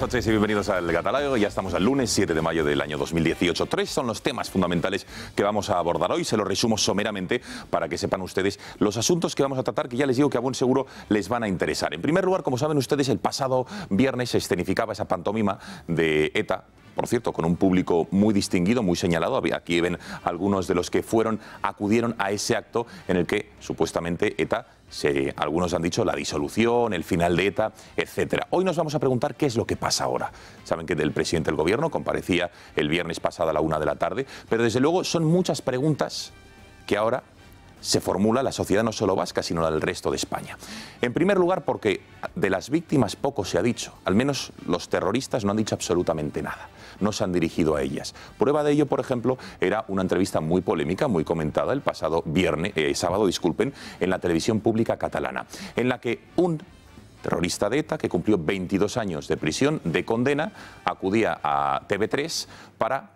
noches y bienvenidos al Catalao. Ya estamos al lunes 7 de mayo del año 2018. Tres son los temas fundamentales que vamos a abordar hoy. Se los resumo someramente para que sepan ustedes los asuntos que vamos a tratar, que ya les digo que a buen seguro les van a interesar. En primer lugar, como saben ustedes, el pasado viernes se escenificaba esa pantomima de ETA, por cierto, con un público muy distinguido, muy señalado. Aquí ven algunos de los que acudieron a ese acto en el que supuestamente ETA, algunos han dicho la disolución, el final de ETA, etcétera. Hoy nos vamos a preguntar qué es lo que pasa ahora. Saben que el presidente del gobierno comparecía el viernes pasado a la 1 de la tarde, pero desde luego son muchas preguntas que ahora se formula la sociedad no solo vasca, sino la del resto de España. En primer lugar, porque de las víctimas poco se ha dicho. Al menos los terroristas no han dicho absolutamente nada. No se han dirigido a ellas. Prueba de ello, por ejemplo, era una entrevista muy polémica, muy comentada el pasado sábado, en la televisión pública catalana, en la que un terrorista de ETA, que cumplió 22 años de prisión, de condena, acudía a TV3 para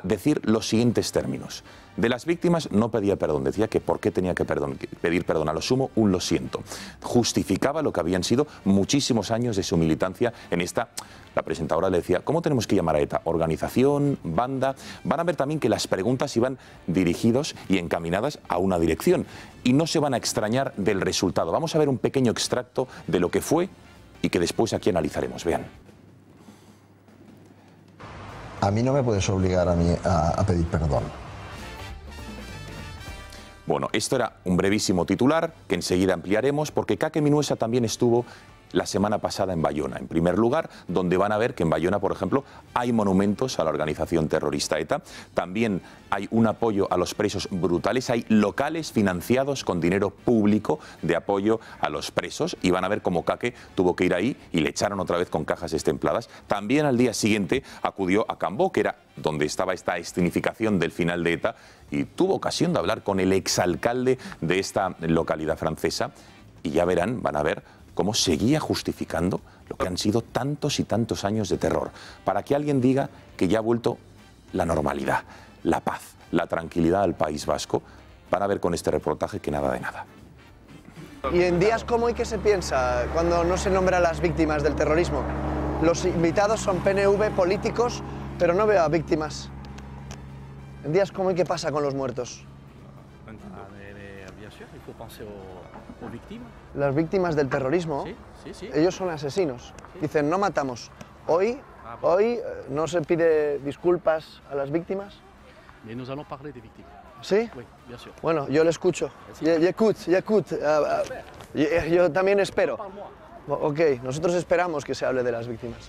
decir los siguientes términos. De las víctimas no pedía perdón, decía que por qué tenía que pedir perdón, a lo sumo un lo siento. Justificaba lo que habían sido muchísimos años de su militancia en esta. La presentadora le decía, ¿cómo tenemos que llamar a ETA? ¿Organización? ¿Banda? Van a ver también que las preguntas iban dirigidas y encaminadas a una dirección y no se van a extrañar del resultado. Vamos a ver un pequeño extracto de lo que fue y que después aquí analizaremos. Vean. A mí no me puedes obligar a pedir perdón. Bueno, esto era un brevísimo titular que enseguida ampliaremos porque Kake Minuesa también estuvo la semana pasada en Bayona. En primer lugar, donde van a ver que en Bayona, por ejemplo, hay monumentos a la organización terrorista ETA. También hay un apoyo a los presos brutales. Hay locales financiados con dinero público de apoyo a los presos. Y van a ver cómo Kake tuvo que ir ahí y le echaron otra vez con cajas estempladas. También al día siguiente acudió a Cambó, que era donde estaba esta escenificación del final de ETA, y tuvo ocasión de hablar con el exalcalde de esta localidad francesa. Y ya verán, van a ver cómo seguía justificando lo que han sido tantos y tantos años de terror, para que alguien diga que ya ha vuelto la normalidad, la paz, la tranquilidad al País Vasco. Van a ver con este reportaje que nada de nada. Y en días como hoy, ¿qué se piensa cuando no se nombra a las víctimas del terrorismo? Los invitados son PNV, políticos, pero no veo a víctimas. En días como hoy, ¿qué pasa con los muertos? Las víctimas del terrorismo, ellos son asesinos. Dicen, no matamos. Hoy no se pide disculpas a las víctimas. Nous allons parler des victimes. ¿Sí? Oui, bien sûr. Bueno, yo le escucho. Yo también espero. Ok, nosotros esperamos que se hable de las víctimas.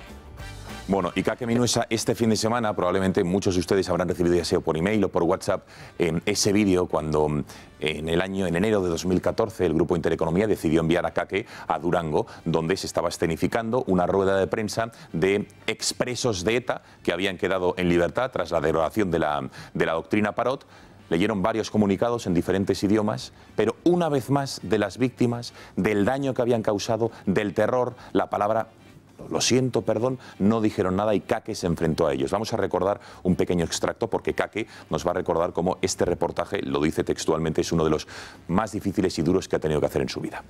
Bueno, y Kake Minuesa, este fin de semana probablemente muchos de ustedes habrán recibido, ya sea por email o por WhatsApp, ese vídeo cuando en enero de 2014 el Grupo Intereconomía decidió enviar a Kake a Durango, donde se estaba escenificando una rueda de prensa de expresos de ETA que habían quedado en libertad tras la derogación de la doctrina Parot. Leyeron varios comunicados en diferentes idiomas, pero una vez más de las víctimas, del daño que habían causado, del terror, la palabra lo siento, perdón, no dijeron nada y Kake se enfrentó a ellos. Vamos a recordar un pequeño extracto porque Kake nos va a recordar cómo este reportaje, lo dice textualmente, es uno de los más difíciles y duros que ha tenido que hacer en su vida.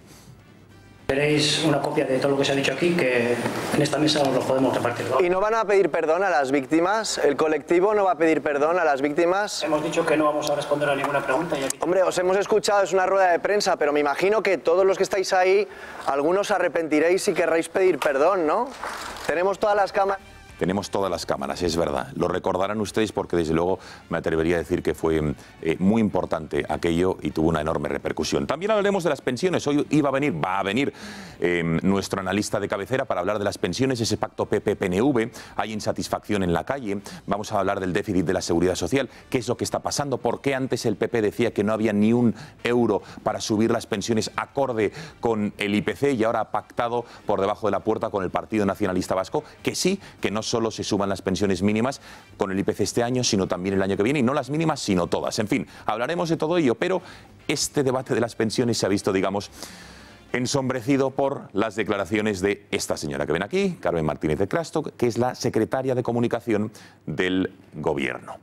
Veréis una copia de todo lo que se ha dicho aquí, que en esta mesa nos lo podemos repartir. ¿Y no van a pedir perdón a las víctimas? ¿El colectivo no va a pedir perdón a las víctimas? Hemos dicho que no vamos a responder a ninguna pregunta. Y aquí... Hombre, os hemos escuchado, es una rueda de prensa, pero me imagino que todos los que estáis ahí, algunos arrepentiréis y querréis pedir perdón, ¿no? Tenemos todas las cámaras. Tenemos todas las cámaras, es verdad. Lo recordarán ustedes porque desde luego me atrevería a decir que fue muy importante aquello y tuvo una enorme repercusión. También hablaremos de las pensiones. Hoy va a venir nuestro analista de cabecera para hablar de las pensiones, ese pacto PP-PNV. Hay insatisfacción en la calle. Vamos a hablar del déficit de la seguridad social. ¿Qué es lo que está pasando? ¿Por qué antes el PP decía que no había ni un euro para subir las pensiones acorde con el IPC y ahora ha pactado por debajo de la puerta con el Partido Nacionalista Vasco que sí, que no solo se suban las pensiones mínimas con el IPC este año, sino también el año que viene, y no las mínimas, sino todas. En fin, hablaremos de todo ello, pero este debate de las pensiones se ha visto, digamos, ensombrecido por las declaraciones de esta señora que ven aquí, Carmen Martínez de Crasto, que es la secretaria de Comunicación del Gobierno.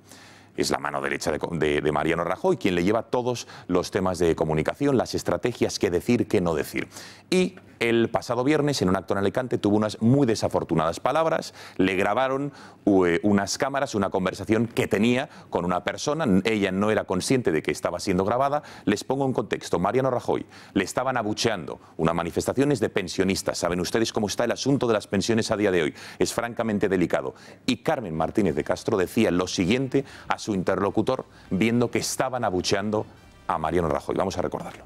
Es la mano derecha de Mariano Rajoy, quien le lleva todos los temas de comunicación, las estrategias, qué decir, qué no decir. Y El pasado viernes, en un acto en Alicante, tuvo unas muy desafortunadas palabras, le grabaron unas cámaras, una conversación que tenía con una persona, ella no era consciente de que estaba siendo grabada. Les pongo un contexto: Mariano Rajoy le estaban abucheando, una manifestación de pensionistas, saben ustedes cómo está el asunto de las pensiones a día de hoy, es francamente delicado, y Carmen Martínez de Castro decía lo siguiente a su interlocutor viendo que estaban abucheando a Mariano Rajoy. Vamos a recordarlo.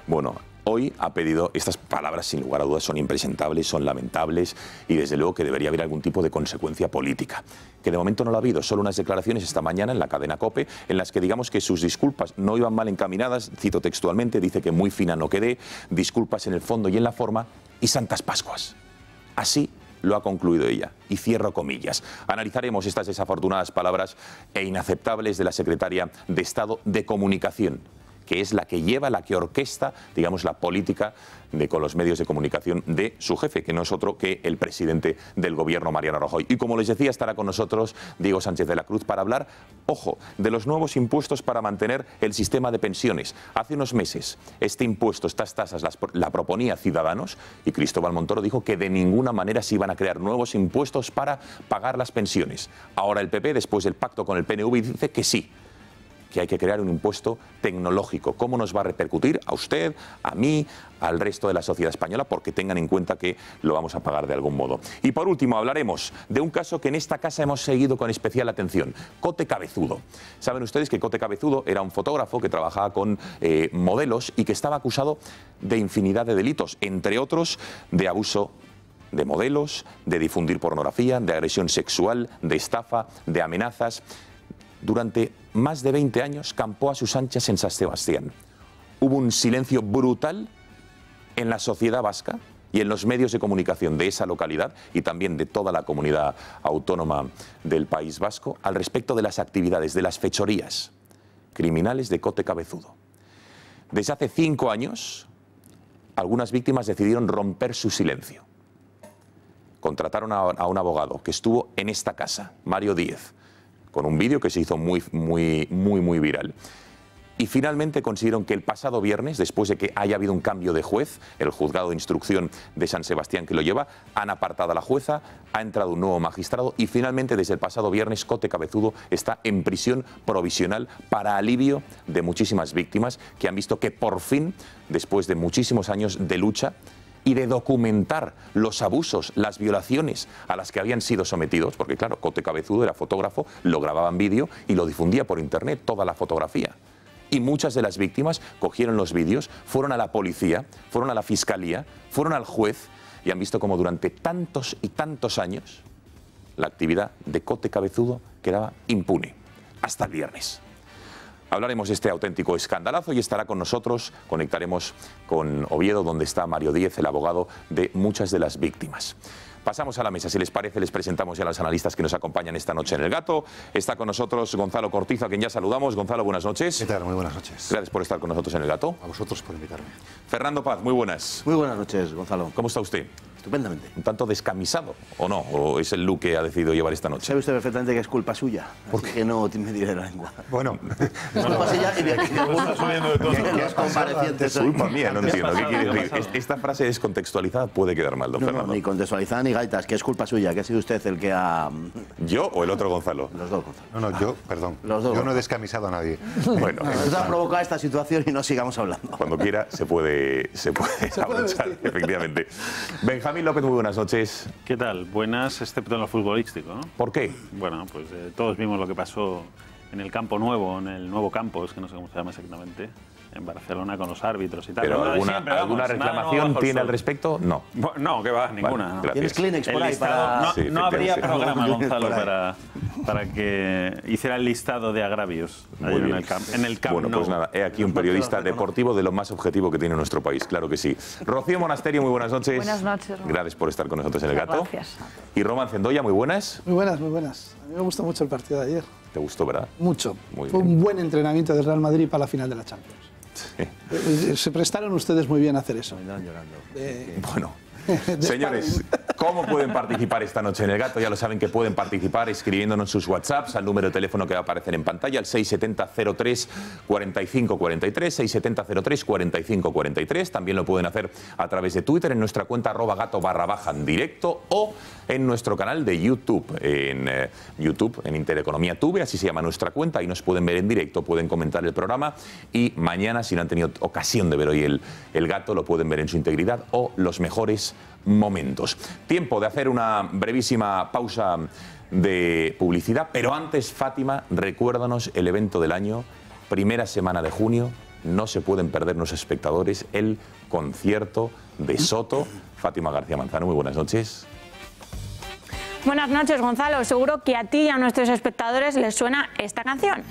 Bueno, hoy ha pedido, estas palabras sin lugar a dudas son impresentables, son lamentables y desde luego que debería haber algún tipo de consecuencia política, que de momento no lo ha habido, solo unas declaraciones esta mañana en la cadena COPE en las que digamos que sus disculpas no iban mal encaminadas, cito textualmente, dice que muy fina no quedé, disculpas en el fondo y en la forma y santas Pascuas. Así lo ha concluido ella. Y cierro comillas. Analizaremos estas desafortunadas palabras e inaceptables de la secretaria de Estado de Comunicación, que es la que lleva, la que orquesta, digamos, la política con los medios de comunicación de su jefe, que no es otro que el presidente del gobierno, Mariano Rajoy. Y como les decía, estará con nosotros Diego Sánchez de la Cruz para hablar, ojo, de los nuevos impuestos para mantener el sistema de pensiones. Hace unos meses este impuesto, estas tasas, la proponía Ciudadanos y Cristóbal Montoro dijo que de ninguna manera se iban a crear nuevos impuestos para pagar las pensiones. Ahora el PP, después del pacto con el PNV, dice que sí, que hay que crear un impuesto tecnológico. ¿Cómo nos va a repercutir a usted, a mí, al resto de la sociedad española? Porque tengan en cuenta que lo vamos a pagar de algún modo. Y por último hablaremos de un caso que en esta casa hemos seguido con especial atención: Cote Cabezudo. Saben ustedes que Cote Cabezudo era un fotógrafo que trabajaba con modelos y que estaba acusado de infinidad de delitos, entre otros de abuso de modelos, de difundir pornografía, de agresión sexual, de estafa, de amenazas. Durante más de 20 años campó a sus anchas en San Sebastián. Hubo un silencio brutal en la sociedad vasca y en los medios de comunicación de esa localidad y también de toda la comunidad autónoma del País Vasco al respecto de las actividades, de las fechorías criminales de Cote Cabezudo. Desde hace 5 años, algunas víctimas decidieron romper su silencio. Contrataron a un abogado que estuvo en esta casa, Mario Díez, con un vídeo que se hizo muy viral. Y finalmente consiguieron que el pasado viernes, después de que haya habido un cambio de juez, el juzgado de instrucción de San Sebastián que lo lleva, han apartado a la jueza, ha entrado un nuevo magistrado y finalmente desde el pasado viernes Cote Cabezudo está en prisión provisional para alivio de muchísimas víctimas que han visto que por fin, después de muchísimos años de lucha y de documentar los abusos, las violaciones a las que habían sido sometidos, porque claro, Cote Cabezudo era fotógrafo, lo grababa en vídeo y lo difundía por internet, toda la fotografía. Y muchas de las víctimas cogieron los vídeos, fueron a la policía, fueron a la fiscalía, fueron al juez y han visto como durante tantos y tantos años la actividad de Cote Cabezudo quedaba impune, hasta el viernes. Hablaremos de este auténtico escandalazo y estará con nosotros, conectaremos con Oviedo, donde está Mario Díez, el abogado de muchas de las víctimas. Pasamos a la mesa, si les parece, les presentamos ya a los analistas que nos acompañan esta noche en El Gato. Está con nosotros Gonzalo Cortizo, a quien ya saludamos. Gonzalo, buenas noches. ¿Qué tal? Muy buenas noches. Gracias por estar con nosotros en El Gato. A vosotros por invitarme. Fernando Paz, muy buenas. Muy buenas noches, Gonzalo. ¿Cómo está usted? Estupendamente. ¿Un tanto descamisado o no? ¿O es el look que ha decidido llevar esta noche? Sabe usted perfectamente que es culpa suya, así que no me diré la lengua. Bueno, es culpa suya y de algunos los comparecientes. Es culpa mía, no entiendo. ¿Qué quiere decir? Esta frase descontextualizada puede quedar mal, don Fernando. No, ni contextualizada ni gaitas, que es culpa suya, que ha sido usted el que ha... ¿Yo o el otro Gonzalo? Los dos, Gonzalo. no, yo, perdón. Los dos. Yo no he descamisado a nadie. Bueno, Nos ha provocado esta situación y no sigamos hablando. cuando quiera se puede aprovechar, efectivamente. Benjamín López, muy buenas noches. ¿Qué tal? Buenas, excepto en lo futbolístico, ¿no? ¿Por qué? Bueno, pues todos vimos lo que pasó en el campo nuevo, en el nuevo campo, es que no sé cómo se llama exactamente, en Barcelona con los árbitros y tal. ¿Pero Bueno, alguna reclamación tiene al respecto? No. No, que va, ninguna. Vale, ¿Tienes Kleenex por ahí listado, para...? Sí, no habría efectivamente. programa, Gonzalo, Por ahí. para que hiciera el listado de agravios Muy ayer bien. en el Camp Bueno, pues Nou. nada, he aquí un periodista deportivo de lo más objetivo que tiene nuestro país, claro que sí. Rocío Monasterio, muy buenas noches. Buenas noches, Román. Gracias por estar con nosotros en El Gato. Gracias. Y Román Cendoya, muy buenas. Muy buenas, muy buenas. A mí me gustó mucho el partido de ayer. ¿Te gustó, verdad? Mucho. Muy Fue bien. un buen entrenamiento del Real Madrid para la final de la Champions. Sí. Se prestaron ustedes muy bien a hacer eso. Me están llorando. Bueno, Señores, ¿cómo pueden participar esta noche en El Gato? Ya lo saben que pueden participar escribiéndonos sus WhatsApps al número de teléfono que va a aparecer en pantalla, al 670-03-4543, 670-03-4543. También lo pueden hacer a través de Twitter en nuestra cuenta @gato_en directo o en nuestro canal de YouTube, en Intereconomía Tube, así se llama nuestra cuenta. Ahí nos pueden ver en directo, pueden comentar el programa y mañana, si no han tenido ocasión de ver hoy el Gato, lo pueden ver en su integridad o los mejores momentos. Tiempo de hacer una brevísima pausa de publicidad, pero antes, Fátima, recuérdanos el evento del año, primera semana de junio, no se pueden perder nuestros espectadores, el concierto de Soto. Fátima García Manzano, muy buenas noches. Buenas noches, Gonzalo. Seguro que a ti y a nuestros espectadores les suena esta canción.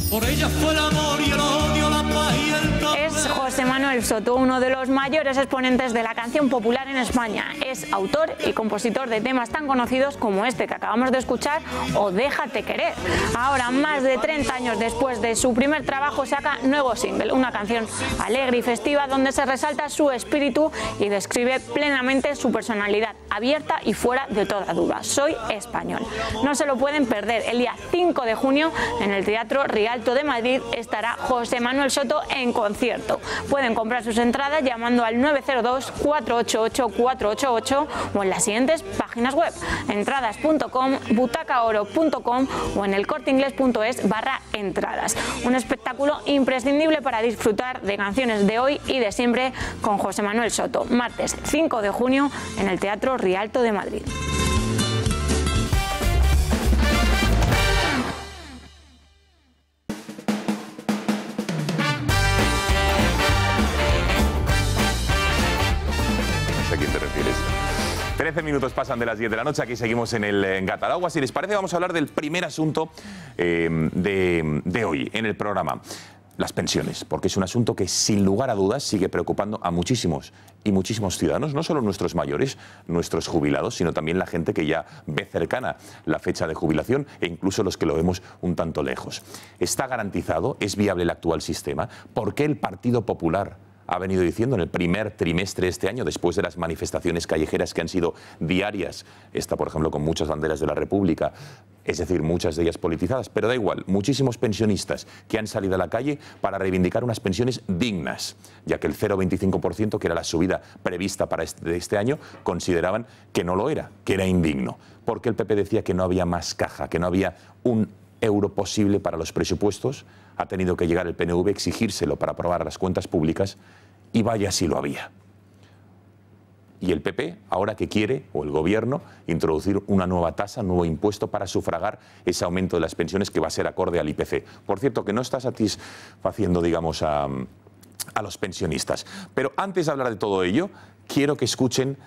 Por ella fue el amor y el odio, la paz y el café. Es José Manuel Soto, uno de los mayores exponentes de la canción popular en España. Es autor y compositor de temas tan conocidos como este que acabamos de escuchar o Déjate querer. Ahora, más de 30 años después de su primer trabajo, saca nuevo single, una canción alegre y festiva donde se resalta su espíritu y describe plenamente su personalidad, abierta y fuera de toda duda. Soy español. No se lo pueden perder. El día 5 de junio en el Teatro Rialto de Madrid estará José Manuel Soto en concierto. Pueden comprar sus entradas llamando al 902-488-488 o en las siguientes páginas web: entradas.com, butacaoro.com o en elcorteingles.es/entradas. Un espectáculo imprescindible para disfrutar de canciones de hoy y de siempre con José Manuel Soto. Martes 5 de junio en el Teatro Rialto de Madrid. ¿A quién te refieres? 13 minutos pasan de las 10 de la noche, aquí seguimos en el Gatalagua. Si les parece, vamos a hablar del primer asunto de hoy en el programa. Las pensiones, porque es un asunto que sin lugar a dudas sigue preocupando a muchísimos y muchísimos ciudadanos, no solo nuestros mayores, nuestros jubilados, sino también la gente que ya ve cercana la fecha de jubilación e incluso los que lo vemos un tanto lejos. ¿Está garantizado? ¿Es viable el actual sistema? ¿Por qué el Partido Popular ha venido diciendo en el primer trimestre de este año, después de las manifestaciones callejeras que han sido diarias, esta por ejemplo con muchas banderas de la República, es decir, muchas de ellas politizadas, pero da igual, muchísimos pensionistas que han salido a la calle para reivindicar unas pensiones dignas, ya que el 0,25%, que era la subida prevista para este año, consideraban que no lo era, que era indigno, porque el PP decía que no había más caja, que no había un euro posible para los presupuestos. Ha tenido que llegar el PNV, exigírselo para aprobar las cuentas públicas, y vaya si lo había. Y el PP, ahora que quiere, o el Gobierno, introducir una nueva tasa, un nuevo impuesto para sufragar ese aumento de las pensiones que va a ser acorde al IPC. Por cierto, que no está satisfaciendo, digamos, a los pensionistas. Pero antes de hablar de todo ello, quiero que escuchen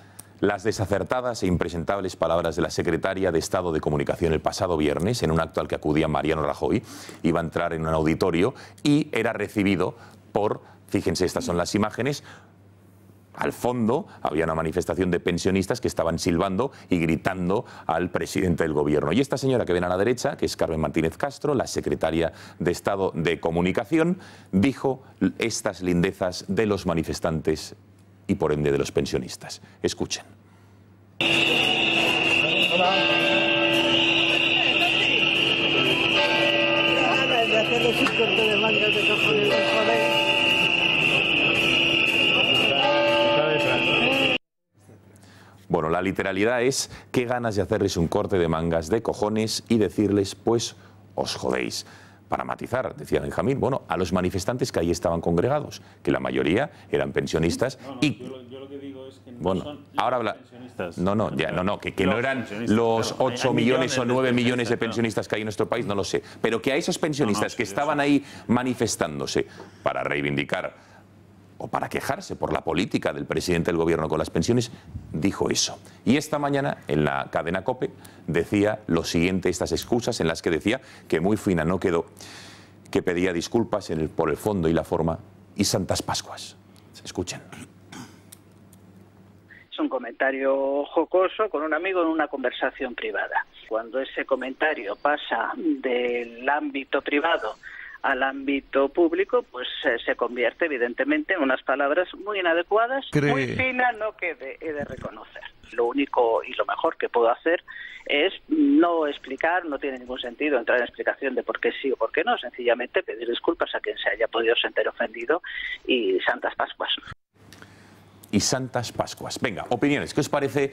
las desacertadas e impresentables palabras de la secretaria de Estado de Comunicación el pasado viernes, en un acto al que acudía Mariano Rajoy. Iba a entrar en un auditorio y era recibido por, fíjense, estas son las imágenes, al fondo había una manifestación de pensionistas que estaban silbando y gritando al presidente del Gobierno. Y esta señora que ven a la derecha, que es Carmen Martínez Castro, la secretaria de Estado de Comunicación, dijo estas lindezas de los manifestantes y por ende de los pensionistas. Escuchen. Bueno, la literalidad es qué ganas de hacerles un corte de mangas de cojones y decirles, pues, os jodéis. Para matizar, decía Benjamín, bueno, a los manifestantes que ahí estaban congregados, que la mayoría eran pensionistas y... Yo lo que digo es que no bueno, son ahora habla... pensionistas. Que no eran los 8 millones o 9 millones de pensionistas que hay en nuestro país, no lo sé. Pero que a esos pensionistas que estaban ahí manifestándose para reivindicar o para quejarse por la política del presidente del Gobierno con las pensiones, dijo eso. Y esta mañana, en la cadena COPE, decía lo siguiente, estas excusas en las que decía que muy fina no quedó, que pedía disculpas por el fondo y la forma, y Santas Pascuas. Escuchen. Es un comentario jocoso con un amigo en una conversación privada. Cuando ese comentario pasa del ámbito privado al ámbito público, pues se convierte evidentemente en unas palabras muy inadecuadas, muy finas, ¿no?, que he de reconocer. Lo único y lo mejor que puedo hacer es no explicar, no tiene ningún sentido entrar en explicación de por qué sí o por qué no, sencillamente pedir disculpas a quien se haya podido sentir ofendido y Santas Pascuas. Y Santas Pascuas. Venga, opiniones, ¿qué os parece?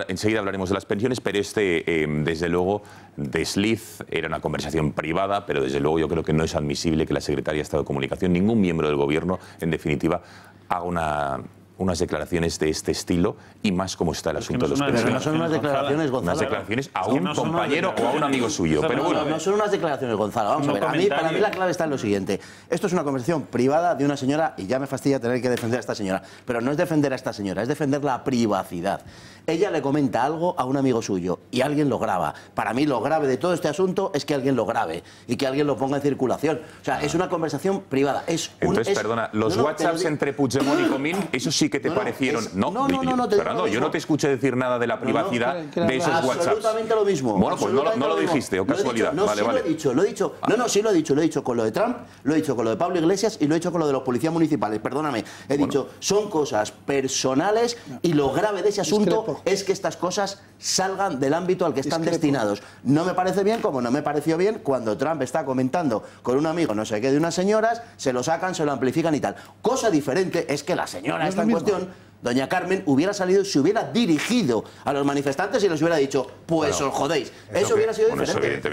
Enseguida hablaremos de las pensiones, pero desde luego, desliz, era una conversación privada, pero desde luego yo creo que no es admisible que la Secretaría de Estado de Comunicación, ningún miembro del Gobierno, en definitiva, haga unas declaraciones de este estilo, y más como está el asunto de los pensiones. Pero no son unas declaraciones, Gonzalo. Unas declaraciones a un compañero o a un amigo suyo. Pero bueno, no son unas declaraciones, Gonzalo. Vamos a ver, para mí la clave está en lo siguiente. Esto es una conversación privada de una señora, y ya me fastidia tener que defender a esta señora. Pero no es defender a esta señora, es defender la privacidad. Ella le comenta algo a un amigo suyo y alguien lo graba. Para mí lo grave de todo este asunto es que alguien lo grabe y que alguien lo ponga en circulación. O sea, es una conversación privada. Entonces, perdona, los WhatsApps entre Puigdemont y Comín, ¿eso sí que te parecieron? Fernando, yo no te escuché decir nada de la privacidad de esos WhatsApps. Absolutamente lo mismo. Bueno, pues no lo dijiste, o casualidad. Vale. Lo he dicho. Sí lo he dicho con lo de Trump, lo he dicho con lo de Pablo Iglesias y lo he dicho con lo de los policías municipales. Perdóname, he dicho, son cosas personales y lo grave de ese asunto es que estas cosas salgan del ámbito al que están destinados. No me parece bien, como no me pareció bien cuando Trump está comentando con un amigo no sé qué de unas señoras, se lo sacan, se lo amplifican y tal. Cosa diferente es que la señora esta en cuestión, doña Carmen, hubiera salido y se hubiera dirigido a los manifestantes y les hubiera dicho, pues os jodéis. Eso hubiera sido diferente.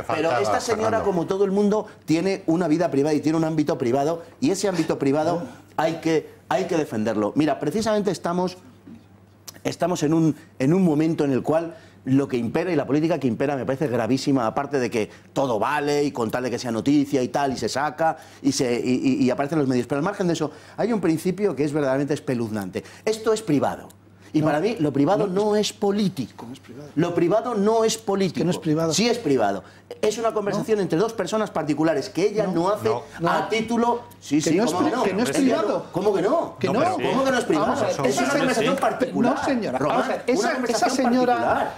Pero esta señora, como todo el mundo, tiene una vida privada y tiene un ámbito privado, y ese ámbito privado hay que defenderlo. Mira, precisamente estamos en un momento en el cual lo que impera y la política que impera me parece gravísima, aparte de que todo vale y con tal de que sea noticia y tal, y se saca y aparecen los medios. Pero al margen de eso, hay un principio que es verdaderamente espeluznante. Esto es privado. Y para mí lo privado no es político. Lo privado no es político. No es privado. Sí es privado. Es una conversación entre dos personas particulares que ella no hace a título... Sí, que no es privado. ¿Cómo que no? Que no. ¿Cómo que no es privado? Es una conversación particular. No, señora.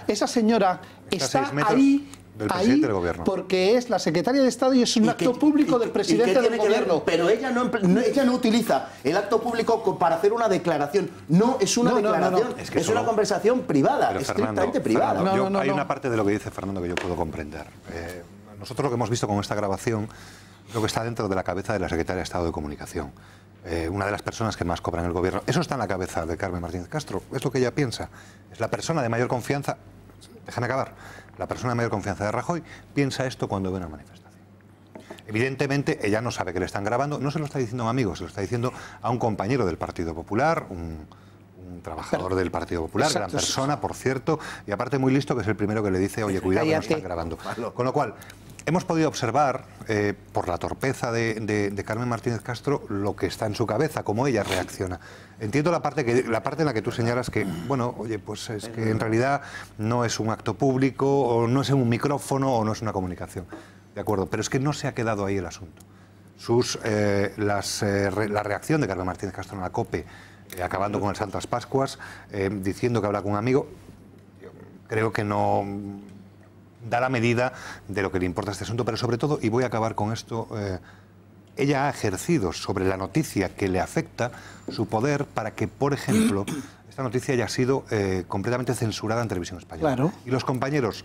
Esa señora está ahí... Del gobierno. Porque es la secretaria de Estado y es un acto público del presidente del gobierno. Pero ella no utiliza el acto público para hacer una declaración. No es una declaración, es una conversación privada, estrictamente privada. Hay una parte de lo que dice Fernando que yo puedo comprender. Nosotros lo que hemos visto con esta grabación, lo que está dentro de la cabeza de la secretaria de Estado de Comunicación. Una de las personas que más cobra en el gobierno. Eso está en la cabeza de Carmen Martínez Castro. Es lo que ella piensa. Es la persona de mayor confianza. Déjame acabar. La persona de mayor confianza de Rajoy piensa esto cuando ve una manifestación. Evidentemente, ella no sabe que le están grabando, no se lo está diciendo a un amigo, se lo está diciendo a un compañero del Partido Popular, un trabajador del Partido Popular, gran persona, por cierto, y aparte muy listo, que es el primero que le dice, oye, cuidado que nos están grabando. Con lo cual, hemos podido observar, por la torpeza de Carmen Martínez Castro, lo que está en su cabeza, cómo ella reacciona. Entiendo la parte en la que tú señalas que, bueno, oye, pues es que en realidad no es un acto público, o no es un micrófono, o no es una comunicación. De acuerdo, pero es que no se ha quedado ahí el asunto. La reacción de Carmen Martínez Castro en la COPE, acabando con el Santas Pascuas, diciendo que habla con un amigo, yo creo que no da la medida de lo que le importa este asunto, pero sobre todo, y voy a acabar con esto, ella ha ejercido sobre la noticia que le afecta su poder para que, por ejemplo, esta noticia haya sido completamente censurada en Televisión Española. Claro. Y los compañeros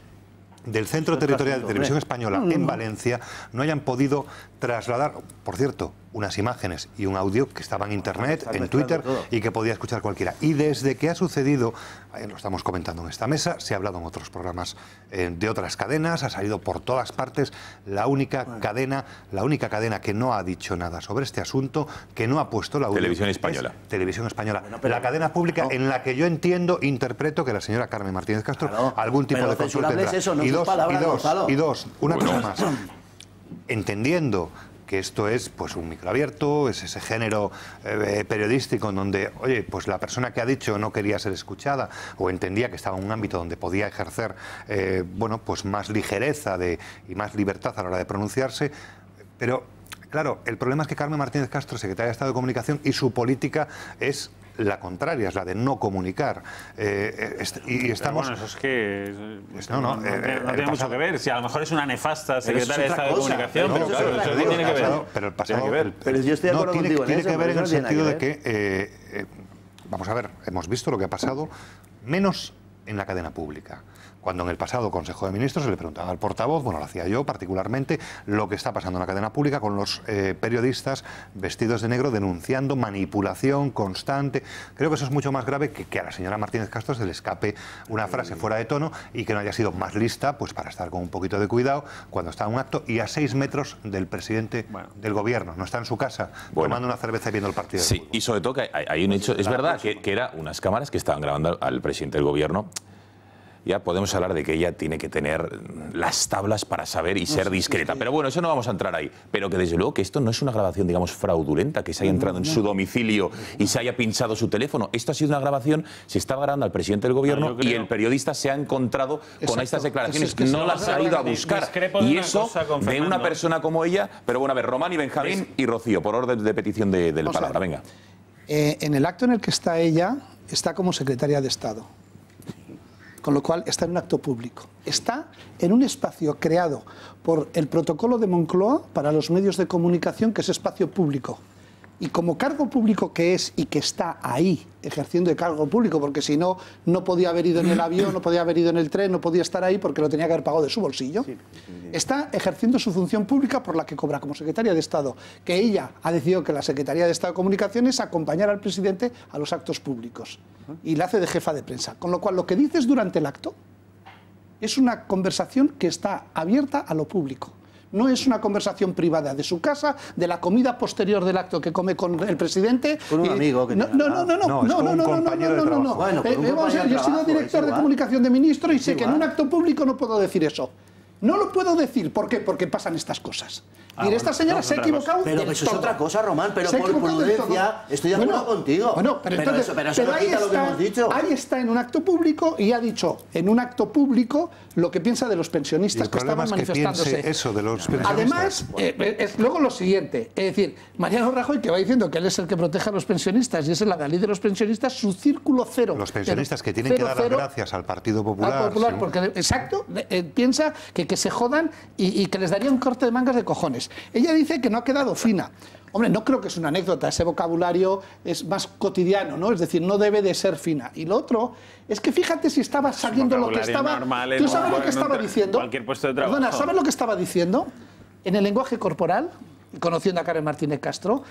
del Centro Territorial de Televisión Española en Valencia no hayan podido trasladar, por cierto, unas imágenes y un audio que estaba en Internet, en Twitter, y que podía escuchar cualquiera. Y desde que ha sucedido, lo estamos comentando en esta mesa, se ha hablado en otros programas de otras cadenas, ha salido por todas partes, la única cadena que no ha dicho nada sobre este asunto, que no ha puesto la audio. Televisión Española. Televisión Española. La cadena pública en la que yo interpreto que la señora Carmen Martínez Castro algún tipo de control tendrá. Y dos, una cosa más. Entendiendo que esto es pues un micro abierto, es ese género periodístico en donde, oye, pues la persona que ha dicho no quería ser escuchada o entendía que estaba en un ámbito donde podía ejercer, bueno, pues más ligereza y más libertad a la hora de pronunciarse, pero Claro, el problema es que Carmen Martínez Castro, secretaria de Estado de Comunicación, y su política es la contraria, es la de no comunicar. Y estamos... Bueno, eso es que... no tiene mucho que ver. Si a lo mejor es una nefasta secretaria de Estado de Comunicación, pero claro, eso tiene que ver. Pero el pasado... Tiene que ver. Pero yo estoy de acuerdo contigo en eso. Tiene que ver en el sentido de que... vamos a ver, hemos visto lo que ha pasado, menos en la cadena pública. Cuando en el pasado Consejo de Ministros se le preguntaba al portavoz, bueno, lo hacía yo particularmente, lo que está pasando en la cadena pública con los periodistas vestidos de negro denunciando manipulación constante. Creo que eso es mucho más grave que a la señora Martínez Castro se le escape una frase fuera de tono y que no haya sido más lista pues para estar con un poquito de cuidado cuando está en un acto y a 6 metros del presidente del gobierno. No está en su casa tomando una cerveza y viendo el partido. Sí, y sobre todo que hay un hecho, es verdad que eran unas cámaras que estaban grabando al presidente del gobierno. Ya podemos hablar de que ella tiene que tener las tablas para saber y ser discreta. Pero bueno, eso no vamos a entrar ahí. Pero que desde luego que esto no es una grabación, digamos, fraudulenta, que se haya entrado en su domicilio y se haya pinchado su teléfono. Esto ha sido una grabación, se estaba grabando al presidente del gobierno y el periodista se ha encontrado con estas declaraciones. No las ha ido a buscar. Y eso de una persona como ella. Pero bueno, a ver, Román y Benjamín y Rocío, por orden de petición de palabra. Venga. En el acto en el que está ella, está como secretaria de Estado. Con lo cual está en un acto público. Está en un espacio creado por el protocolo de Moncloa para los medios de comunicación, que es espacio público. Y como cargo público que es y que está ahí ejerciendo de cargo público, porque si no, no podía haber ido en el avión, no podía haber ido en el tren, no podía estar ahí porque lo tenía que haber pagado de su bolsillo, está ejerciendo su función pública por la que cobra como secretaria de Estado, que ella ha decidido que la Secretaría de Estado de Comunicación es acompañar al presidente a los actos públicos y la hace de jefa de prensa. Con lo cual, lo que dices durante el acto es una conversación que está abierta a lo público. No es una conversación privada de su casa, de la comida posterior del acto que come con el presidente. Con un amigo que no. Bueno, yo he sido director de comunicación de ministro y sé que en un acto público no puedo decir eso. No lo puedo decir. ¿Por qué? Porque pasan estas cosas. Y esta señora se ha equivocado. Pero eso es otra cosa, Román. Pero por prudencia estoy de acuerdo contigo. Bueno, pero eso no quita lo que hemos dicho. Ahí está en un acto público y ha dicho en un acto público lo que piensa de los pensionistas que estaban manifestándose. Eso de los pensionistas. Además, luego lo siguiente. Es decir, Mariano Rajoy, que va diciendo que él es el que protege a los pensionistas y esa es la ley de los pensionistas, su círculo cero. Los pensionistas que tienen que dar las gracias al Partido Popular. Porque, exacto, piensa que se jodan y que les daría un corte de mangas de cojones. Ella dice que no ha quedado fina. Hombre, no creo que es una anécdota, ese vocabulario es más cotidiano, ¿no? Es decir, no debe de ser fina. Y lo otro es que fíjate si estaba sabiendo lo que estaba... ¿Tú sabes lo que estaba diciendo? Cualquier puesto de trabajo. Perdona, ¿sabes lo que estaba diciendo? En el lenguaje corporal, conociendo a Carmen Martínez Castro,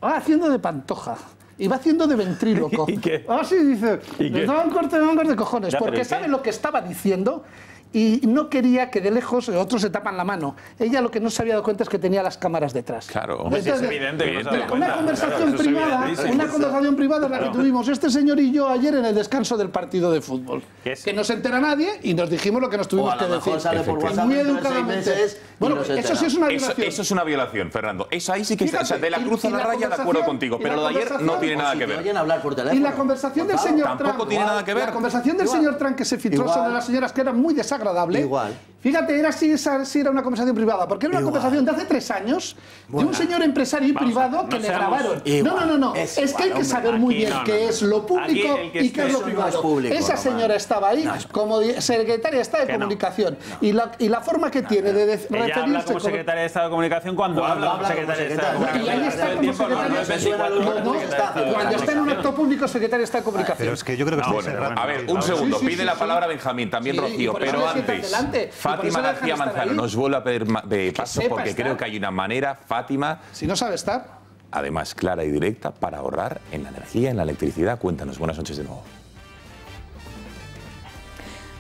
va haciendo de Pantoja. Y va haciendo de ventríloco. ¿Y qué? Sí, dice, les daba un corte de mangas de cojones, ya, porque sabe lo que estaba diciendo y no quería que de lejos otros se tapan la mano. Ella lo que no se había dado cuenta es que tenía las cámaras detrás. Claro. Entonces, es evidente que no se ha dado cuenta. Una conversación privada en la que tuvimos este señor y yo ayer en el descanso del partido de fútbol. Que no se entera nadie y nos dijimos lo que nos tuvimos que decir. Muy educadamente. Bueno, eso sí es una violación. Eso es una violación, Fernando. Eso ahí sí que está. O sea, de la cruz a la raya de acuerdo contigo, pero lo de ayer no tiene nada que ver. Y la conversación del señor Trump. Tampoco tiene nada que ver. La conversación del señor Trump que se filtró sobre las señoras, que era muy desagradable. Fíjate, era sí era una conversación privada, porque era una conversación de hace 3 años de un señor empresario y privado que le grabaron. No. Es que hay que saber muy bien qué es lo público y qué es lo privado. Esa señora estaba ahí como secretaria de Estado de Comunicación y la forma que tiene de referirse... Ella habla como secretaria de Estado de Comunicación cuando habla como secretaria de Estado de Comunicación. Y ahí está como secretaria. Cuando está en un acto público, secretaria de Estado de Comunicación. Pero es que yo creo que a ver, un segundo. Pide la palabra Benjamín, también Rocío, pero antes... Fátima García Manzano nos vuelve a pedir paso porque creo que hay una manera, Fátima... Si no sabe estar. Además, clara y directa para ahorrar en la energía, en la electricidad. Cuéntanos. Buenas noches de nuevo.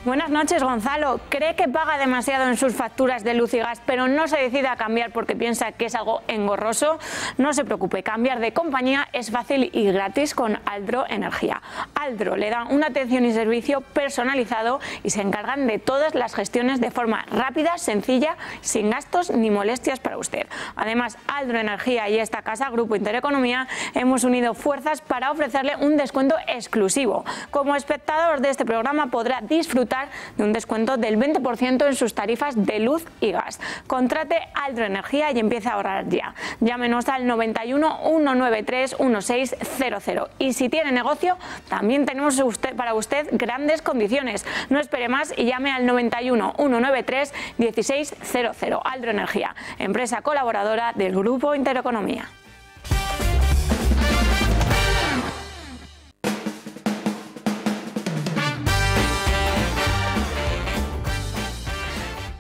Buenas noches, Gonzalo. Cree que paga demasiado en sus facturas de luz y gas, pero no se decide a cambiar porque piensa que es algo engorroso. No se preocupe, cambiar de compañía es fácil y gratis con Aldro Energía. Aldro le da una atención y servicio personalizado y se encargan de todas las gestiones de forma rápida, sencilla, sin gastos ni molestias para usted. Además, Aldro Energía y esta casa, Grupo Intereconomía, hemos unido fuerzas para ofrecerle un descuento exclusivo. Como espectador de este programa podrá disfrutar disfrutar de un descuento del 20% en sus tarifas de luz y gas. Contrate Aldro Energía y empiece a ahorrar ya. Llámenos al 91 193 1600. Y si tiene negocio, también tenemos para usted grandes condiciones. No espere más y llame al 91 193 1600. Aldro Energía, empresa colaboradora del Grupo Intereconomía.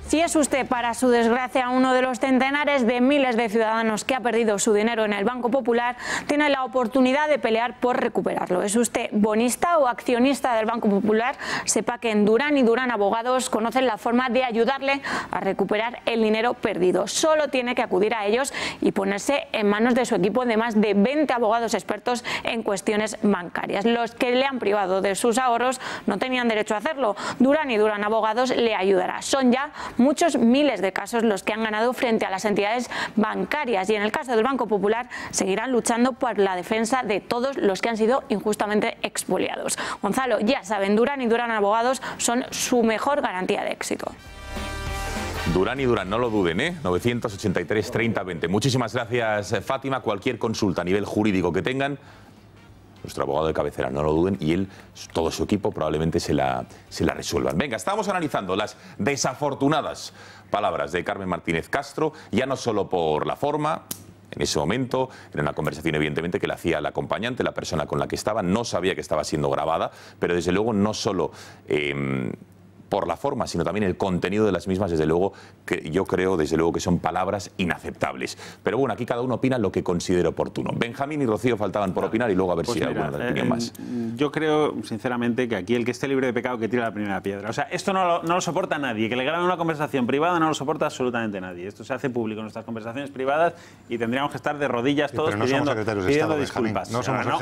Si es usted, para su desgracia, uno de los centenares de miles de ciudadanos que ha perdido su dinero en el Banco Popular, tiene la oportunidad de pelear por recuperarlo. ¿Es usted bonista o accionista del Banco Popular? Sepa que en Durán y Durán Abogados conocen la forma de ayudarle a recuperar el dinero perdido. Solo tiene que acudir a ellos y ponerse en manos de su equipo de más de 20 abogados expertos en cuestiones bancarias. Los que le han privado de sus ahorros no tenían derecho a hacerlo. Durán y Durán Abogados le ayudará. Son ya muchos miles de casos los que han ganado frente a las entidades bancarias y en el caso del Banco Popular seguirán luchando por la defensa de todos los que han sido injustamente expoliados. Gonzalo, ya saben, Durán y Durán Abogados son su mejor garantía de éxito. Durán y Durán, no lo duden, ¿eh? 983 30 20. Muchísimas gracias, Fátima. Cualquier consulta a nivel jurídico que tengan, nuestro abogado de cabecera, no lo duden, y él, todo su equipo, probablemente se la resuelvan. Venga, estamos analizando las desafortunadas palabras de Carmen Martínez Castro, ya no solo por la forma. En ese momento, era una conversación evidentemente que la hacía el acompañante, la persona con la que estaba, no sabía que estaba siendo grabada, pero desde luego no solo por la forma, sino también el contenido de las mismas, desde luego, que yo creo, desde luego, que son palabras inaceptables. Pero bueno, aquí cada uno opina lo que considere oportuno. Benjamín y Rocío faltaban por opinar y luego a ver si hay alguna opinión más. Yo creo, sinceramente, que aquí el que esté libre de pecado que tire la primera piedra. O sea, esto no lo soporta nadie. Que le graben una conversación privada no lo soporta absolutamente nadie. Esto se hace público en nuestras conversaciones privadas y tendríamos que estar de rodillas todos pidiendo disculpas.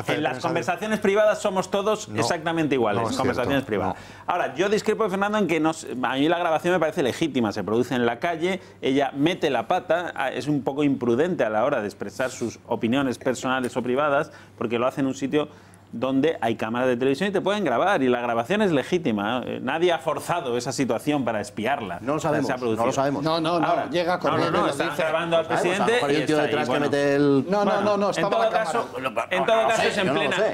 En las conversaciones privadas somos todos exactamente iguales. Conversaciones privadas. Ahora, yo discrepo de Fernando en que a mí la grabación me parece legítima, se produce en la calle, ella mete la pata, es un poco imprudente a la hora de expresar sus opiniones personales o privadas, porque lo hace en un sitio donde hay cámaras de televisión y te pueden grabar, y la grabación es legítima. Nadie ha forzado esa situación para espiarla. No lo sabemos, no lo sabemos. No, ahora, llega corriendo. No, está grabando al presidente y un tío está detrás ahí, que mete el... No, estaba en todo caso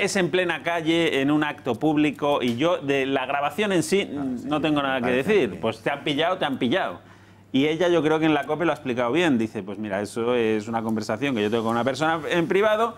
es en plena calle, en un acto público, y yo de la grabación en sí no tengo nada que decir. Pues te han pillado. Y ella, yo creo que en la COPE lo ha explicado bien. Dice, pues mira, eso es una conversación que yo tengo con una persona en privado.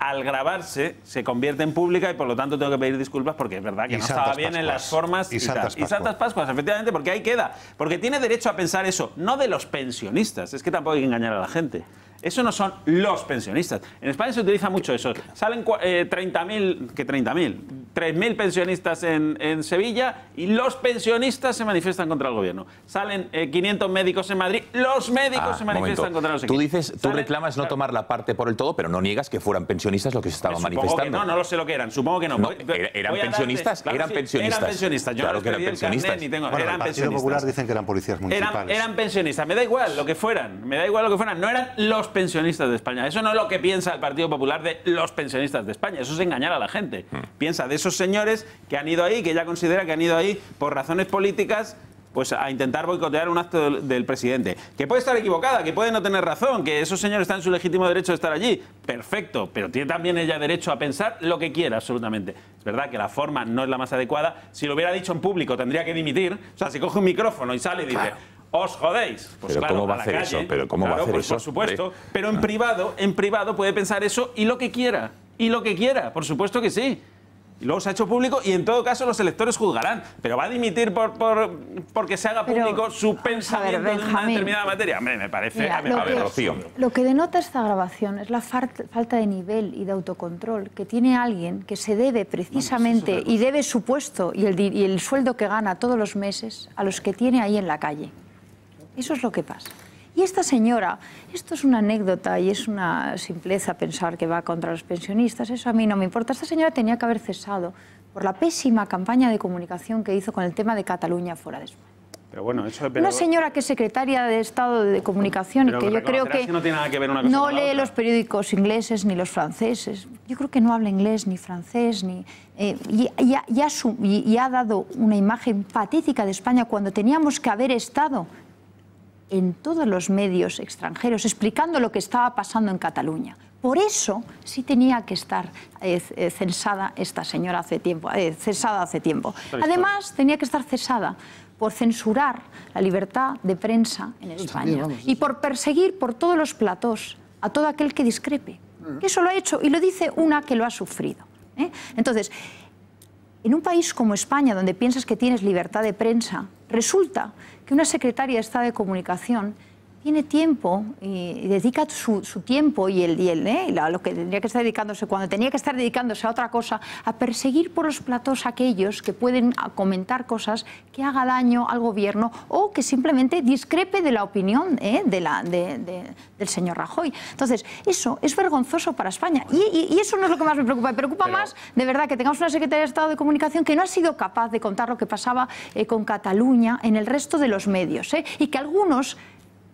Al grabarse se convierte en pública y por lo tanto tengo que pedir disculpas porque es verdad que no estaba bien en las formas y Santas Pascuas, efectivamente, porque ahí queda. Porque tiene derecho a pensar eso, no de los pensionistas, es que tampoco hay que engañar a la gente. Eso no son los pensionistas. En España se utiliza mucho eso. Salen 30.000, ¿qué 30.000? 3.000 pensionistas en Sevilla y los pensionistas se manifiestan contra el gobierno. Salen 500 médicos en Madrid, los médicos se manifiestan contra los equipos. Tú reclamas no tomar la parte por el todo, pero no niegas que fueran pensionistas los que se estaban manifestando. No lo sé lo que eran, supongo que no. ¿Eran pensionistas? Eran pensionistas. Claro que eran pensionistas. El Partido Popular dicen que eran policías municipales. Eran pensionistas, me da igual lo que fueran, no eran los pensionistas de España. Eso no es lo que piensa el Partido Popular de los pensionistas de España, eso es engañar a la gente. Piensa de esos señores que han ido ahí, que ella considera que han ido ahí por razones políticas, pues a intentar boicotear un acto del presidente. Que puede estar equivocada, que puede no tener razón, que esos señores están en su legítimo derecho de estar allí. Perfecto, pero tiene también ella derecho a pensar lo que quiera, absolutamente. Es verdad que la forma no es la más adecuada. Si lo hubiera dicho en público tendría que dimitir. O sea, si coge un micrófono y sale y dice... os jodéis. Pues pero claro, ¿cómo va a hacer eso? Pero ¿cómo va a hacer eso? Por supuesto. Pero en privado puede pensar eso y lo que quiera. Por supuesto que sí. Y luego se ha hecho público y en todo caso los electores juzgarán. Pero va a dimitir porque se haga público su pensamiento en una determinada materia. Hombre, me parece... Mira, Rocío. Lo que denota esta grabación es la falta de nivel y de autocontrol que tiene alguien que se debe precisamente y debe su puesto y el sueldo que gana todos los meses a los que tiene ahí en la calle. Eso es lo que pasa. Y esta señora, esto es una anécdota y es una simpleza pensar que va contra los pensionistas, eso a mí no me importa. Esta señora tenía que haber cesado por la pésima campaña de comunicación que hizo con el tema de Cataluña fuera de España. Pero bueno, eso Una señora que es secretaria de Estado de Comunicación y que yo creo que no tiene nada que ver una cosa no con la lee otra. los periódicos ingleses ni los franceses. Yo creo que no habla inglés ni francés y ha dado una imagen patética de España cuando teníamos que haber estado en todos los medios extranjeros explicando lo que estaba pasando en Cataluña. Por eso sí tenía que estar cesada esta señora cesada hace tiempo. Además, tenía que estar cesada por censurar la libertad de prensa en España y por perseguir por todos los platós a todo aquel que discrepe. Eso lo ha hecho y lo dice una que lo ha sufrido. Entonces, en un país como España, donde piensas que tienes libertad de prensa, resulta que una secretaria de Estado de Comunicación tiene tiempo y dedica su tiempo y lo que tendría que estar dedicándose cuando tenía que estar dedicándose a otra cosa, a perseguir por los platós a aquellos que pueden comentar cosas que haga daño al gobierno o que simplemente discrepe de la opinión del señor Rajoy. Entonces, eso es vergonzoso para España y eso no es lo que más me preocupa. Me preocupa más, de verdad, que tengamos una secretaria de Estado de Comunicación que no ha sido capaz de contar lo que pasaba con Cataluña en el resto de los medios y que algunos,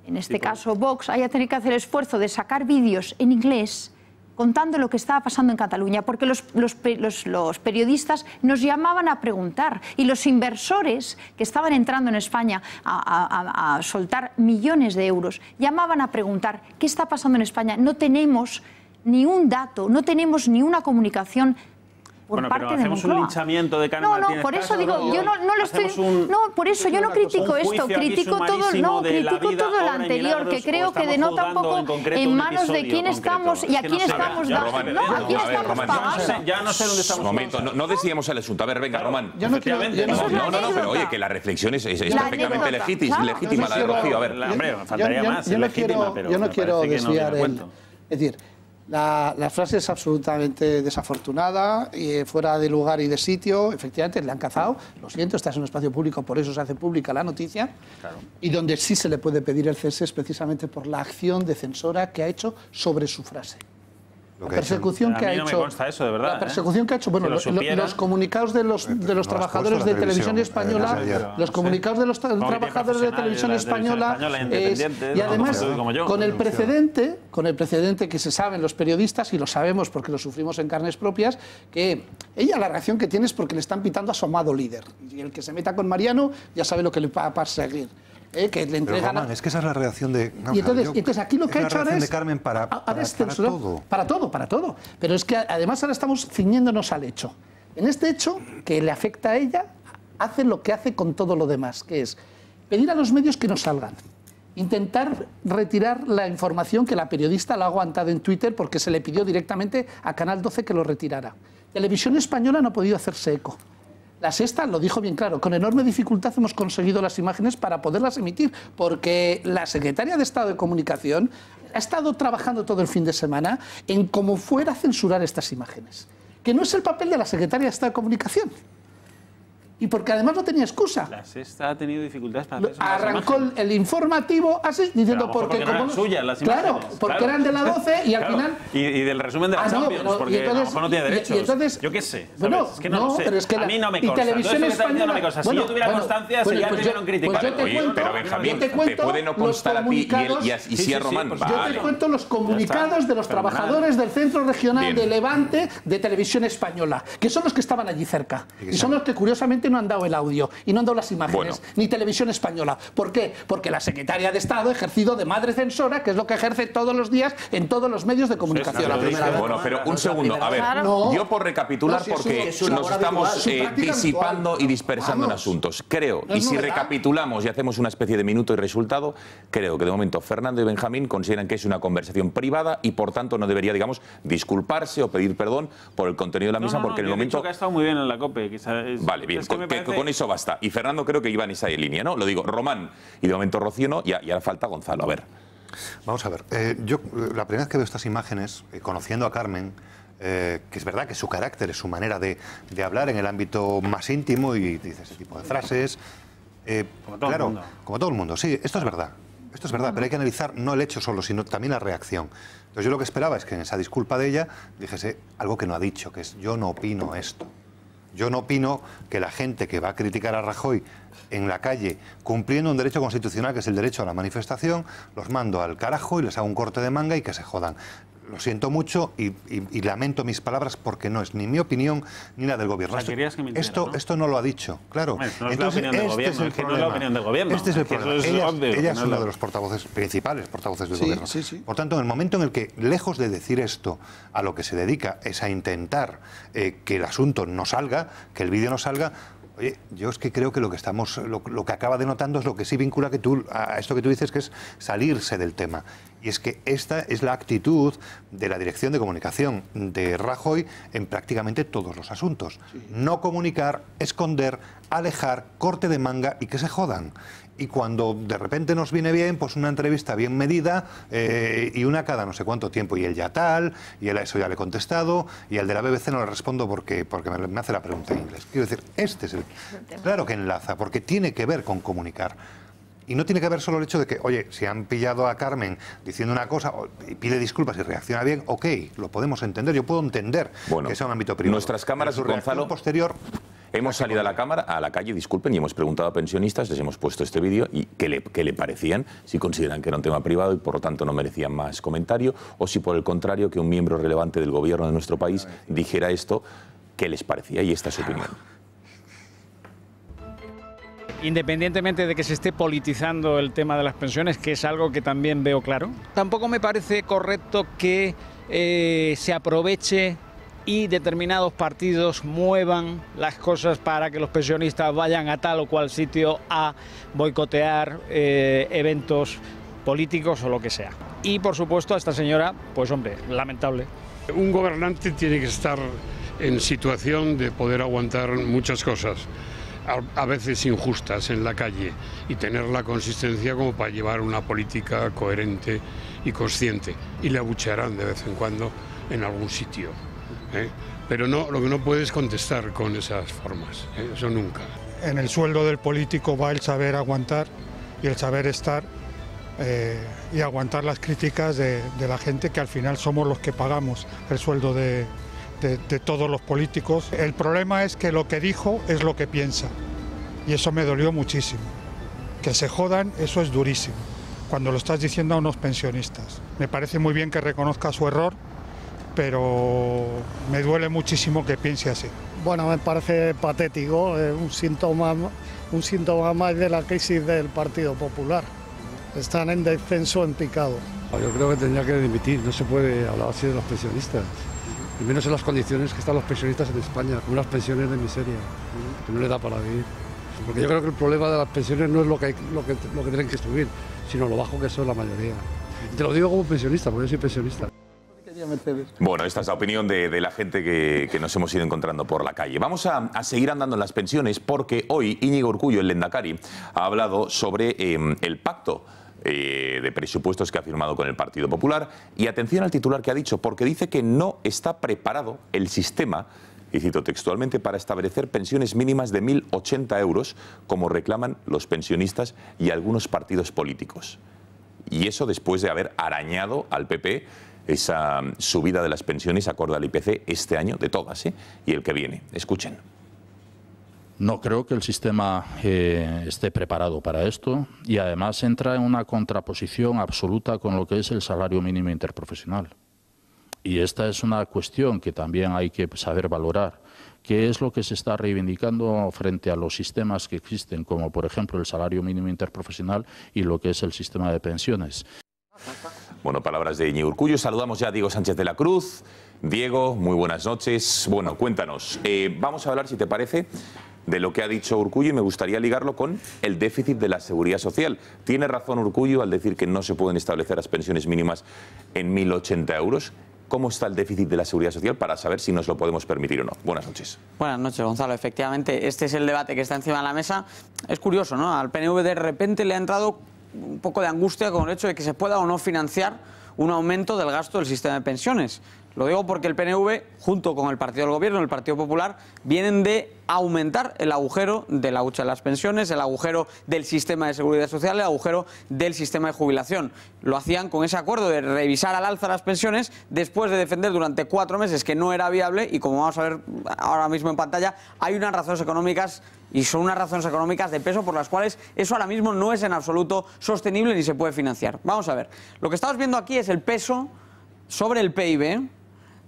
en este caso Vox, haya tenido que hacer el esfuerzo de sacar vídeos en inglés contando lo que estaba pasando en Cataluña, porque los periodistas nos llamaban a preguntar y los inversores que estaban entrando en España a soltar millones de euros llamaban a preguntar ¿qué está pasando en España? No tenemos ni un dato, no tenemos ni una comunicación por parte de Moncloa. Hacemos un linchamiento de Carmen Martínez por eso Caso, digo, yo no lo estoy... por eso yo no critico esto, critico todo lo anterior, que creo que denota un poco en manos de quién estamos y a quién estamos dando. ¿A quién estamos pagando? Ya no sé dónde estamos. Momento, no desviemos el asunto. A ver, venga, Román. Yo no quiero... No, pero oye, que la reflexión es perfectamente legítima, la de Rocío. A ver, hombre, faltaría más, es legítima, pero yo no quiero desviar el... Es decir, la frase es absolutamente desafortunada, fuera de lugar y de sitio. Efectivamente, le han cazado. Lo siento, estás en un espacio público, por eso se hace pública la noticia. Claro. Y donde sí se le puede pedir el cese es precisamente por la acción de censora que ha hecho sobre su frase. La persecución que ha hecho. No me consta eso, de verdad. La persecución que ha hecho. Bueno, los comunicados de los trabajadores de televisión española, los comunicados de los trabajadores de televisión española, y además con el precedente que se saben los periodistas y lo sabemos porque lo sufrimos en carnes propias, que ella la reacción que tiene es porque le están pitando a su amado líder y el que se meta con Mariano ya sabe lo que le va a perseguir. Que le entregan... Román, es que esa es la reacción de... Y entonces aquí lo que ha hecho ahora es... de Carmen para todo. Para todo. Pero es que además ahora estamos ciñéndonos al hecho. En este hecho, que le afecta a ella, hace lo que hace con todo lo demás, que es pedir a los medios que no salgan. Intentar retirar la información que la periodista la ha aguantado en Twitter porque se le pidió directamente a Canal 12 que lo retirara. Televisión Española no ha podido hacerse eco. La Sexta lo dijo bien claro, con enorme dificultad hemos conseguido las imágenes para poderlas emitir, porque la secretaria de Estado de Comunicación ha estado trabajando todo el fin de semana en cómo fuera a censurar estas imágenes, que no es el papel de la secretaria de Estado de Comunicación. Y porque además no tenía excusa. La Sexta ha tenido dificultades para hacer eso. Arrancó el informativo así, diciendo porque no eran suyas las claro, imágenes. Porque eran de la 12 y al final... Y del resumen de la Champions, porque a lo mejor no tiene derechos. Entonces, yo qué sé, ¿sabes? Bueno, es que no lo sé. Pero es que a mí no me consta. Televisión Española... No me consta. Si yo tuviera constancia, sería el primero en criticar. Oye, pero Benjamín, te puede no constar a ti y sí a Román. Yo te cuento los comunicados de los trabajadores del Centro Regional de Levante de Televisión Española, que son los que estaban allí cerca. Y son los que curiosamente no han dado el audio y no han dado las imágenes, ni Televisión Española. ¿Por qué? Porque la secretaria de Estado ha ejercido de madre censora, que es lo que ejerce todos los días en todos los medios de comunicación. Bueno, pero un segundo, a ver, yo por recapitular, porque nos estamos disipando y dispersando en asuntos. Creo, y si recapitulamos y hacemos una especie de minuto y resultado, creo que de momento Fernando y Benjamín consideran que es una conversación privada y por tanto no debería, digamos, disculparse o pedir perdón por el contenido de la misma, porque en el momento... que ha estado muy bien en la COPE. Vale, bien, con eso basta. Y Fernando creo que iba en esa línea, ¿no? Lo digo, Román y de momento Rocío no, y ahora falta Gonzalo. A ver. Vamos a ver. Yo la primera vez que veo estas imágenes, conociendo a Carmen, que es verdad que su carácter, es su manera de hablar en el ámbito más íntimo y dice ese tipo de frases. Como todo el mundo. Como todo el mundo, sí, esto es verdad. Esto es verdad, pero hay que analizar no el hecho solo, sino también la reacción. Entonces yo lo que esperaba es que en esa disculpa de ella dijese algo que no ha dicho, que es yo no opino esto. Yo no opino que la gente que va a criticar a Rajoy en la calle, cumpliendo un derecho constitucional que es el derecho a la manifestación, los mando al carajo y les hago un corte de manga y que se jodan. Lo siento mucho y lamento mis palabras porque no es ni mi opinión ni la del gobierno. O sea, querías que mintiera, esto no lo ha dicho, claro. Bueno, no es la opinión del gobierno, es que no es la opinión del gobierno. Este es el problema. Ella es uno de los principales portavoces del gobierno. Sí, sí. Por tanto, en el momento en el que, lejos de decir esto, a lo que se dedica es a intentar que el asunto no salga, que el vídeo no salga. Oye, yo es que creo que lo que acaba denotando es lo que sí vincula a esto que tú dices, que es salirse del tema. Y es que esta es la actitud de la Dirección de Comunicación de Rajoy en prácticamente todos los asuntos. Sí. No comunicar, esconder, alejar, corte de manga y que se jodan. Y cuando de repente nos viene bien, pues una entrevista bien medida y una cada no sé cuánto tiempo. Y él ya tal, y él a eso ya le he contestado, y al de la BBC no le respondo porque me hace la pregunta en inglés. Quiero decir, este es el... Claro que enlaza, porque tiene que ver con comunicar. Y no tiene que ver solo el hecho de que, oye, si han pillado a Carmen diciendo una cosa y pide disculpas y reacciona bien, ok, lo podemos entender. Yo puedo entender que sea un ámbito privado. Nuestras cámaras, Gonzalo, posterior... Hemos salido a la calle, disculpen, y hemos preguntado a pensionistas, les hemos puesto este vídeo y qué le parecían, si consideran que era un tema privado y por lo tanto no merecían más comentario, o si por el contrario que un miembro relevante del gobierno de nuestro país dijera esto, qué les parecía, y esta es su opinión. Independientemente de que se esté politizando el tema de las pensiones, que es algo que también veo claro, tampoco me parece correcto que se aproveche y determinados partidos muevan las cosas para que los pensionistas vayan a tal o cual sitio a boicotear eventos políticos o lo que sea. Y por supuesto a esta señora, pues hombre, lamentable. Un gobernante tiene que estar en situación de poder aguantar muchas cosas, a veces injustas en la calle, y tener la consistencia como para llevar una política coherente y consciente. Y le abuchearán de vez en cuando en algún sitio. Pero no, lo que no puedes contestar con esas formas, eso nunca. En el sueldo del político va el saber aguantar y el saber estar y aguantar las críticas de la gente, que al final somos los que pagamos el sueldo de todos los políticos. El problema es que lo que dijo es lo que piensa y eso me dolió muchísimo. Que se jodan, eso es durísimo, cuando lo estás diciendo a unos pensionistas. Me parece muy bien que reconozca su error, pero me duele muchísimo que piense así. Bueno, me parece patético, un síntoma más de la crisis del Partido Popular. Están en descenso, en picado. Yo creo que tendría que dimitir, no se puede hablar así de los pensionistas. Y menos en las condiciones que están los pensionistas en España, con unas pensiones de miseria, que no le da para vivir. Porque yo creo que el problema de las pensiones no es lo que tienen que subir, sino lo bajo que son la mayoría. Y te lo digo como pensionista, porque yo soy pensionista. Bueno, esta es la opinión de la gente que nos hemos ido encontrando por la calle. Vamos a seguir andando en las pensiones porque hoy Íñigo Urkullu, el lehendakari, ha hablado sobre el pacto de presupuestos que ha firmado con el Partido Popular. Y atención al titular que ha dicho, porque dice que no está preparado el sistema, y cito textualmente, para establecer pensiones mínimas de 1.080 euros, como reclaman los pensionistas y algunos partidos políticos. Y eso después de haber arañado al PP esa subida de las pensiones acorde al IPC este año, de todas, y el que viene. Escuchen. No creo que el sistema esté preparado para esto y además entra en una contraposición absoluta con lo que es el salario mínimo interprofesional. Y esta es una cuestión que también hay que saber valorar. ¿Qué es lo que se está reivindicando frente a los sistemas que existen, como por ejemplo el salario mínimo interprofesional y lo que es el sistema de pensiones? Bueno, palabras de Íñigo Urkullu. Saludamos ya a Diego Sánchez de la Cruz. Diego, muy buenas noches. Bueno, cuéntanos. Vamos a hablar, si te parece, de lo que ha dicho Urkullu y me gustaría ligarlo con el déficit de la seguridad social. ¿Tiene razón Urkullu al decir que no se pueden establecer las pensiones mínimas en 1.080 euros? ¿Cómo está el déficit de la seguridad social para saber si nos lo podemos permitir o no? Buenas noches. Buenas noches, Gonzalo. Efectivamente, este es el debate que está encima de la mesa. Es curioso, ¿no? Al PNV de repente le ha entrado un poco de angustia con el hecho de que se pueda o no financiar un aumento del gasto del sistema de pensiones. Lo digo porque el PNV, junto con el partido del gobierno, el Partido Popular, vienen de aumentar el agujero de la hucha de las pensiones, el agujero del sistema de seguridad social, el agujero del sistema de jubilación. Lo hacían con ese acuerdo de revisar al alza las pensiones después de defender durante 4 meses que no era viable, y como vamos a ver ahora mismo en pantalla, hay unas razones económicas, y son unas razones económicas de peso por las cuales eso ahora mismo no es en absoluto sostenible ni se puede financiar. Vamos a ver, lo que estamos viendo aquí es el peso sobre el PIB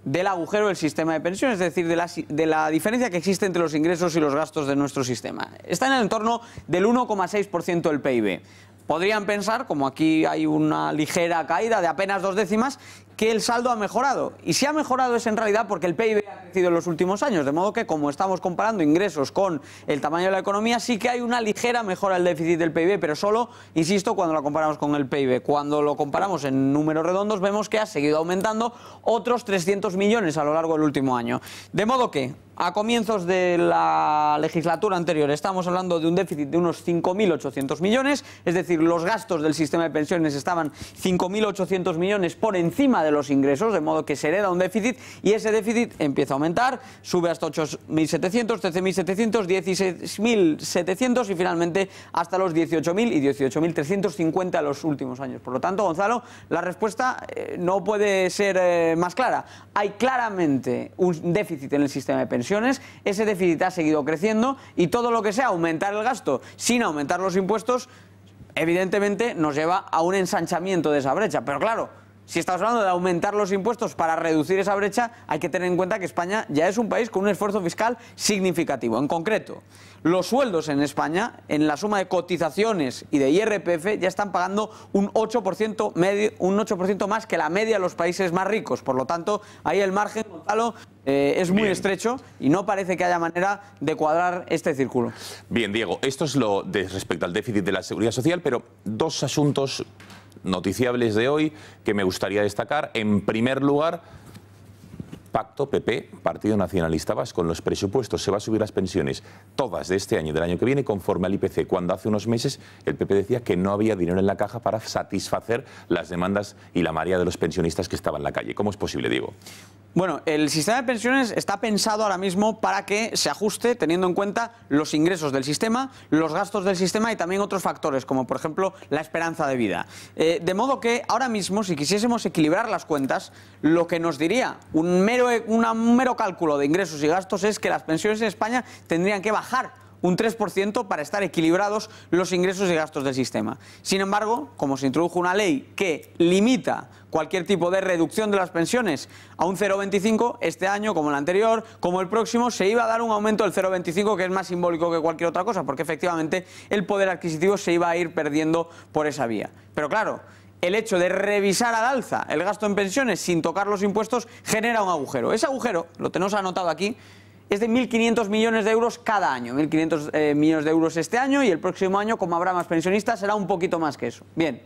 del agujero del sistema de pensiones, es decir, de la diferencia que existe entre los ingresos y los gastos de nuestro sistema. Está en el entorno del 1,6% del PIB. Podrían pensar, como aquí hay una ligera caída de apenas 2 décimas, que el saldo ha mejorado. Y si ha mejorado es en realidad porque el PIB ha crecido en los últimos años, de modo que, como estamos comparando ingresos con el tamaño de la economía, sí que hay una ligera mejora del déficit del PIB, pero solo, insisto, cuando lo comparamos con el PIB. Cuando lo comparamos en números redondos vemos que ha seguido aumentando otros 300 millones a lo largo del último año. De modo que, a comienzos de la legislatura anterior, estamos hablando de un déficit de unos 5.800 millones, es decir, los gastos del sistema de pensiones estaban 5.800 millones por encima de los ingresos, de modo que se hereda un déficit, y ese déficit empieza a aumentar, sube hasta 8.700, 13.700, 16.700 y finalmente hasta los 18.000 y 18.350 en los últimos años. Por lo tanto, Gonzalo, la respuesta no puede ser más clara. Hay claramente un déficit en el sistema de pensiones, ese déficit ha seguido creciendo, y todo lo que sea aumentar el gasto sin aumentar los impuestos, evidentemente nos lleva a un ensanchamiento de esa brecha. Pero claro, si estamos hablando de aumentar los impuestos para reducir esa brecha, hay que tener en cuenta que España ya es un país con un esfuerzo fiscal significativo. En concreto, los sueldos en España, en la suma de cotizaciones y de IRPF, ya están pagando un 8% más que la media de los países más ricos. Por lo tanto, ahí el margen, Gonzalo, es muy estrecho y no parece que haya manera de cuadrar este círculo. Bien, Diego, esto es lo de respecto al déficit de la seguridad social, pero 2 asuntos noticiables de hoy que me gustaría destacar. En primer lugar, pacto PP, Partido Nacionalista Vasco. En los presupuestos se va a subir las pensiones todas de este año y del año que viene conforme al IPC, cuando hace unos meses el PP decía que no había dinero en la caja para satisfacer las demandas y la marea de los pensionistas que estaban en la calle. ¿Cómo es posible, Diego? Bueno, el sistema de pensiones está pensado ahora mismo para que se ajuste teniendo en cuenta los ingresos del sistema, los gastos del sistema y también otros factores, como por ejemplo la esperanza de vida. De modo que ahora mismo, si quisiésemos equilibrar las cuentas, lo que nos diría un mero cálculo de ingresos y gastos es que las pensiones en España tendrían que bajar un 3% para estar equilibrados los ingresos y gastos del sistema. Sin embargo, como se introdujo una ley que limita cualquier tipo de reducción de las pensiones a un 0,25, este año, como el anterior, como el próximo, se iba a dar un aumento del 0,25, que es más simbólico que cualquier otra cosa, porque efectivamente el poder adquisitivo se iba a ir perdiendo por esa vía. Pero claro, el hecho de revisar al alza el gasto en pensiones sin tocar los impuestos genera un agujero. Ese agujero, lo tenemos anotado aquí, es de 1.500 millones de euros cada año. 1.500 millones de euros este año, y el próximo año, como habrá más pensionistas, será un poquito más que eso. Bien,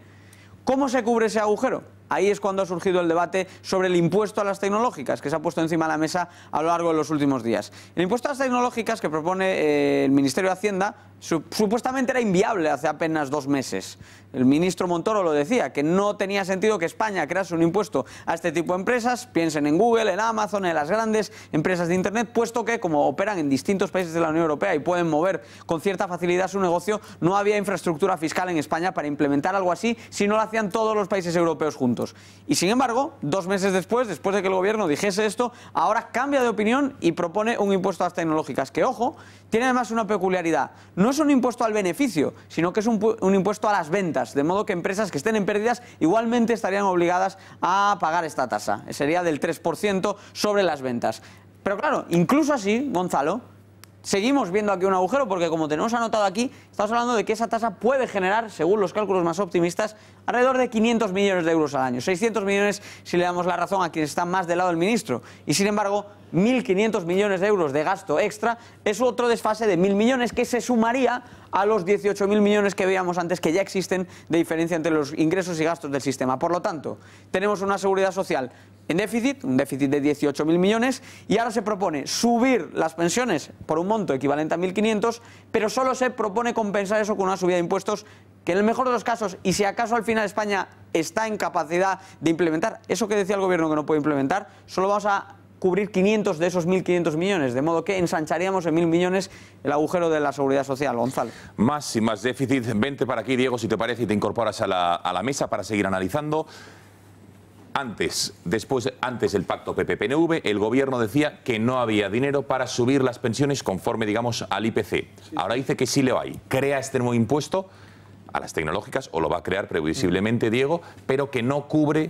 ¿cómo se cubre ese agujero? Ahí es cuando ha surgido el debate sobre el impuesto a las tecnológicas, que se ha puesto encima de la mesa a lo largo de los últimos días. El impuesto a las tecnológicas que propone el Ministerio de Hacienda supuestamente era inviable hace apenas 2 meses. El ministro Montoro lo decía, que no tenía sentido que España crease un impuesto a este tipo de empresas. Piensen en Google, en Amazon, en las grandes empresas de Internet, puesto que, como operan en distintos países de la Unión Europea y pueden mover con cierta facilidad su negocio, no había infraestructura fiscal en España para implementar algo así si no lo hacían todos los países europeos juntos. Y sin embargo, 2 meses después de que el gobierno dijese esto, ahora cambia de opinión y propone un impuesto a las tecnológicas, que, ojo, tiene además una peculiaridad. No es un impuesto al beneficio, sino que es un impuesto a las ventas, de modo que empresas que estén en pérdidas igualmente estarían obligadas a pagar esta tasa. Sería del 3% sobre las ventas. Pero claro, incluso así, Gonzalo, seguimos viendo aquí un agujero, porque como tenemos anotado aquí, estamos hablando de que esa tasa puede generar, según los cálculos más optimistas, alrededor de 500 millones de euros al año. 600 millones si le damos la razón a quienes están más del lado del ministro. Y sin embargo, 1.500 millones de euros de gasto extra es otro desfase de 1.000 millones que se sumaría a los 18.000 millones que veíamos antes, que ya existen de diferencia entre los ingresos y gastos del sistema. Por lo tanto, tenemos una seguridad social en déficit, un déficit de 18.000 millones, y ahora se propone subir las pensiones por un monto equivalente a 1.500, pero solo se propone compensar eso con una subida de impuestos que en el mejor de los casos, y si acaso al final España está en capacidad de implementar eso que decía el gobierno que no puede implementar, solo vamos a cubrir 500 de esos 1.500 millones, de modo que ensancharíamos en 1.000 millones el agujero de la seguridad social. Gonzalo. Más y más déficit. Vente para aquí, Diego, si te parece, y te incorporas a la mesa para seguir analizando. Antes del pacto PP-PNV, el gobierno decía que no había dinero para subir las pensiones conforme, digamos, al IPC. Sí. Ahora dice que sí lo hay. Crea este nuevo impuesto a las tecnológicas, o lo va a crear previsiblemente, Diego, pero que no cubre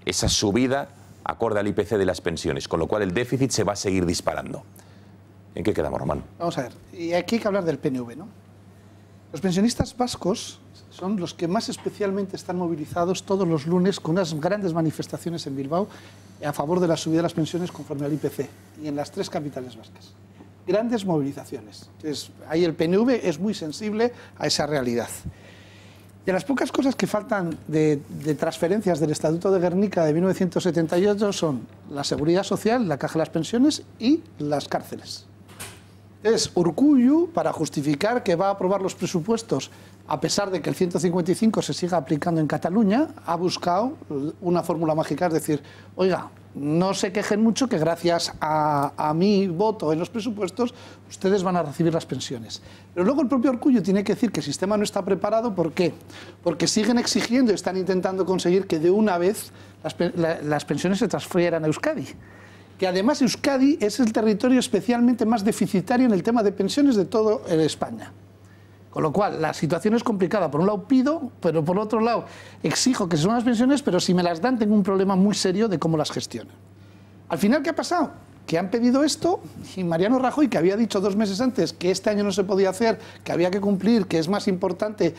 esa subida acorde al IPC de las pensiones, con lo cual el déficit se va a seguir disparando. ¿En qué quedamos, Román? Vamos a ver, y aquí hay que hablar del PNV, ¿no? Los pensionistas vascos son los que más especialmente están movilizados todos los lunes con unas grandes manifestaciones en Bilbao a favor de la subida de las pensiones conforme al IPC, y en las 3 capitales vascas. Grandes movilizaciones. Entonces, ahí el PNV es muy sensible a esa realidad. De las pocas cosas que faltan de transferencias del Estatuto de Gernika de 1978 son la seguridad social, la caja de las pensiones y las cárceles. Es Urkullu, para justificar que va a aprobar los presupuestos, a pesar de que el 155 se siga aplicando en Cataluña, ha buscado una fórmula mágica, es decir, oiga, no se quejen mucho que gracias a mi voto en los presupuestos ustedes van a recibir las pensiones. Pero luego el propio Urkullu tiene que decir que el sistema no está preparado. ¿Por qué? Porque siguen exigiendo y están intentando conseguir que de una vez las pensiones se transfieran a Euskadi. Que además Euskadi es el territorio especialmente más deficitario en el tema de pensiones de toda España. Con lo cual, la situación es complicada. Por un lado pido, pero por otro lado exijo que se suban las pensiones, pero si me las dan tengo un problema muy serio de cómo las gestiono. Al final, ¿qué ha pasado? Que han pedido esto y Mariano Rajoy, que había dicho 2 meses antes que este año no se podía hacer, que había que cumplir, que es más importante,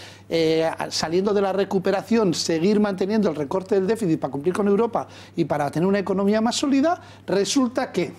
saliendo de la recuperación, seguir manteniendo el recorte del déficit para cumplir con Europa y para tener una economía más sólida, resulta que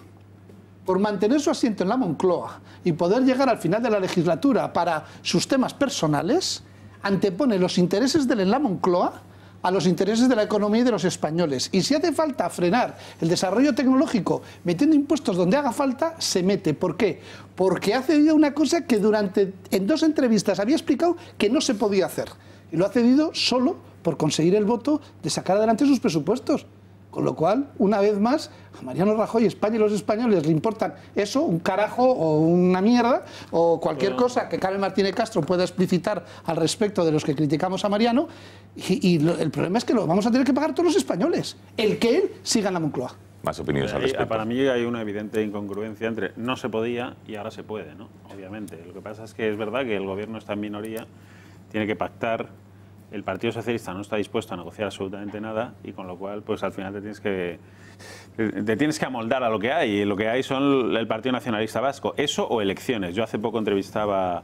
por mantener su asiento en la Moncloa y poder llegar al final de la legislatura para sus temas personales, antepone los intereses de la Moncloa a los intereses de la economía y de los españoles. Y si hace falta frenar el desarrollo tecnológico metiendo impuestos donde haga falta, se mete. ¿Por qué? Porque ha cedido una cosa que en 2 entrevistas había explicado que no se podía hacer. Y lo ha cedido solo por conseguir el voto de sacar adelante sus presupuestos. Con lo cual, una vez más, a Mariano Rajoy, España y los españoles le importan eso, un carajo o una mierda, o cualquier cosa que Carmen Martínez Castro pueda explicitar al respecto de los que criticamos a Mariano, el problema es que lo vamos a tener que pagar todos los españoles, el que él siga en la Moncloa. Más opiniones al respecto. Para mí hay una evidente incongruencia entre no se podía y ahora se puede, ¿no? Obviamente. Lo que pasa es que es verdad que el gobierno está en minoría, tiene que pactar. El Partido Socialista no está dispuesto a negociar absolutamente nada y con lo cual, pues al final te tienes que amoldar a lo que hay. Y lo que hay son el Partido Nacionalista Vasco. Eso o elecciones. Yo hace poco entrevistaba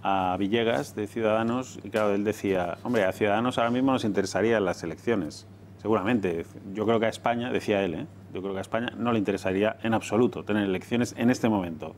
a Villegas de Ciudadanos y claro, él decía, hombre, a Ciudadanos ahora mismo nos interesarían las elecciones. Seguramente. Yo creo que a España, decía él, yo creo que a España no le interesaría en absoluto tener elecciones en este momento.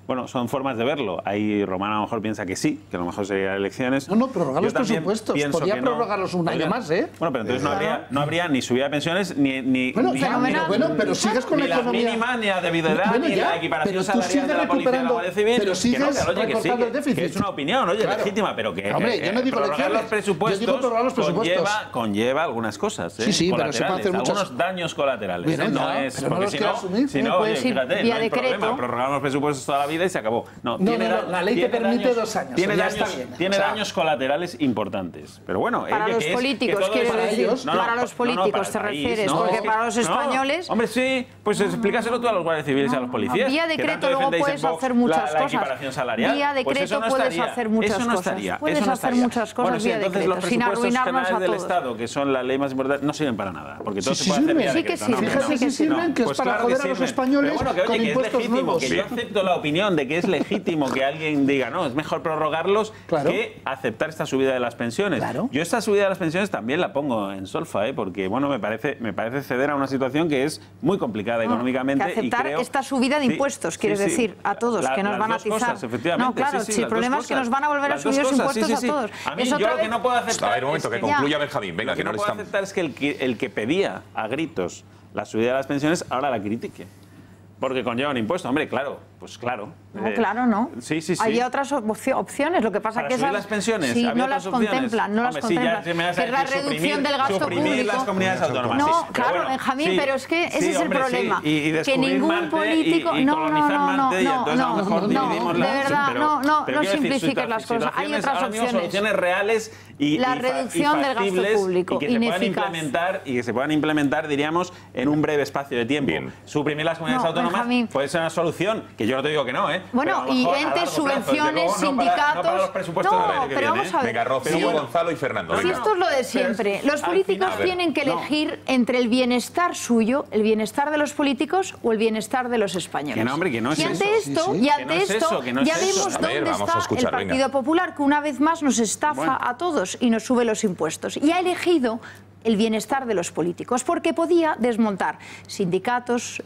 Bueno, son formas de verlo. Ahí Román a lo mejor piensa que sí, que a lo mejor serían elecciones. No, prorrogar los presupuestos. Podría prorrogarlos un año más, ¿eh? Bueno, pero entonces no habría ni subida de pensiones, ni pero sigues con ni la economía. Ni la mínima, ni la debilidad, ni la equiparación salarial de la policía de la Guardia Civil. Pero sigues recortando el déficit. Que es una opinión, oye, legítima, pero que hombre, yo no digo prorrogar los presupuestos conlleva algunas cosas, ¿eh? Sí, pero se puede hacer algunos daños colaterales. No es porque si no, fíjate, no hay problema. Prorrogamos los presupuestos toda la vida y se acabó. No, la ley te permite 2 años. Tiene daños colaterales importantes. Pero bueno, para los políticos, quiero decir. Para los políticos te refieres, porque para los españoles. Hombre, sí, pues explícaselo tú a los guardias civiles y a los policías. Vía decreto luego puedes hacer muchas cosas. La equiparación salarial. Vía decreto puedes hacer muchas cosas. Puedes hacer muchas cosas vía decreto, sin arruinarnos a todos. Del Estado, que son la ley más importante, no sirven para nada. Porque todo se puede hacer vía decreto. Sí que sirven, que es para joder a los españoles con impuestos nuevos. Yo acepto la opinión de que es legítimo que alguien diga, no, es mejor prorrogarlos que aceptar esta subida de las pensiones. Yo esta subida de las pensiones también la pongo en solfa, porque bueno, me parece ceder a una situación que es muy complicada económicamente. Que aceptar esta subida de impuestos, quieres decir, a todos, que nos van a atizar. No, claro, si el problema es que nos van a volver a subir los impuestos a todos. A mí yo lo que no puedo aceptar... A ver, un momento, que concluya Benjamín. Venga, que no puedo aceptar es que el que pedía a gritos la subida de las pensiones ahora la critique. Porque conlleva un impuesto. Hombre, claro, Pues claro. No, claro, no. Sí, sí, sí. Hay otras opciones, lo que pasa que esas las pensiones, sí, ¿había no las otras opciones? contemplan, no las Hombre, sí, contemplan. ya me vas a Que es la decir reducción del gasto suprimir público. las comunidades autónomas. No, sí, claro, bueno, Benjamín, sí, pero es que ese sí, es el hombre, problema. Sí, y que ningún Marte político. y no, colonizar Marte, y entonces a lo mejor dividimos de verdad, no simplifiques las cosas. Hay otras opciones. Soluciones reales y la reducción del gasto público y que se puedan implementar, diríamos, en un breve espacio de tiempo. Bien. Suprimir las comunidades autónomas Benjamín. Puede ser una solución, que yo no te digo que no, ¿eh? Bueno, y entes, subvenciones, sindicatos. No para los presupuestos del año que pero viene, vamos a ver. Venga, Rocío, Gonzalo y Fernando. Si esto es lo de siempre. Los políticos tienen que elegir entre el bienestar suyo, el bienestar de los políticos o el bienestar de los españoles. Que no, hombre, que no es y ante esto, ya vemos dónde está el Partido Popular, que una vez más nos estafa a todos y nos sube los impuestos. Y ha elegido el bienestar de los políticos, porque podía desmontar sindicatos,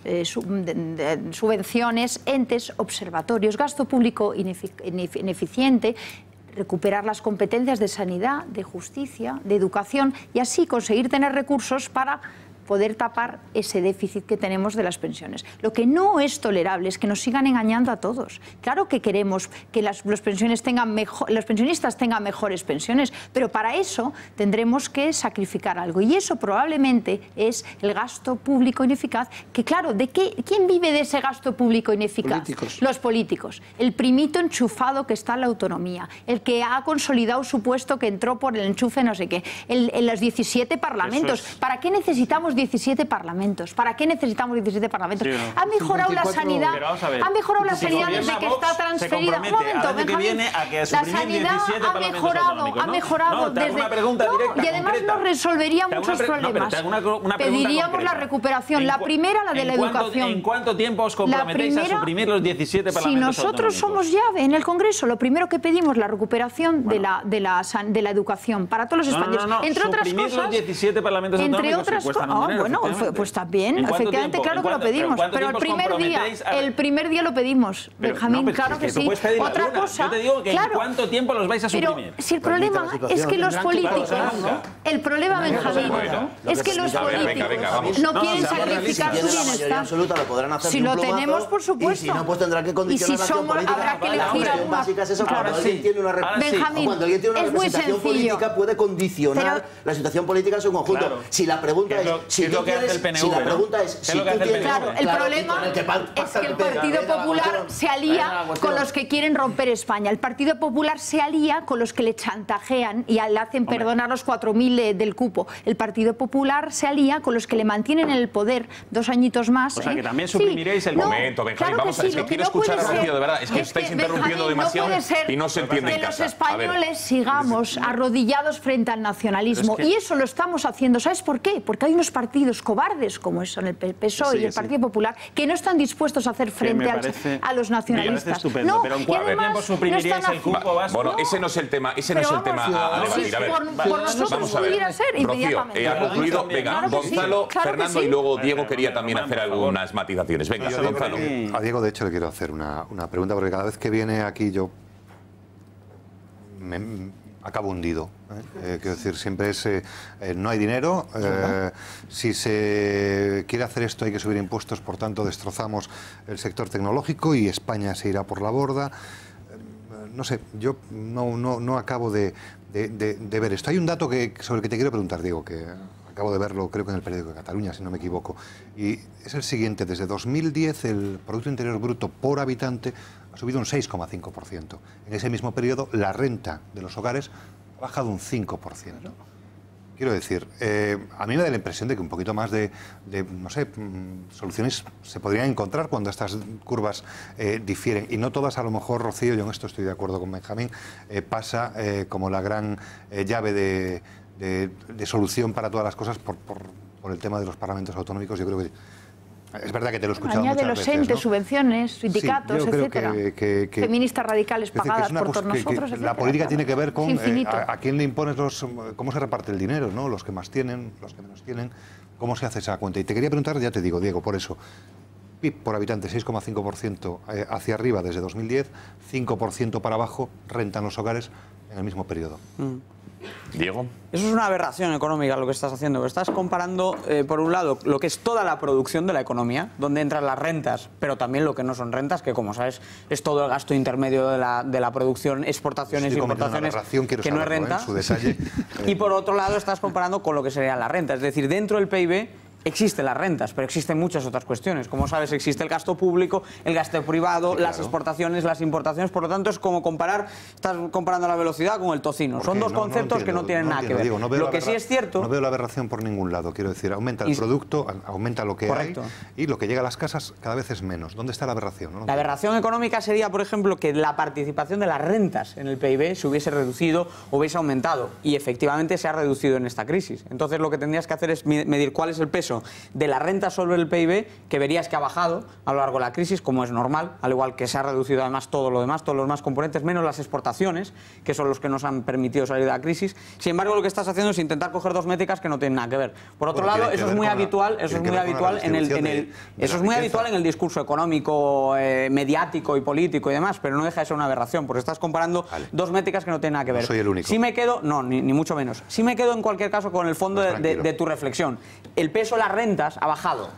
subvenciones, entes, observatorios, gasto público ineficiente, recuperar las competencias de sanidad, de justicia, de educación y así conseguir tener recursos para poder tapar ese déficit que tenemos de las pensiones. Lo que no es tolerable es que nos sigan engañando a todos. Claro que queremos que los pensionistas tengan mejores pensiones, pero para eso tendremos que sacrificar algo. Y eso probablemente es el gasto público ineficaz, que claro, ¿quién vive de ese gasto público ineficaz? Políticos. Los políticos. El primito enchufado que está en la autonomía, el que ha consolidado su puesto que entró por el enchufe no sé qué, en los 17 parlamentos. ¿Para qué necesitamos 17 parlamentos? ¿Para qué necesitamos 17 parlamentos? Sí, ¿Ha mejorado 54, la sanidad? ¿Ha mejorado la sanidad desde que está transferida? Un momento, Benjamín. La sanidad ha mejorado desde... y además nos resolvería muchos problemas. Pediríamos la recuperación. La primera, la de la educación. ¿En cuánto tiempo os comprometéis a suprimir los 17 parlamentos autonómicos? Si nosotros somos llave en el Congreso, lo primero que pedimos es la recuperación de la educación para todos los españoles. Entre otras cosas... los 17 parlamentos autonómicos que cuestan un dinero, bueno, pues también, efectivamente, claro que lo pedimos. Pero el primer día lo pedimos, Benjamín, claro que sí. Otra cosa, yo te digo que ¿en cuánto tiempo los vais a suprimir? Pero si el problema es que los políticos, el problema, Benjamín, es que los políticos no quieren sacrificar su bienestar. Si lo tenemos, por supuesto. Y si no, pues tendrán que condicionar la acción política. Habrá que elegir a una. Cuando alguien tiene una representación política, puede condicionar la situación política en su conjunto. Si la pregunta es si tú quieres, si la pregunta es si tú tienes, claro, el problema es que el Partido Popular se alía con los que quieren romper España. El Partido Popular se alía con los que le chantajean y le hacen perdonar los 4.000 del cupo. El Partido Popular se alía con los que le mantienen en el poder 2 añitos más. O sea, que también suprimiréis el momento, Benjamín. Vamos a ver, es que quiero escuchar a Rocío, de verdad. Es que estáis interrumpiendo demasiado y no se entiende en casa. Que los españoles sigamos arrodillados frente al nacionalismo. Y eso lo estamos haciendo. ¿Sabes por qué? Porque hay unos partidos cobardes, como son el PSOE y el Partido Popular, que no están dispuestos a hacer frente a los nacionalistas. Estupendo, pero ¿en cuánto tiempo suprimiríais el cupo vasco? Bueno, ese no es el tema, a debatir. A ver, vamos a ver. Rocío, ha concluido. Venga, Gonzalo, Fernando y luego Diego quería también hacer algunas matizaciones. Venga, Gonzalo. A Diego, de hecho, le quiero hacer una pregunta, porque cada vez que viene aquí yo acabo hundido. Quiero decir, siempre es no hay dinero, si se quiere hacer esto hay que subir impuestos, por tanto destrozamos el sector tecnológico y España se irá por la borda. No sé, yo no acabo de ver esto. Hay un dato sobre el que te quiero preguntar, Diego, que acabo de verlo, creo que en el periódico de Cataluña, si no me equivoco, y es el siguiente: desde 2010 el Producto Interior Bruto por habitante ha subido un 6,5%. En ese mismo periodo la renta de los hogares ha bajado un 5%. Quiero decir, a mí me da la impresión de que un poquito más de no sé, soluciones se podrían encontrar cuando estas curvas difieren. Y no todas, a lo mejor, Rocío, yo en esto estoy de acuerdo con Benjamín, pasa como la gran llave de solución para todas las cosas por el tema de los parlamentos autonómicos. Yo creo que es verdad que te lo he escuchado muchas veces, entes, ¿no? subvenciones, sindicatos, etcétera. Feministas radicales pagadas por todos nosotros, etcétera. La política tiene que ver con a quién le impones cómo se reparte el dinero, ¿no? Los que más tienen, los que menos tienen, cómo se hace esa cuenta. Y te quería preguntar, ya te digo, Diego, por eso, PIB por habitante 6,5% hacia arriba desde 2010, 5% para abajo, renta en los hogares en el mismo periodo. Diego. Eso es una aberración económica lo que estás haciendo. Estás comparando, por un lado, lo que es toda la producción de la economía, donde entran las rentas, pero también lo que no son rentas, que como sabes es todo el gasto intermedio de la producción, exportaciones, importaciones, que no es renta. Su detalle. Y por otro lado estás comparando con lo que sería la renta. Es decir, dentro del PIB existen las rentas, pero existen muchas otras cuestiones. Como sabes, existe el gasto público, el gasto privado, sí, claro, las exportaciones, las importaciones. Por lo tanto, es como estás comparando la velocidad con el tocino. Son dos conceptos que no tienen nada que ver. Digo, lo que sí es cierto... No veo la aberración por ningún lado. Quiero decir, aumenta el producto, aumenta lo que hay, y lo que llega a las casas cada vez es menos. ¿Dónde está la aberración? No, la aberración económica sería, por ejemplo, que la participación de las rentas en el PIB se hubiese reducido o hubiese aumentado. Y efectivamente se ha reducido en esta crisis. Entonces, lo que tendrías que hacer es medir cuál es el peso de la renta sobre el PIB, que verías que ha bajado a lo largo de la crisis, como es normal, al igual que se ha reducido además todo lo demás, todos los demás componentes, menos las exportaciones, que son los que nos han permitido salir de la crisis. Sin embargo, lo que estás haciendo es intentar coger dos métricas que no tienen nada que ver. Por otro lado, eso es muy habitual, en el discurso económico, mediático y político y demás, pero no deja de ser una aberración, porque estás comparando dos métricas que no tienen nada que ver. No soy el único. Sí me quedo, no, ni mucho menos. Sí me quedo en cualquier caso con el fondo de tu reflexión. El peso de las rentas ha bajado.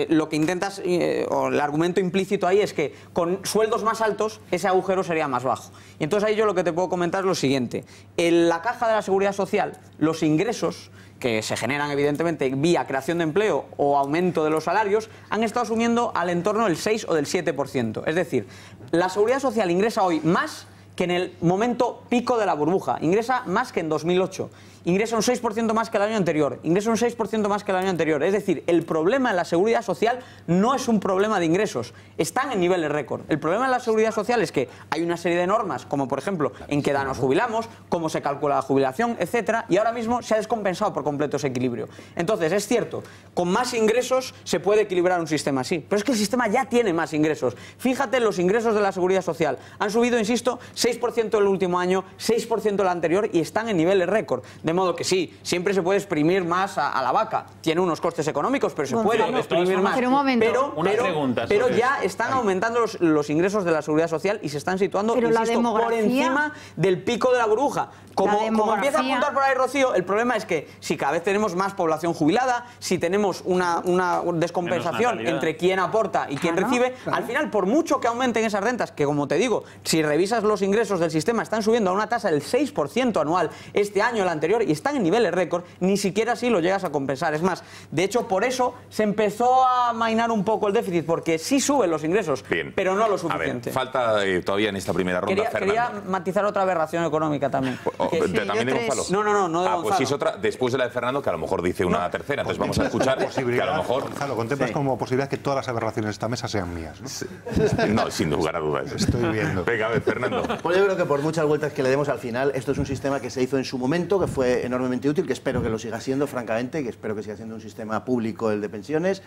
Lo que intentas, o el argumento implícito ahí es que con sueldos más altos ese agujero sería más bajo. Y entonces ahí yo lo que te puedo comentar es lo siguiente. En la caja de la Seguridad Social, los ingresos que se generan evidentemente vía creación de empleo o aumento de los salarios, han estado subiendo al entorno del 6 o del 7%. Es decir, la Seguridad Social ingresa hoy más que en el momento pico de la burbuja, ingresa más que en 2008. Ingresa un 6% más que el año anterior, ingresa un 6% más que el año anterior. Es decir, el problema en la seguridad social no es un problema de ingresos, están en niveles récord. El problema en la seguridad social es que hay una serie de normas, como por ejemplo en qué edad nos jubilamos, cómo se calcula la jubilación, etcétera, y ahora mismo se ha descompensado por completo ese equilibrio. Entonces, es cierto, con más ingresos se puede equilibrar un sistema así, pero es que el sistema ya tiene más ingresos. Fíjate, los ingresos de la seguridad social han subido, insisto, 6% el último año, 6% el anterior, y están en niveles récord. De modo que sí, siempre se puede exprimir más a la vaca. Tiene unos costes económicos, pero se puede exprimir más. Pero un momento. Pero ya están aumentando los ingresos de la seguridad social y se están situando, insisto, por encima del pico de la burbuja. Como empieza a apuntar por ahí Rocío, el problema es que si cada vez tenemos más población jubilada, si tenemos una descompensación entre quién aporta y quién recibe, al final, por mucho que aumenten esas rentas, que como te digo, si revisas los ingresos del sistema, están subiendo a una tasa del 6% anual este año, el anterior, y están en niveles récord, ni siquiera así lo llegas a compensar. Es más, de hecho, por eso se empezó a amainar un poco el déficit, porque sí suben los ingresos, pero no lo suficiente. A ver, falta todavía en esta primera ronda, quería matizar otra aberración económica también. ¿También de Gonzalo? No de Gonzalo. Pues sí es otra, después de la de Fernando, que a lo mejor dice una tercera, entonces vamos a escuchar que a lo mejor... Gonzalo, contemplas como posibilidad que todas las aberraciones de esta mesa sean mías, ¿no? Sí. No, sin lugar a dudas. Estoy viendo. Venga, a ver, Fernando. Pues yo creo que por muchas vueltas que le demos al final, esto es un sistema que se hizo en su momento, que fue enormemente útil, que espero que lo siga siendo, francamente, que espero que siga siendo un sistema público el de pensiones,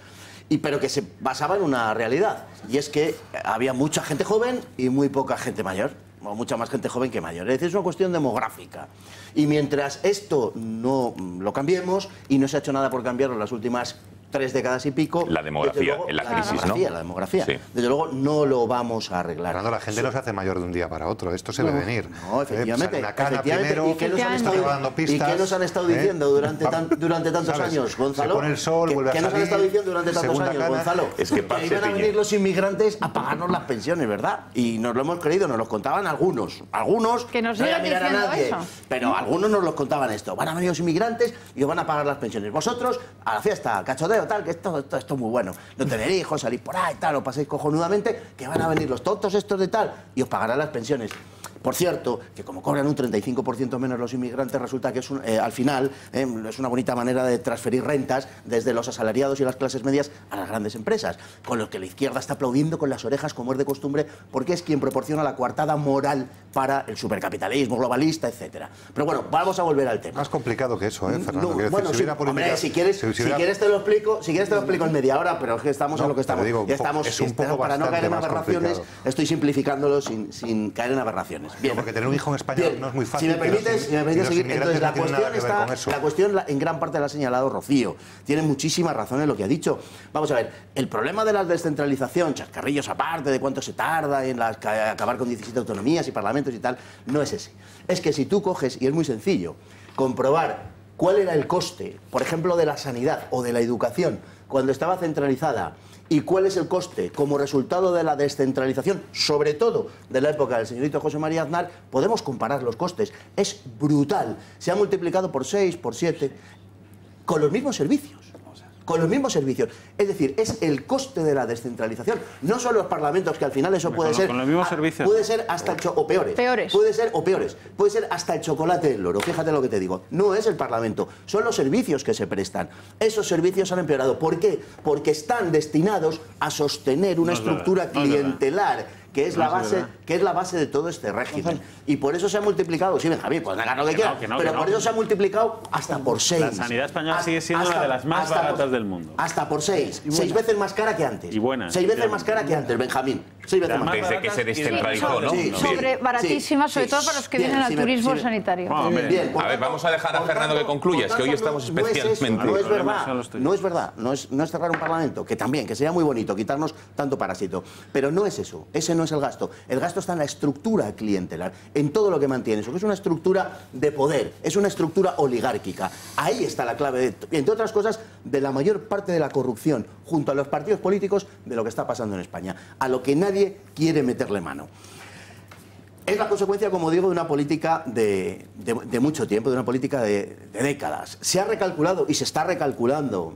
pero que se basaba en una realidad, y es que había mucha gente joven y muy poca gente mayor, o mucha más gente joven que mayor. Es decir, es una cuestión demográfica. Y mientras esto no lo cambiemos, y no se ha hecho nada por cambiarlo en las últimas 3 décadas y pico... La demografía, luego, en la crisis, ¿no? La demografía. Sí. Desde luego no lo vamos a arreglar. Cuando la gente no se hace mayor de un día para otro, esto se ve venir. No, efectivamente. Una cana primero, ¿Y qué nos han estado diciendo durante tantos años, Gonzalo? Se pone el sol, vuelve a salir. ¿Qué nos han estado diciendo durante tantos años, Gonzalo? Es que iban a venir los inmigrantes a pagarnos las pensiones, ¿verdad? Y nos lo hemos creído, nos lo contaban algunos. Algunos que nos no iban mirar a nadie, eso. Pero algunos nos lo contaban esto. Van a venir los inmigrantes y os van a pagar las pensiones. Vosotros, a la fiesta, al cachoteo, tal, que esto es muy bueno. No tener hijos, salir por ahí, tal, lo paséis cojonudamente, que van a venir los tontos estos de tal y os pagarán las pensiones. Por cierto, que como cobran un 35% menos los inmigrantes, resulta que es al final es una bonita manera de transferir rentas desde los asalariados y las clases medias a las grandes empresas, con lo que la izquierda está aplaudiendo con las orejas, como es de costumbre, porque es quien proporciona la coartada moral para el supercapitalismo globalista, etcétera. Pero bueno, vamos a volver al tema. Más complicado que eso, Fernando. No, bueno, si quieres te lo explico en media hora, pero es que estamos en lo que estamos. Digo, ya estamos es un poco para no caer en más aberraciones, complicado. estoy simplificándolo sin caer en aberraciones. Bien. Porque tener un hijo en España no es muy fácil. Si me permites seguir, entonces la cuestión en gran parte la ha señalado Rocío. Tiene muchísima razón en lo que ha dicho. Vamos a ver, el problema de la descentralización, chascarrillos aparte de cuánto se tarda en acabar con 17 autonomías y parlamentos y tal, no es ese. Es que si tú coges, y es muy sencillo, comprobar cuál era el coste, por ejemplo, de la sanidad o de la educación cuando estaba centralizada, y cuál es el coste como resultado de la descentralización, sobre todo de la época del señorito José María Aznar, podemos comparar los costes. Es brutal. Se ha multiplicado por 6, por 7, con los mismos servicios. Con los mismos servicios. Es decir, es el coste de la descentralización. No son los parlamentos, que al final eso puede ser... Con los mismos servicios. Puede ser hasta el... o peores. Puede ser, o peores. Puede ser hasta el chocolate del loro. Fíjate lo que te digo. No es el Parlamento. Son los servicios que se prestan. Esos servicios han empeorado. ¿Por qué? Porque están destinados a sostener una estructura clientelar, que es la base de todo este régimen. Y por eso se ha multiplicado, sí, Benjamín, pues negar lo que quiera, pero por eso se ha multiplicado hasta por 6. La sanidad española sigue siendo una de las más baratas del mundo. Hasta por 6. 6 veces más cara que antes. Y buena. 6 veces más cara que antes, Benjamín. 6 veces más cara. Desde que se descentralizó, ¿no? Baratísima, sobre todo para los que vienen al turismo sanitario. Bien, a ver, vamos a dejar a Fernando que concluya, es que hoy estamos especialmente... No es verdad, no es cerrar un parlamento, que también, que sería muy bonito, quitarnos tanto parásito, pero no es eso, ese no es el gasto. El gasto está en la estructura clientelar, en todo lo que mantiene eso, que es una estructura de poder, es una estructura oligárquica. Ahí está la clave, entre otras cosas, de la mayor parte de la corrupción, junto a los partidos políticos, de lo que está pasando en España, a lo que nadie quiere meterle mano. Es la consecuencia, como digo, de una política de mucho tiempo, de una política de décadas. Se ha recalculado y se están recalculando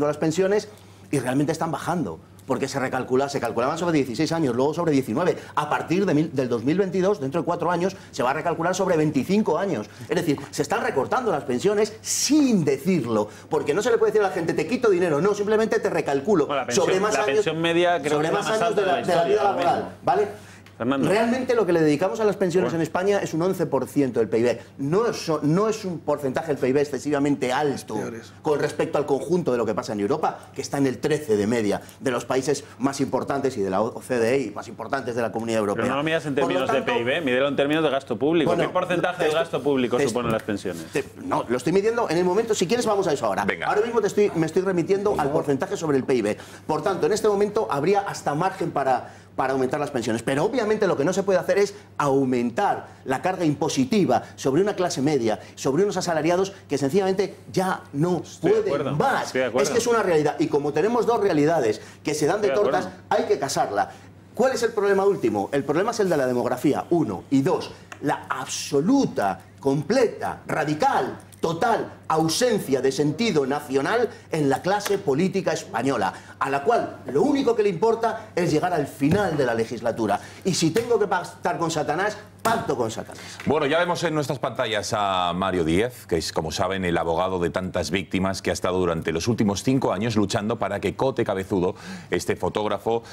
las pensiones y realmente están bajando. Porque se calculaban sobre 16 años, luego sobre 19. A partir del 2022, dentro de 4 años, se va a recalcular sobre 25 años. Es decir, se están recortando las pensiones sin decirlo. Porque no se le puede decir a la gente, te quito dinero. No, simplemente te recalculo. Bueno, la pensión media creo sobre que más años de la vida laboral. ¿Vale? Fernando. Realmente lo que le dedicamos a las pensiones en España es un 11% del PIB. No es un porcentaje del PIB excesivamente alto con respecto al conjunto de lo que pasa en Europa, que está en el 13 de media de los países más importantes y de la OCDE y más importantes de la Comunidad Europea. Pero no lo midas en términos de PIB, mídelo en términos de gasto público. Bueno, ¿qué porcentaje del gasto público suponen las pensiones? No, lo estoy midiendo en el momento. Si quieres vamos a eso ahora. Venga. Ahora mismo me estoy remitiendo al porcentaje sobre el PIB. Por tanto, en este momento habría hasta margen para aumentar las pensiones. Pero obviamente lo que no se puede hacer es aumentar la carga impositiva sobre una clase media, sobre unos asalariados que sencillamente ya no pueden más. Es que es una realidad. Y como tenemos dos realidades que se dan de tortas, hay que casarla. ¿Cuál es el problema último? El problema es el de la demografía, 1. Y 2, la absoluta, completa, radical, total ausencia de sentido nacional en la clase política española, a la cual lo único que le importa es llegar al final de la legislatura. Y si tengo que pactar con Satanás, pacto con Satanás. Bueno, ya vemos en nuestras pantallas a Mario Díez, que es, como saben, el abogado de tantas víctimas que ha estado durante los últimos 5 años luchando para que Cote Cabezudo, este fotógrafo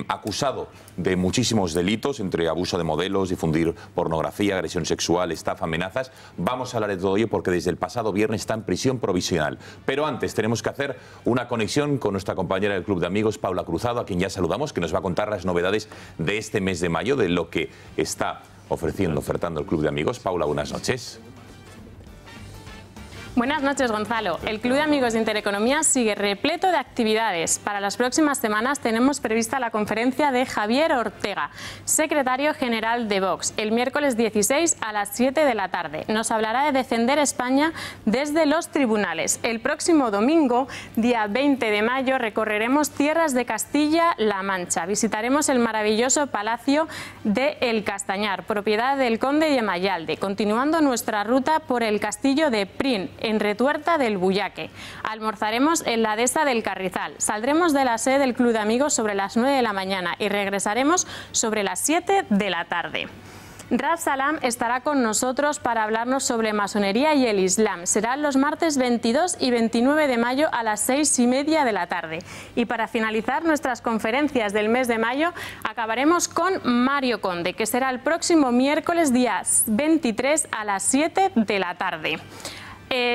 acusado de muchísimos delitos, entre abuso de modelos, difundir pornografía, agresión sexual, estafa, amenazas. Vamos a hablar de todo ello porque desde el pasado viernes está en prisión provisional. Pero antes tenemos que hacer una conexión con nuestra compañera del Club de Amigos, Paula Cruzado, a quien ya saludamos, que nos va a contar las novedades de este mes de mayo, de lo que está ofertando el Club de Amigos. Paula, buenas noches. Buenas noches, Gonzalo. El Club de Amigos de Intereconomía sigue repleto de actividades. Para las próximas semanas tenemos prevista la conferencia de Javier Ortega, secretario general de Vox, el miércoles 16 a las 7 de la tarde. Nos hablará de defender España desde los tribunales. El próximo domingo, día 20 de mayo, recorreremos tierras de Castilla-La Mancha. Visitaremos el maravilloso Palacio de El Castañar, propiedad del conde de Mayalde, continuando nuestra ruta por el castillo de Prin, en Retuerta del Buyaque. Almorzaremos en la dehesa del Carrizal. Saldremos de la sede del Club de Amigos sobre las 9 de la mañana y regresaremos sobre las 7 de la tarde. Raf Salam estará con nosotros para hablarnos sobre masonería y el Islam. Serán los martes 22 y 29 de mayo a las 6:30 de la tarde. Y para finalizar nuestras conferencias del mes de mayo, acabaremos con Mario Conde, que será el próximo miércoles día 23 a las 7 de la tarde.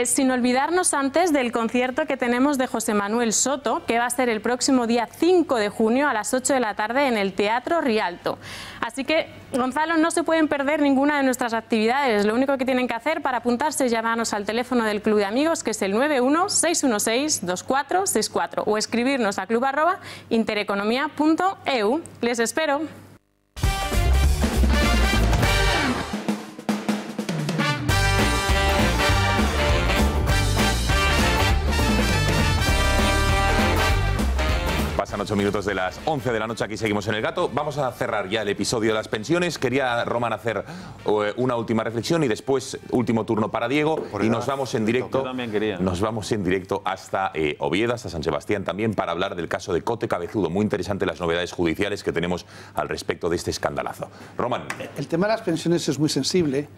Sin olvidarnos antes del concierto que tenemos de José Manuel Soto, que va a ser el próximo día 5 de junio a las 8 de la tarde en el Teatro Rialto. Así que, Gonzalo, no se pueden perder ninguna de nuestras actividades. Lo único que tienen que hacer para apuntarse es llamarnos al teléfono del Club de Amigos, que es el 91-616-2464, o escribirnos a club@intereconomia.eu. Les espero. Pasan 8 minutos de las 11 de la noche, aquí seguimos en El Gato. Vamos a cerrar ya el episodio de las pensiones. Quería, Román, hacer una última reflexión y después último turno para Diego. Y nos vamos en directo. Nos vamos en directo hasta Oviedo, hasta San Sebastián también, para hablar del caso de Cote Cabezudo. Muy interesante las novedades judiciales que tenemos al respecto de este escandalazo. Román. El tema de las pensiones es muy sensible.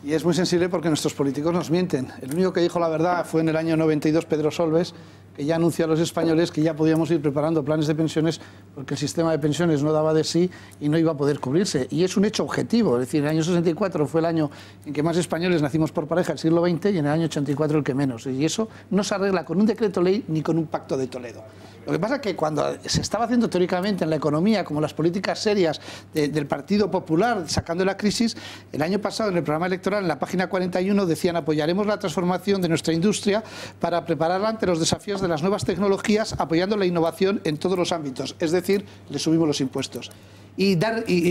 Y es muy sensible porque nuestros políticos nos mienten. El único que dijo la verdad fue en el año 92 Pedro Solbes, que ya anunció a los españoles que ya podíamos ir preparando planes de pensiones porque el sistema de pensiones no daba de sí y no iba a poder cubrirse. Y es un hecho objetivo. Es decir, el año 64 fue el año en que más españoles nacimos por pareja, el siglo XX, y en el año 84 el que menos. Y eso no se arregla con un decreto ley ni con un pacto de Toledo. Lo que pasa es que cuando se estaba haciendo teóricamente en la economía, como las políticas serias del Partido Popular, sacando la crisis, el año pasado en el programa electoral, en la página 41, decían: apoyaremos la transformación de nuestra industria para prepararla ante los desafíos de las nuevas tecnologías, apoyando la innovación en todos los ámbitos. Es decir, le subimos los impuestos. Y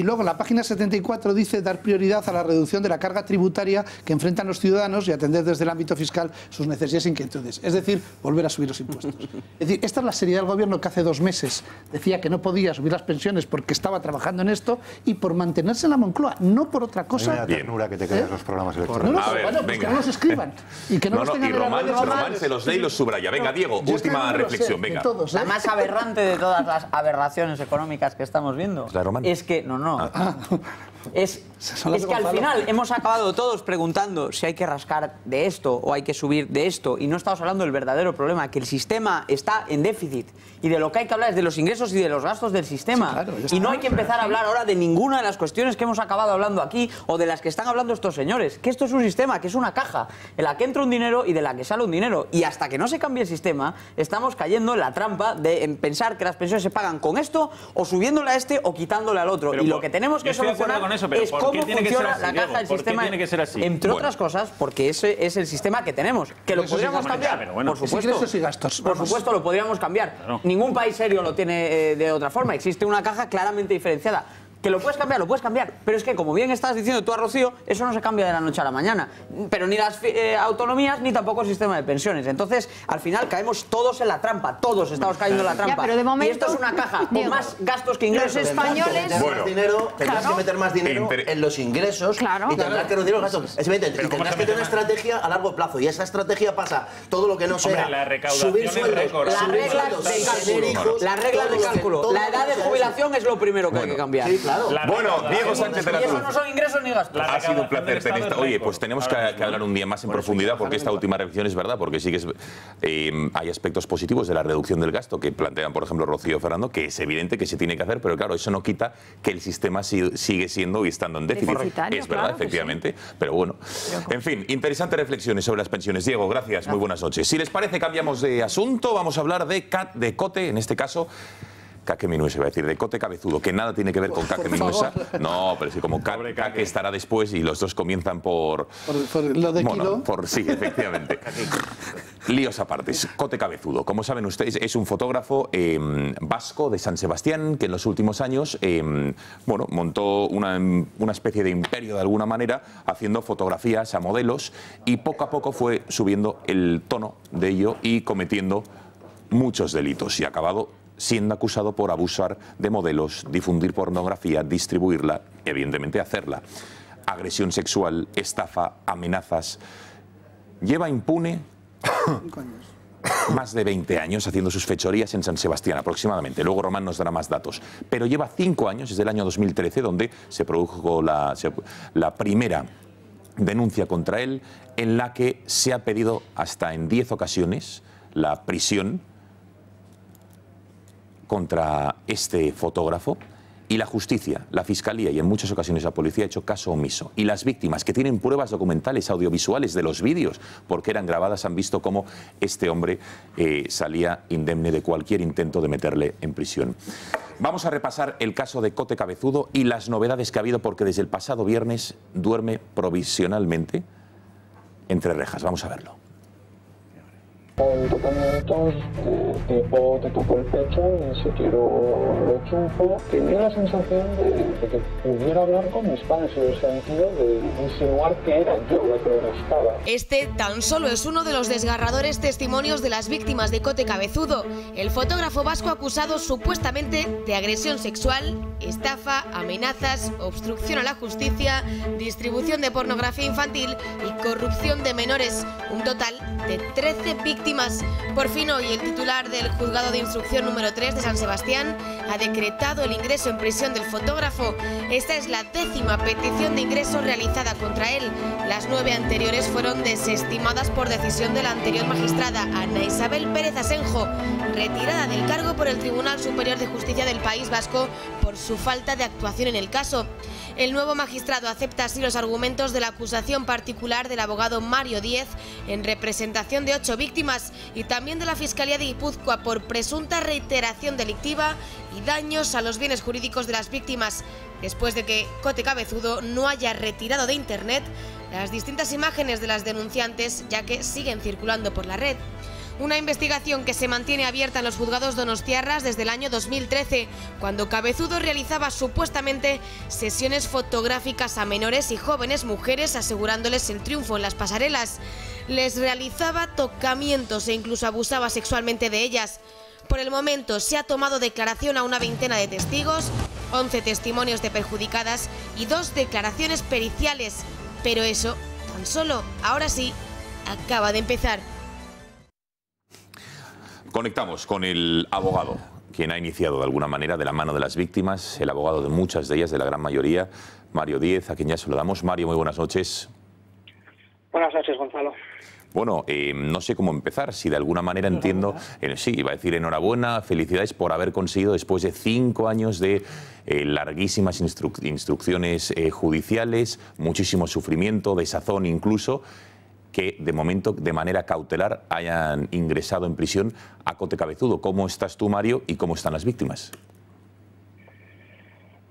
luego en la página 74 dice dar prioridad a la reducción de la carga tributaria que enfrentan los ciudadanos y atender desde el ámbito fiscal sus necesidades e inquietudes. Es decir, volver a subir los impuestos. Es decir, esta es la seriedad del gobierno que hace 2 meses decía que no podía subir las pensiones porque estaba trabajando en esto y por mantenerse en la Moncloa, no por otra cosa. Me da ternura que te quedes los programas electorales. No, bueno, pues que no los escriban. Y que no los tengan y Román se los lee y los subraya. Venga, Diego, última reflexión. Venga. La más aberrante de todas las aberraciones económicas que estamos viendo es que, es que al final hemos acabado todos preguntando si hay que rascar de esto o hay que subir de esto, y no estamos hablando del verdadero problema, que el sistema está en déficit, y de lo que hay que hablar es de los ingresos y de los gastos del sistema. Sí, claro, y no hay que empezar a hablar ahora de ninguna de las cuestiones que hemos acabado hablando aquí o de las que están hablando estos señores, que esto es un sistema, que es una caja en la que entra un dinero y de la que sale un dinero, y hasta que no se cambie el sistema estamos cayendo en la trampa de pensar que las pensiones se pagan con esto o subiéndole a este o quitándole al otro. Pero y lo que tenemos que solucionar es cómo funciona la caja del sistema, entre otras cosas, porque ese es el sistema que tenemos, que lo podríamos cambiar, por supuesto, por supuesto lo podríamos cambiar. Ningún país serio lo tiene de otra forma, existe una caja claramente diferenciada. Que lo puedes cambiar, pero es que, como bien estás diciendo tú a Rocío, eso no se cambia de la noche a la mañana. Pero ni las autonomías ni tampoco el sistema de pensiones. Entonces, al final caemos todos en la trampa, todos estamos cayendo en la trampa. Ya, pero de momento, y esto es una caja con más gastos que ingresos. Los españoles... Tendrás que meter más dinero en los ingresos y tendrás que reducir los gastos. Y tendrás que tener una estrategia a largo plazo. Y esa estrategia pasa todo lo que no sea subir sueldos, las reglas de cálculo. La edad de jubilación es lo primero que hay que cambiar. Bueno, Diego Sánchez de la Cruz. Y eso no son ingresos ni gastos. Ha sido un placer tenerte. Oye, pues tenemos que hablar un día más en profundidad, porque esta última reflexión es verdad, porque sí que hay aspectos positivos de la reducción del gasto que plantean, por ejemplo, Rocío y Fernando, que es evidente que se tiene que hacer, pero claro, eso no quita que el sistema sigue siendo y estando en déficit. Es verdad, efectivamente, pero bueno. En fin, interesantes reflexiones sobre las pensiones. Diego, gracias, muy buenas noches. Si les parece, cambiamos de asunto, vamos a hablar de Cote, en este caso... Caque Minuesa, iba a decir, de Cote Cabezudo, que nada tiene que ver con Caque Minuesa. No, pero sí, como Caque estará después y los dos comienzan por lo de Kilo. Sí, efectivamente. Líos apartes. Cote Cabezudo, como saben ustedes, es un fotógrafo vasco de San Sebastián que en los últimos años montó una especie de imperio de alguna manera, haciendo fotografías a modelos, y poco a poco fue subiendo el tono de ello y cometiendo muchos delitos, y ha acabado siendo acusado por abusar de modelos, difundir pornografía, distribuirla, evidentemente hacerla, agresión sexual, estafa, amenazas. Lleva impune más de 20 años haciendo sus fechorías en San Sebastián aproximadamente. Luego Román nos dará más datos. Pero lleva 5 años, desde el año 2013, donde se produjo la primera denuncia contra él, en la que se ha pedido hasta en 10 ocasiones la prisión contra este fotógrafo, Y la justicia, la fiscalía y en muchas ocasiones la policía ha hecho caso omiso. Y las víctimas, que tienen pruebas documentales, audiovisuales de los vídeos, porque eran grabadas, han visto cómo este hombre salía indemne de cualquier intento de meterle en prisión. Vamos a repasar el caso de Cote Cabezudo y las novedades que ha habido, porque desde el pasado viernes duerme provisionalmente entre rejas. Vamos a verlo. Con tocamientos te toco el pecho, y si quiero lo chupo. Tenía la sensación de que pudiera hablar con mis padres, en el sentido de insinuar que era yo la que lo buscaba. Este tan solo es uno de los desgarradores testimonios de las víctimas de Cote Cabezudo, el fotógrafo vasco acusado supuestamente de agresión sexual, estafa, amenazas, obstrucción a la justicia, distribución de pornografía infantil y corrupción de menores. Un total de 13 víctimas. Por fin hoy el titular del Juzgado de Instrucción número 3 de San Sebastián ha decretado el ingreso en prisión del fotógrafo. Esta es la 10ª petición de ingreso realizada contra él. Las 9 anteriores fueron desestimadas por decisión de la anterior magistrada Ana Isabel Pérez Asenjo, retirada del cargo por el Tribunal Superior de Justicia del País Vasco por su falta de actuación en el caso. El nuevo magistrado acepta así los argumentos de la acusación particular del abogado Mario Díez en representación de 8 víctimas y también de la Fiscalía de Guipúzcoa por presunta reiteración delictiva y daños a los bienes jurídicos de las víctimas, después de que Cote Cabezudo no haya retirado de internet las distintas imágenes de las denunciantes, ya que siguen circulando por la red. Una investigación que se mantiene abierta en los juzgados donostiarras desde el año 2013, cuando Cabezudo realizaba supuestamente sesiones fotográficas a menores y jóvenes mujeres, asegurándoles el triunfo en las pasarelas. Les realizaba tocamientos e incluso abusaba sexualmente de ellas. Por el momento se ha tomado declaración a una veintena de testigos, 11 testimonios de perjudicadas y 2 declaraciones periciales. Pero eso, tan solo, ahora sí, acaba de empezar. Conectamos con el abogado, quien ha iniciado de alguna manera de la mano de las víctimas, el abogado de muchas de ellas, de la gran mayoría, Mario Díez, a quien ya saludamos. Mario, muy buenas noches. Buenas noches, Gonzalo. Bueno, no sé cómo empezar, si de alguna manera entiendo, sí, iba a decir enhorabuena, felicidades por haber conseguido, después de 5 años de larguísimas instrucciones judiciales, muchísimo sufrimiento, desazón incluso, que de momento, de manera cautelar, hayan ingresado en prisión a Cote Cabezudo. ¿Cómo estás tú, Mario, y cómo están las víctimas?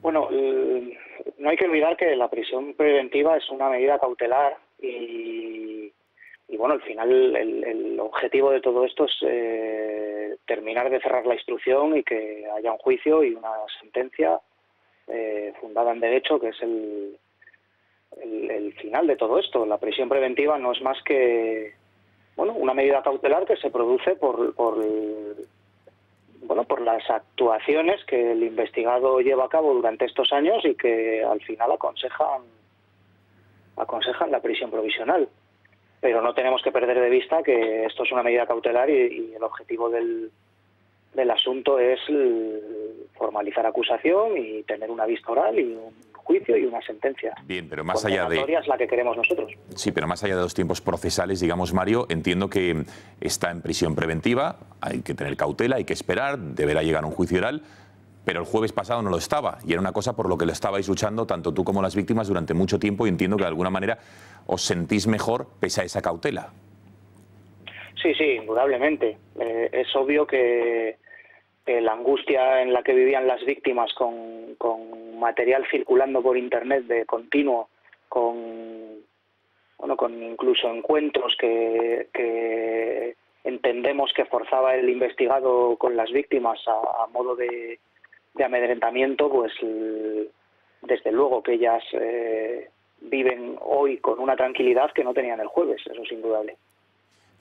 Bueno, no hay que olvidar que la prisión preventiva es una medida cautelar y bueno, al final el objetivo de todo esto es terminar de cerrar la instrucción y que haya un juicio y una sentencia fundada en derecho, que es el final de todo esto. La prisión preventiva no es más que una medida cautelar que se produce por las actuaciones que el investigado lleva a cabo durante estos años y que al final aconsejan la prisión provisional. Pero no tenemos que perder de vista que esto es una medida cautelar y el objetivo del asunto es formalizar acusación y tener una vista oral y un juicio y una sentencia. Bien, pero más allá de... es la que queremos nosotros. Sí, pero más allá de los tiempos procesales, digamos, Mario, entiendo que está en prisión preventiva, hay que tener cautela, hay que esperar, deberá llegar a un juicio oral, pero el jueves pasado no lo estaba, y era una cosa por lo que lo estabais luchando tanto tú como las víctimas durante mucho tiempo, y entiendo que de alguna manera os sentís mejor pese a esa cautela. Sí, indudablemente. Es obvio que la angustia en la que vivían las víctimas con material circulando por internet de continuo, con incluso encuentros que entendemos que forzaba el investigado con las víctimas a modo de amedrentamiento, pues desde luego que ellas viven hoy con una tranquilidad que no tenían el jueves, eso es indudable.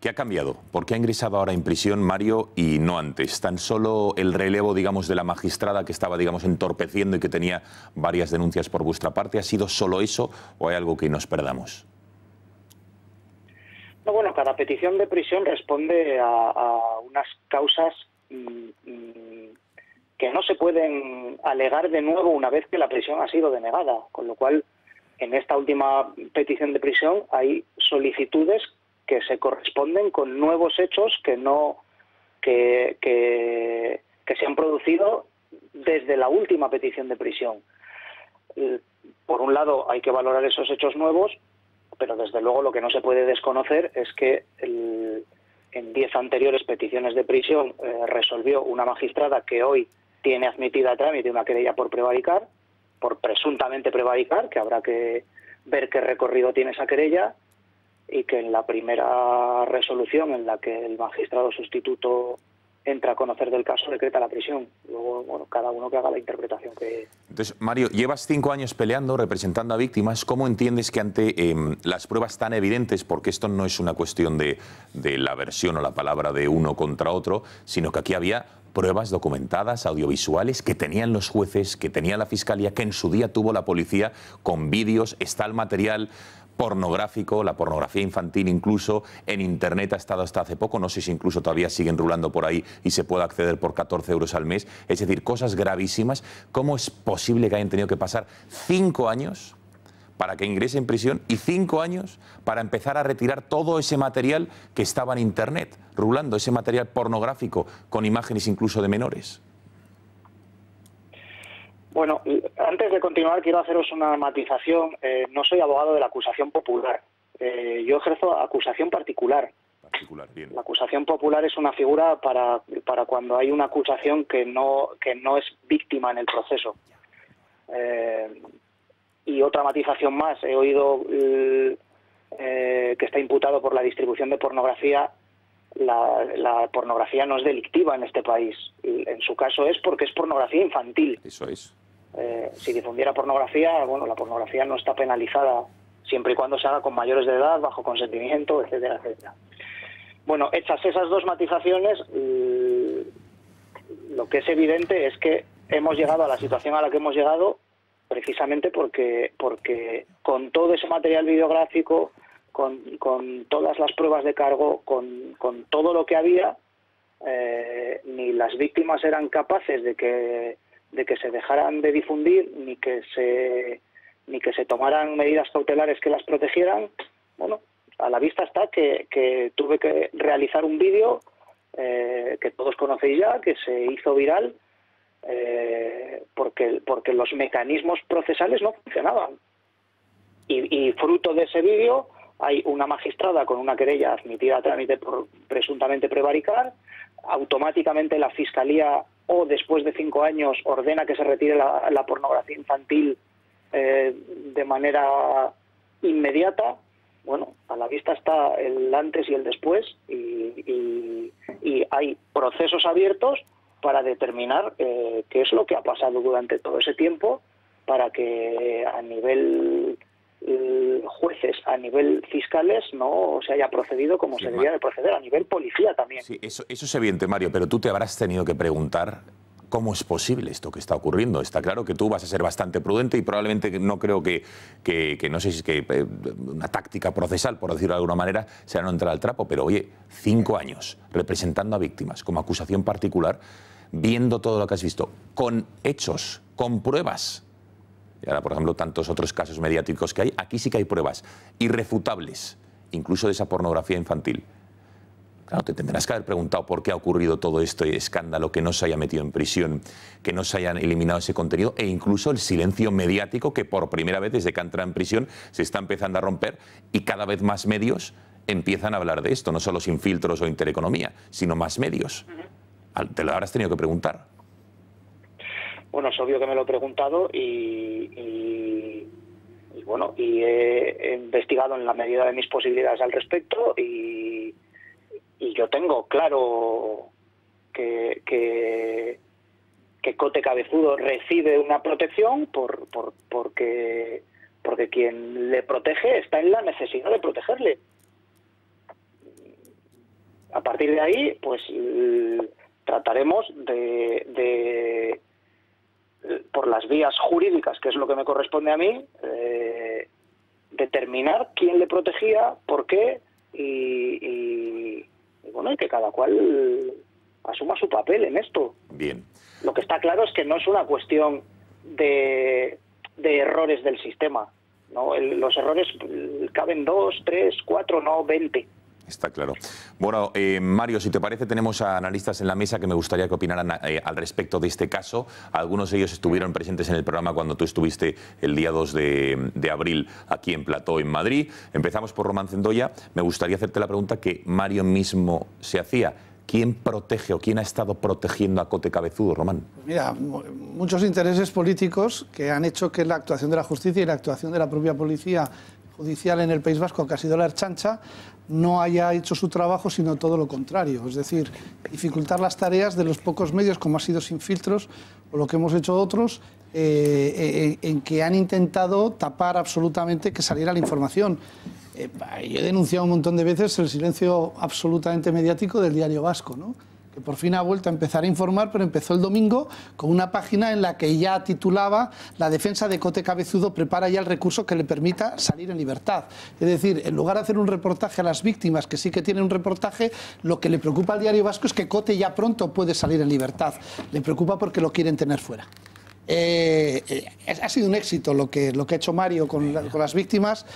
¿Qué ha cambiado? ¿Por qué ha ingresado ahora en prisión, Mario, y no antes? ¿Tan solo el relevo, digamos, de la magistrada que estaba, digamos, entorpeciendo y que tenía varias denuncias por vuestra parte? ¿Ha sido solo eso o hay algo que nos perdamos? No, bueno, cada petición de prisión responde a unas causas que no se pueden alegar de nuevo una vez que la prisión ha sido denegada, con lo cual en esta última petición de prisión hay solicitudes que se corresponden con nuevos hechos que se han producido desde la última petición de prisión. Por un lado, hay que valorar esos hechos nuevos, pero desde luego lo que no se puede desconocer es que en 10 anteriores peticiones de prisión resolvió una magistrada que hoy tiene admitida a trámite una querella por prevaricar, por presuntamente prevaricar, que habrá que ver qué recorrido tiene esa querella, y que en la primera resolución en la que el magistrado sustituto entra a conocer del caso, decreta la prisión. Luego, bueno, cada uno que haga la interpretación que... Entonces, Mario, llevas 5 años peleando, representando a víctimas. ¿Cómo entiendes que ante las pruebas tan evidentes, porque esto no es una cuestión de la versión o la palabra de uno contra otro, sino que aquí había pruebas documentadas, audiovisuales, que tenían los jueces, que tenía la Fiscalía, que en su día tuvo la policía, con vídeos, está el material pornográfico, la pornografía infantil incluso, en Internet ha estado hasta hace poco, no sé si incluso todavía siguen rulando por ahí y se puede acceder por 14 euros al mes, es decir, cosas gravísimas. ¿Cómo es posible que hayan tenido que pasar 5 años para que ingrese en prisión y 5 años para empezar a retirar todo ese material que estaba en Internet, rulando, ese material pornográfico con imágenes incluso de menores? Bueno, antes de continuar quiero haceros una matización. No soy abogado de la acusación popular. Yo ejerzo acusación particular. Bien. La acusación popular es una figura para cuando hay una acusación que no es víctima en el proceso. Y otra matización más. He oído que está imputado por la distribución de pornografía. La pornografía no es delictiva en este país. En su caso es porque es pornografía infantil. Eso es. Si difundiera pornografía, bueno, la pornografía no está penalizada siempre y cuando se haga con mayores de edad, bajo consentimiento, etcétera, etcétera. Bueno, hechas esas dos matizaciones, lo que es evidente es que hemos llegado a la situación a la que hemos llegado precisamente porque con todo ese material videográfico, con todas las pruebas de cargo, con todo lo que había, ni las víctimas eran capaces de que se dejaran de difundir, ni que se tomaran medidas cautelares que las protegieran. Bueno, a la vista está que tuve que realizar un vídeo que todos conocéis ya, que se hizo viral, porque los mecanismos procesales no funcionaban. Y fruto de ese vídeo hay una magistrada con una querella admitida a trámite por presuntamente prevaricar. Automáticamente la Fiscalía, o después de 5 años, ordena que se retire la pornografía infantil de manera inmediata. Bueno, a la vista está el antes y el después, y hay procesos abiertos para determinar qué es lo que ha pasado durante todo ese tiempo, para que a nivel jueces, a nivel fiscales, no se haya procedido como se debía de proceder, a nivel policía también. Sí, eso es evidente, Mario, pero tú te habrás tenido que preguntar cómo es posible esto que está ocurriendo. Está claro que tú vas a ser bastante prudente y probablemente no creo que no sé si es que una táctica procesal, por decirlo de alguna manera, sea no entrar al trapo, pero oye, 5 años representando a víctimas como acusación particular, viendo todo lo que has visto, con hechos, con pruebas. Y ahora, por ejemplo, tantos otros casos mediáticos que hay, aquí sí que hay pruebas irrefutables, incluso de esa pornografía infantil. Claro, te tendrás que haber preguntado por qué ha ocurrido todo este escándalo, que no se haya metido en prisión, que no se hayan eliminado ese contenido, e incluso el silencio mediático que por primera vez desde que ha entrado en prisión se está empezando a romper, y cada vez más medios empiezan a hablar de esto, no solo Sin Filtros o Intereconomía, sino más medios. Te lo habrás tenido que preguntar. Bueno, es obvio que me lo he preguntado y bueno, y he investigado en la medida de mis posibilidades al respecto, y yo tengo claro que Cote Cabezudo recibe una protección porque quien le protege está en la necesidad de protegerle. A partir de ahí, pues trataremos de por las vías jurídicas, que es lo que me corresponde a mí, determinar quién le protegía, por qué, y bueno, y que cada cual asuma su papel en esto. Bien. Lo que está claro es que no es una cuestión de errores del sistema, ¿no? Los errores caben 2, 3, 4, no 20. Está claro. Bueno, Mario, si te parece, tenemos a analistas en la mesa que me gustaría que opinaran al respecto de este caso. Algunos de ellos estuvieron presentes en el programa cuando tú estuviste el día 2 de abril aquí en Plató, en Madrid. Empezamos por Román Cendoya. Me gustaría hacerte la pregunta que Mario mismo se hacía. ¿Quién protege o quién ha estado protegiendo a Cote Cabezudo, Román? Mira, muchos intereses políticos que han hecho que la actuación de la justicia y la actuación de la propia policía judicial en el País Vasco, que ha sido la Ertzaintza, no haya hecho su trabajo, sino todo lo contrario. Es decir, dificultar las tareas de los pocos medios, como ha sido Sin Filtros, o lo que hemos hecho otros, en que han intentado tapar absolutamente que saliera la información. Yo he denunciado un montón de veces el silencio absolutamente mediático del Diario Vasco, ¿no? Que por fin ha vuelto a empezar a informar, pero empezó el domingo con una página en la que ya titulaba: la defensa de Cote Cabezudo prepara ya el recurso que le permita salir en libertad. Es decir, en lugar de hacer un reportaje a las víctimas, que sí que tienen un reportaje, lo que le preocupa al Diario Vasco es que Cote ya pronto puede salir en libertad. Le preocupa porque lo quieren tener fuera. Ha sido un éxito lo que ha hecho Mario con las víctimas.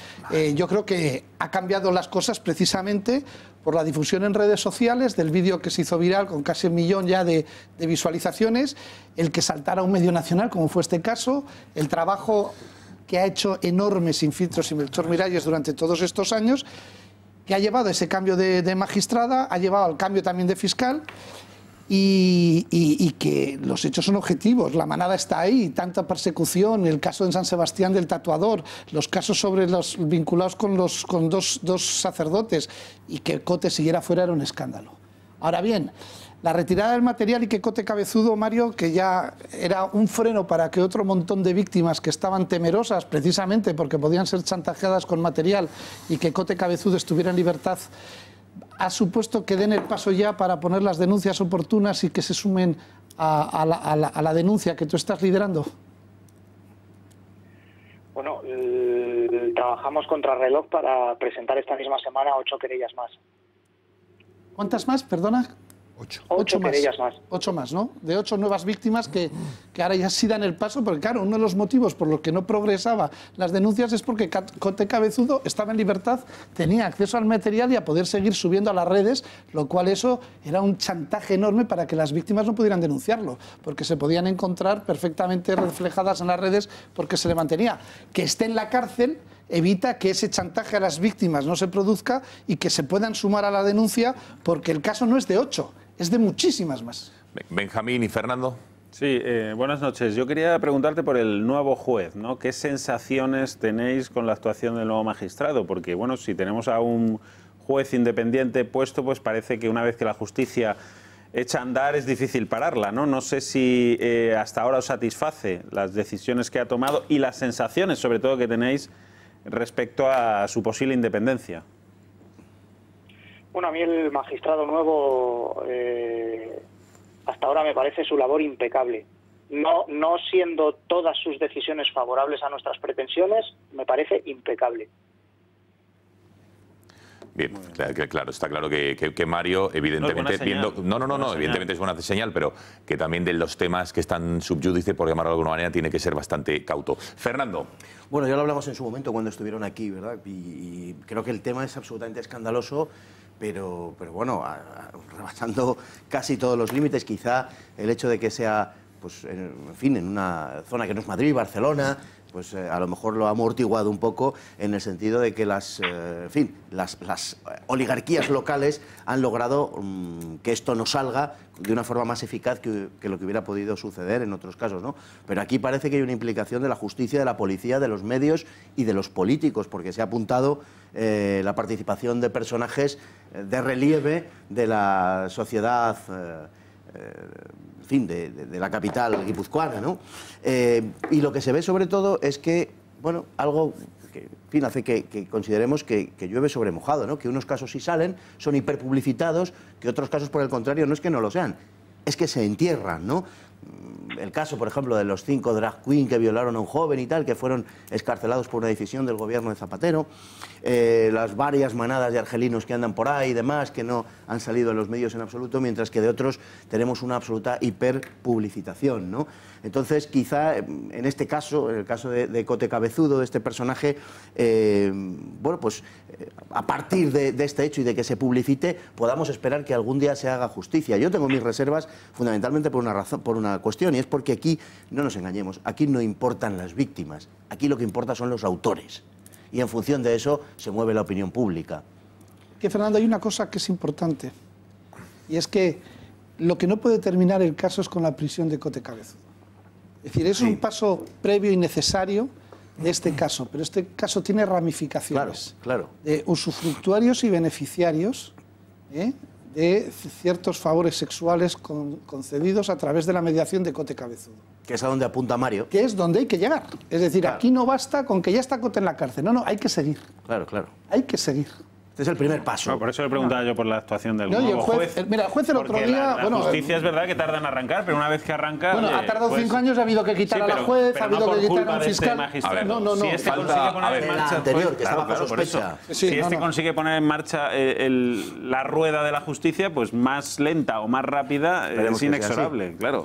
Yo creo que ha cambiado las cosas precisamente por la difusión en redes sociales del vídeo que se hizo viral con casi 1 millón ya de visualizaciones, el que saltara un medio nacional, como fue este caso, el trabajo que ha hecho enorme Sin Filtros y Melchor Miralles durante todos estos años, que ha llevado a ese cambio de magistrada, ha llevado al cambio también de fiscal. Y que los hechos son objetivos, la manada está ahí, tanta persecución, el caso en San Sebastián del tatuador, los casos sobre los vinculados con dos sacerdotes, y que Cote siguiera fuera era un escándalo. Ahora bien, la retirada del material y que Cote Cabezudo, Mario, que ya era un freno para que otro montón de víctimas que estaban temerosas precisamente porque podían ser chantajeadas con material, y que Cote Cabezudo estuviera en libertad, ha supuesto que den el paso ya para poner las denuncias oportunas y que se sumen a la denuncia que tú estás liderando. Bueno, trabajamos contra reloj para presentar esta misma semana 8 querellas más. ¿Cuántas más? Perdona. 8 querellas más. 8 más, ¿no? De 8 nuevas víctimas que ahora ya sí dan el paso, porque claro, uno de los motivos por los que no progresaba las denuncias es porque Cote Cabezudo estaba en libertad, tenía acceso al material y a poder seguir subiendo a las redes, lo cual eso era un chantaje enorme para que las víctimas no pudieran denunciarlo, porque se podían encontrar perfectamente reflejadas en las redes porque se le mantenía. Que esté en la cárcel evita que ese chantaje a las víctimas no se produzca y que se puedan sumar a la denuncia, porque el caso no es de 8, es de muchísimas más. Benjamín y Fernando. Sí, buenas noches. Yo quería preguntarte por el nuevo juez, ¿no? ¿Qué sensaciones tenéis con la actuación del nuevo magistrado? Porque, bueno, si tenemos a un juez independiente puesto, pues parece que una vez que la justicia echa a andar es difícil pararla, ¿no? No sé si hasta ahora os satisface las decisiones que ha tomado y las sensaciones, sobre todo, que tenéis respecto a su posible independencia. Bueno, a mí el magistrado nuevo hasta ahora me parece su labor impecable. No siendo todas sus decisiones favorables a nuestras pretensiones, me parece impecable. Bien, claro, está claro que Mario, evidentemente, evidentemente es buena señal, pero que también de los temas que están subyúdice, por llamarlo de alguna manera, tiene que ser bastante cauto. Fernando. Bueno, ya lo hablamos en su momento cuando estuvieron aquí, ¿verdad? Y creo que el tema es absolutamente escandaloso, pero bueno, rebasando casi todos los límites. Quizá el hecho de que sea, pues, en fin, en una zona que no es Madrid, Barcelona, pues a lo mejor lo ha amortiguado un poco, en el sentido de que las oligarquías locales han logrado que esto no salga de una forma más eficaz que lo que hubiera podido suceder en otros casos, ¿no? Pero aquí parece que hay una implicación de la justicia, de la policía, de los medios y de los políticos, porque se ha apuntado la participación de personajes de relieve de la sociedad en fin, de la capital guipuzcoana, ¿no? Y lo que se ve sobre todo es que, bueno, algo que, en fin, hace que consideremos que llueve sobre mojado, ¿no? Que unos casos sí salen, son hiperpublicitados, que otros casos, por el contrario, no es que no lo sean, es que se entierran, ¿no? el caso, por ejemplo, de los 5 drag queen que violaron a un joven y tal, que fueron excarcelados por una decisión del gobierno de Zapatero, las varias manadas de argelinos que andan por ahí y demás, que no han salido en los medios en absoluto, mientras que de otros tenemos una absoluta hiperpublicitación, ¿no? Entonces, quizá en este caso, en el caso de Cote Cabezudo, de este personaje, bueno, pues a partir de este hecho y de que se publicite, podamos esperar que algún día se haga justicia. Yo tengo mis reservas fundamentalmente por una razón, por una cuestión, y es porque aquí, no nos engañemos, aquí no importan las víctimas, aquí lo que importa son los autores. Y en función de eso se mueve la opinión pública. Que, Fernando, hay una cosa que es importante, y es que lo que no puede terminar el caso es con la prisión de Cote Cabezudo. Es decir, es un paso previo y necesario de este caso, pero este caso tiene ramificaciones de usufructuarios y beneficiarios de ciertos favores sexuales concedidos a través de la mediación de Cote Cabezudo. Que es a donde apunta Mario. Que es donde hay que llegar. Es decir, aquí no basta con que ya está Cote en la cárcel. No, no, hay que seguir. Claro, claro. Hay que seguir. Este es el primer paso. No, por eso le preguntaba yo por la actuación del nuevo juez. Mira, el juez el otro día... La justicia es verdad que tarda en arrancar, pero una vez que arranca... Bueno, ha tardado 5 años, ha habido que quitar a la juez, ha habido que quitar a un fiscal... No, si este consigue poner en marcha... anterior, que estaba bajo sospecha. Si este consigue poner en marcha la rueda de la justicia, pues más lenta o más rápida es inexorable, claro.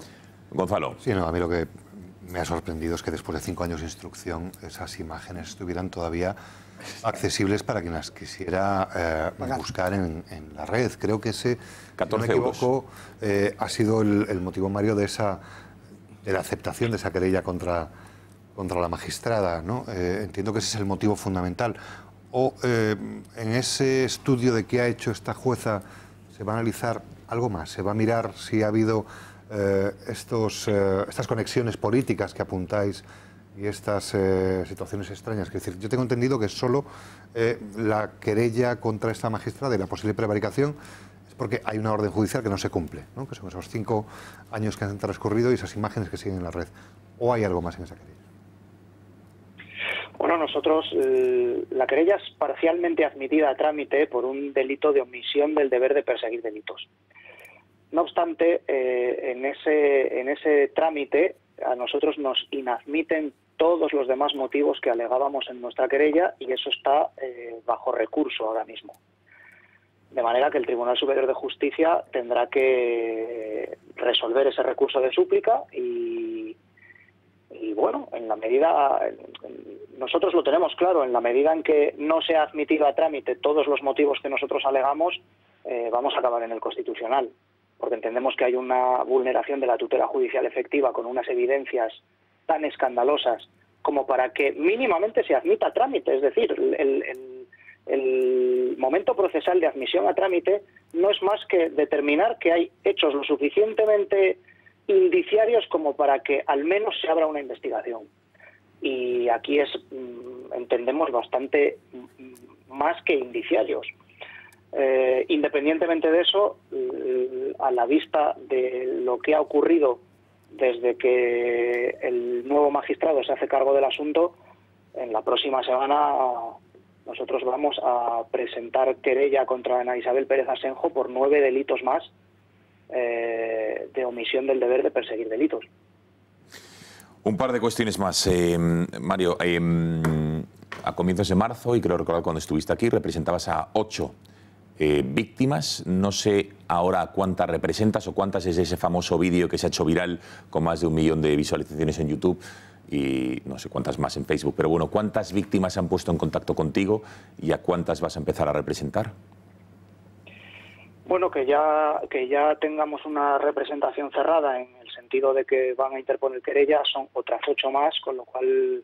Gonzalo. Sí, no, a mí lo que me ha sorprendido es que después de 5 años de instrucción esas imágenes estuvieran todavía accesibles para quien las quisiera buscar en la red. Creo que ese, 14 si no me equivoco, ha sido el motivo, Mario, de la aceptación de esa querella contra la magistrada, ¿no? Entiendo que ese es el motivo fundamental. O en ese estudio de qué ha hecho esta jueza se va a analizar algo más, se va a mirar si ha habido estas conexiones políticas que apuntáis y estas situaciones extrañas. Es decir, yo tengo entendido que solo la querella contra esta magistrada y la posible prevaricación es porque hay una orden judicial que no se cumple, ¿no? Que son esos 5 años que han transcurrido y esas imágenes que siguen en la red. ¿O hay algo más en esa querella? Bueno, nosotros, la querella es parcialmente admitida a trámite por un delito de omisión del deber de perseguir delitos. No obstante, en ese trámite a nosotros nos inadmiten todos los demás motivos que alegábamos en nuestra querella y eso está bajo recurso ahora mismo. De manera que el Tribunal Superior de Justicia tendrá que resolver ese recurso de súplica y bueno, en la medida, nosotros lo tenemos claro, en la medida en que no se ha admitido a trámite todos los motivos que nosotros alegamos, vamos a acabar en el Constitucional, porque entendemos que hay una vulneración de la tutela judicial efectiva con unas evidencias tan escandalosas como para que mínimamente se admita a trámite. Es decir, el momento procesal de admisión a trámite no es más que determinar que hay hechos lo suficientemente indiciarios como para que al menos se abra una investigación. Y aquí es, entendemos, bastante más que indiciarios. Independientemente de eso, a la vista de lo que ha ocurrido desde que el nuevo magistrado se hace cargo del asunto, en la próxima semana nosotros vamos a presentar querella contra Ana Isabel Pérez Asenjo por 9 delitos más de omisión del deber de perseguir delitos. Un par de cuestiones más, Mario. A comienzos de marzo, y creo recordar cuando estuviste aquí, representabas a 8 víctimas. No sé ahora cuántas representas o cuántas es ese famoso vídeo que se ha hecho viral con más de 1 millón de visualizaciones en YouTube y no sé cuántas más en Facebook. Pero bueno, ¿cuántas víctimas se han puesto en contacto contigo y a cuántas vas a empezar a representar? Bueno, que ya tengamos una representación cerrada en el sentido de que van a interponer querella, son otras 8 más, con lo cual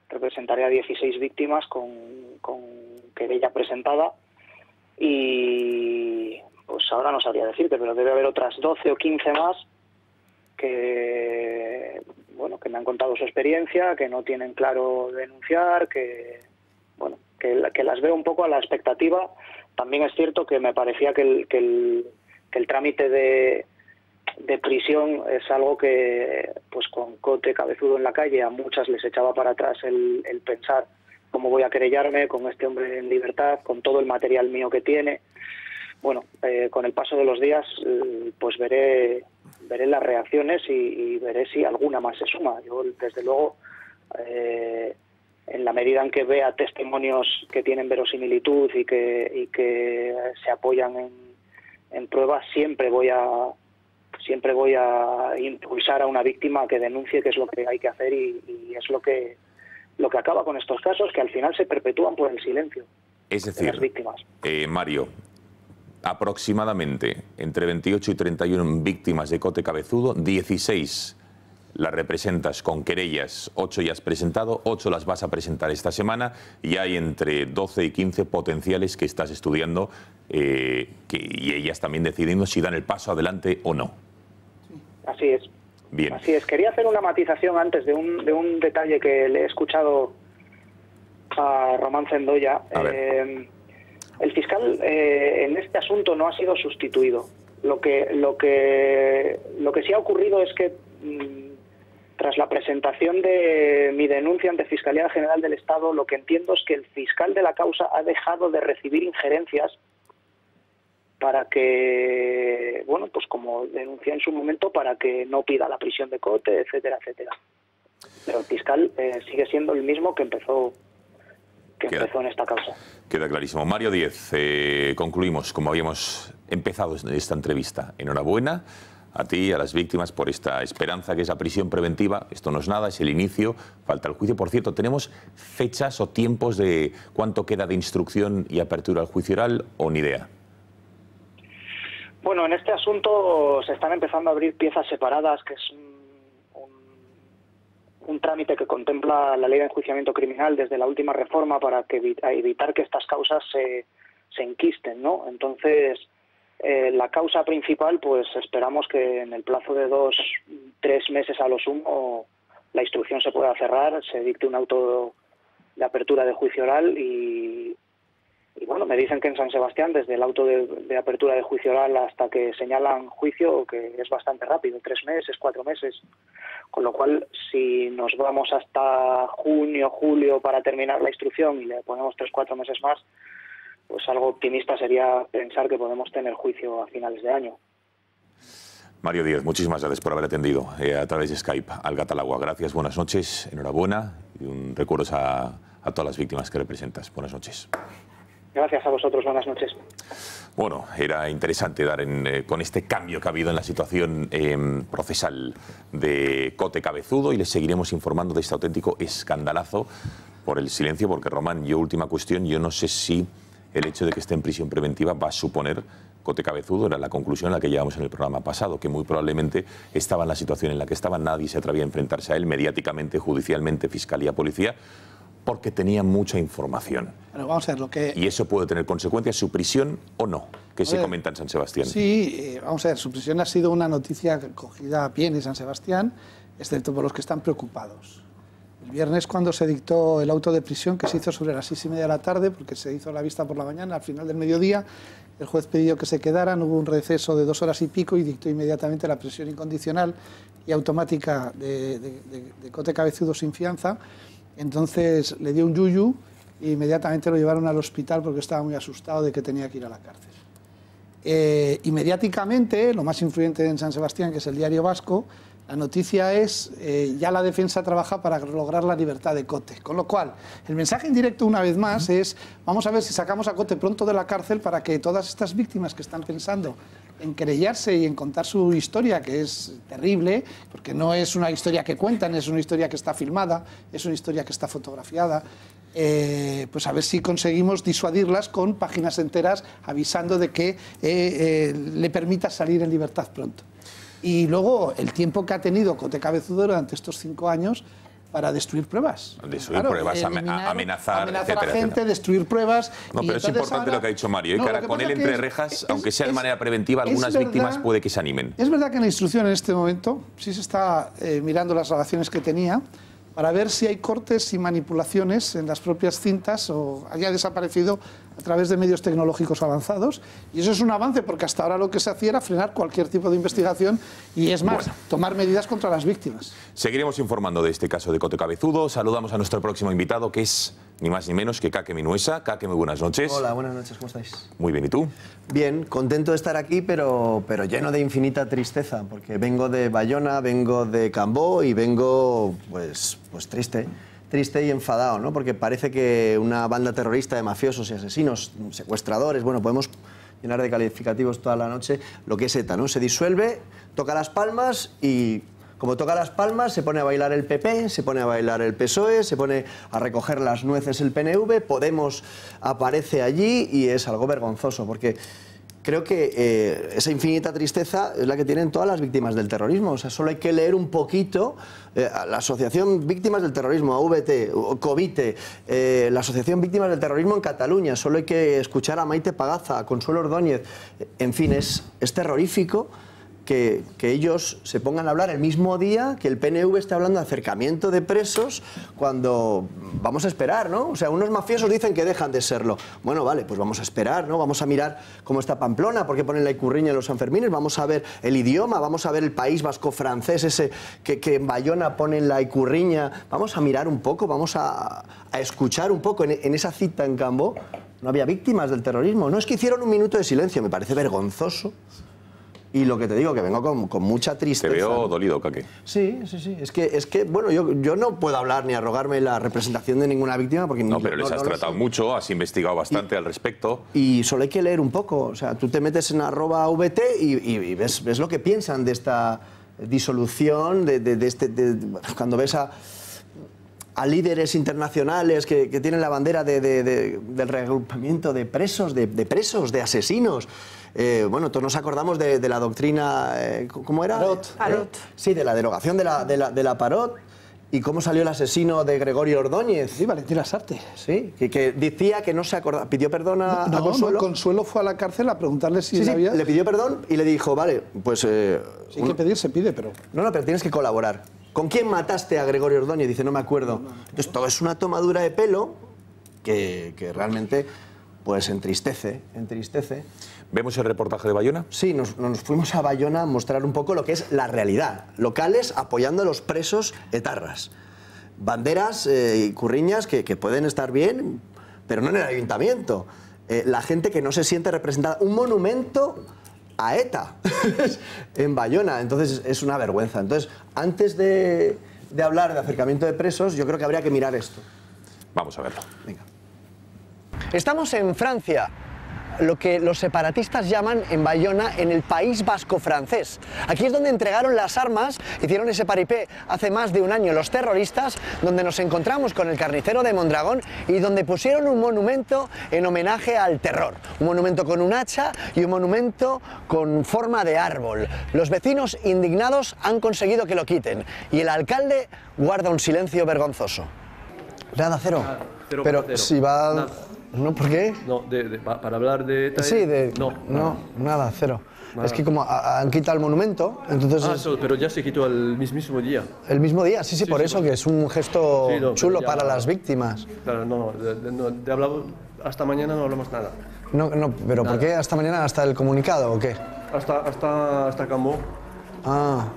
representaré a 16 víctimas con querella presentada. Y pues ahora no sabría decirte, pero debe haber otras 12 o 15 más que, bueno, que me han contado su experiencia, que no tienen claro denunciar, que, bueno, que las veo un poco a la expectativa. También es cierto que me parecía que el trámite de prisión es algo que, pues con Cote Cabezudo en la calle, a muchas les echaba para atrás el pensar cómo voy a querellarme con este hombre en libertad, con todo el material mío que tiene. Bueno, con el paso de los días, pues veré veré las reacciones y veré si alguna más se suma. Yo, desde luego, en la medida en que vea testimonios que tienen verosimilitud y que se apoyan en pruebas, siempre voy a impulsar a una víctima a que denuncie, que es lo que hay que hacer y es lo que acaba con estos casos, que al final se perpetúan por el silencio. Es decir, de las víctimas. Mario, aproximadamente entre 28 y 31 víctimas de Cote Cabezudo, 16 las representas con querellas, 8 ya has presentado, 8 las vas a presentar esta semana y hay entre 12 y 15 potenciales que estás estudiando y ellas también decidiendo si dan el paso adelante o no. Así es. Bien. Así es. Quería hacer una matización antes de un detalle que le he escuchado a Román Cendoya. El fiscal en este asunto no ha sido sustituido. Lo que sí ha ocurrido es que tras la presentación de mi denuncia ante Fiscalía General del Estado, lo que entiendo es que el fiscal de la causa ha dejado de recibir injerencias para que, bueno, pues como denuncié en su momento, para que no pida la prisión de Cote, etcétera, etcétera. Pero el fiscal sigue siendo el mismo que empezó en esta causa. Queda clarísimo. Mario Díez, concluimos como habíamos empezado esta entrevista. Enhorabuena a ti y a las víctimas por esta esperanza que es la prisión preventiva. Esto no es nada, es el inicio, falta el juicio. Por cierto, ¿tenemos fechas o tiempos de cuánto queda de instrucción y apertura al juicio oral o ni idea? Bueno, en este asunto se están empezando a abrir piezas separadas, que es un trámite que contempla la ley de enjuiciamiento criminal desde la última reforma para evitar que estas causas se enquisten, ¿no? Entonces, la causa principal, pues esperamos que en el plazo de 2-3 meses a lo sumo la instrucción se pueda cerrar, se dicte un auto de apertura de juicio oral y bueno, me dicen que en San Sebastián, desde el auto de apertura de juicio oral hasta que señalan juicio, que es bastante rápido, 3 meses, 4 meses. Con lo cual, si nos vamos hasta junio, julio para terminar la instrucción y le ponemos 3-4 meses más, pues algo optimista sería pensar que podemos tener juicio a finales de año. Mario Díez, muchísimas gracias por haber atendido a través de Skype al Gatalagua. Gracias, buenas noches, enhorabuena y un recuerdo a todas las víctimas que representas. Buenas noches. Gracias a vosotros, buenas noches. Bueno, era interesante dar con este cambio que ha habido en la situación procesal de Cote Cabezudo y les seguiremos informando de este auténtico escandalazo por el silencio, porque Román, última cuestión, yo no sé si el hecho de que esté en prisión preventiva va a suponer Cote Cabezudo, era la conclusión a la que llegamos en el programa pasado, que muy probablemente estaba en la situación en la que estaba, nadie se atrevía a enfrentarse a él mediáticamente, judicialmente, fiscalía, policía, porque tenía mucha información. Bueno, vamos a ver lo que... ¿Y eso puede tener consecuencias, su prisión o no? ¿Qué se comenta en San Sebastián? Sí, vamos a ver, su prisión ha sido una noticia cogida a pie en San Sebastián, excepto por los que están preocupados. El viernes, cuando se dictó el auto de prisión, que se hizo sobre las 6:30 de la tarde, porque se hizo la vista por la mañana, al final del mediodía, el juez pidió que se quedaran, hubo un receso de 2 horas y pico y dictó inmediatamente la prisión incondicional y automática de Cote Cabezudo sin fianza. Entonces le dio un yuyu e inmediatamente lo llevaron al hospital porque estaba muy asustado de que tenía que ir a la cárcel. Y mediáticamente, lo más influyente en San Sebastián, que es el Diario Vasco, la noticia es ya la defensa trabaja para lograr la libertad de Cote. Con lo cual, el mensaje indirecto una vez más es vamos a ver si sacamos a Cote pronto de la cárcel para que todas estas víctimas que están pensando en querellarse y en contar su historia, que es terrible, porque no es una historia que cuentan, es una historia que está filmada, es una historia que está fotografiada, pues a ver si conseguimos disuadirlas con páginas enteras avisando de que le permita salir en libertad pronto. Y luego el tiempo que ha tenido Cote Cabezudo durante estos 5 años para destruir pruebas. Destruir pruebas, amenazar, a etcétera, la gente, etcétera. Destruir pruebas. No, pero es importante lo que ha dicho Mario. No, que ahora con él entre rejas, aunque sea de manera preventiva, algunas víctimas puede que se animen. Es verdad que en la instrucción en este momento sí se está mirando las grabaciones que tenía para ver si hay cortes y manipulaciones en las propias cintas o haya desaparecido a través de medios tecnológicos avanzados, y eso es un avance porque hasta ahora lo que se hacía era frenar cualquier tipo de investigación y, es más, tomar medidas contra las víctimas. Seguiremos informando de este caso de Cote Cabezudo. Saludamos a nuestro próximo invitado, que es ni más ni menos que Kake Minuesa. Kake, muy buenas noches. Hola, buenas noches, ¿cómo estáis? Muy bien, ¿y tú? Bien, contento de estar aquí, pero lleno de infinita tristeza, porque vengo de Bayona, vengo de Cambó y vengo pues triste y enfadado, ¿no? Porque parece que una banda terrorista de mafiosos y asesinos, secuestradores, bueno, podemos llenar de calificativos toda la noche, lo que es ETA, ¿no? Se disuelve, toca las palmas y, como toca las palmas, se pone a bailar el PP, se pone a bailar el PSOE, se pone a recoger las nueces el PNV, Podemos aparece allí y es algo vergonzoso, porque creo que esa infinita tristeza es la que tienen todas las víctimas del terrorismo. O sea, solo hay que leer un poquito la Asociación Víctimas del Terrorismo, AVT, COVITE, la Asociación Víctimas del Terrorismo en Cataluña. Solo hay que escuchar a Maite Pagaza, a Consuelo Ordóñez. En fin, es terrorífico que ellos se pongan a hablar el mismo día que el PNV está hablando de acercamiento de presos, cuando vamos a esperar, ¿no? O sea, unos mafiosos dicen que dejan de serlo. Bueno, vale, pues vamos a esperar, ¿no? Vamos a mirar cómo está Pamplona, por qué ponen la Icurriña en los Sanfermines, vamos a ver el idioma, vamos a ver el País Vasco francés ese que en Bayona ponen la Icurriña. Vamos a mirar un poco, vamos a escuchar un poco. En esa cita en Cambó no había víctimas del terrorismo. No es que hicieron un minuto de silencio, me parece vergonzoso. Y lo que te digo, que vengo con mucha tristeza. Te veo dolido, Kake. Sí. Es que bueno, yo no puedo hablar ni arrogarme la representación de ninguna víctima porque no, pero les has tratado mucho, has investigado bastante al respecto. Y solo hay que leer un poco. O sea, tú te metes en @VT y ves lo que piensan de esta disolución, cuando ves a líderes internacionales que tienen la bandera del reagrupamiento de presos, de asesinos. Bueno, todos nos acordamos de la doctrina, ¿cómo era? Parot. Sí, de la derogación de la Parot. ¿Y cómo salió el asesino de Gregorio Ordóñez? Sí, Valentín Lasarte. Sí, que decía que no se acordaba. ¿Pidió perdón a Consuelo? No, Consuelo fue a la cárcel a preguntarle si había... le pidió perdón y le dijo, vale, pues... si hay que pedir, se pide, pero... No, pero tienes que colaborar. ¿Con quién mataste a Gregorio Ordóñez? Dice, no me acuerdo. Entonces, todo es una tomadura de pelo que realmente pues entristece. ¿Vemos el reportaje de Bayona? Sí, nos fuimos a Bayona a mostrar un poco lo que es la realidad. Locales apoyando a los presos etarras. Banderas y curriñas que pueden estar bien, pero no en el ayuntamiento. La gente que no se siente representada. Un monumento a ETA en Bayona. Entonces es una vergüenza. Entonces, antes de hablar de acercamiento de presos, yo creo que habría que mirar esto. Vamos a verlo. Venga. Estamos en Francia, lo que los separatistas llaman en Bayona, en el País Vasco francés. Aquí es donde entregaron las armas, hicieron ese paripé hace más de un año los terroristas, donde nos encontramos con el carnicero de Mondragón y donde pusieron un monumento en homenaje al terror. Un monumento con un hacha y un monumento con forma de árbol. Los vecinos indignados han conseguido que lo quiten y el alcalde guarda un silencio vergonzoso. Nada, cero. Pero si va... Nada. ¿No? ¿Por qué? No, para hablar de ETA... Sí, nada, cero. Nada. Es que como han quitado el monumento, entonces... pero ya se quitó el mismo día. ¿El mismo día? Sí, por eso, que es un gesto chulo para las víctimas. Claro, de hablar hasta mañana no hablamos nada. Pero nada. ¿Por qué hasta mañana? ¿Hasta el comunicado o qué? Hasta Cambó.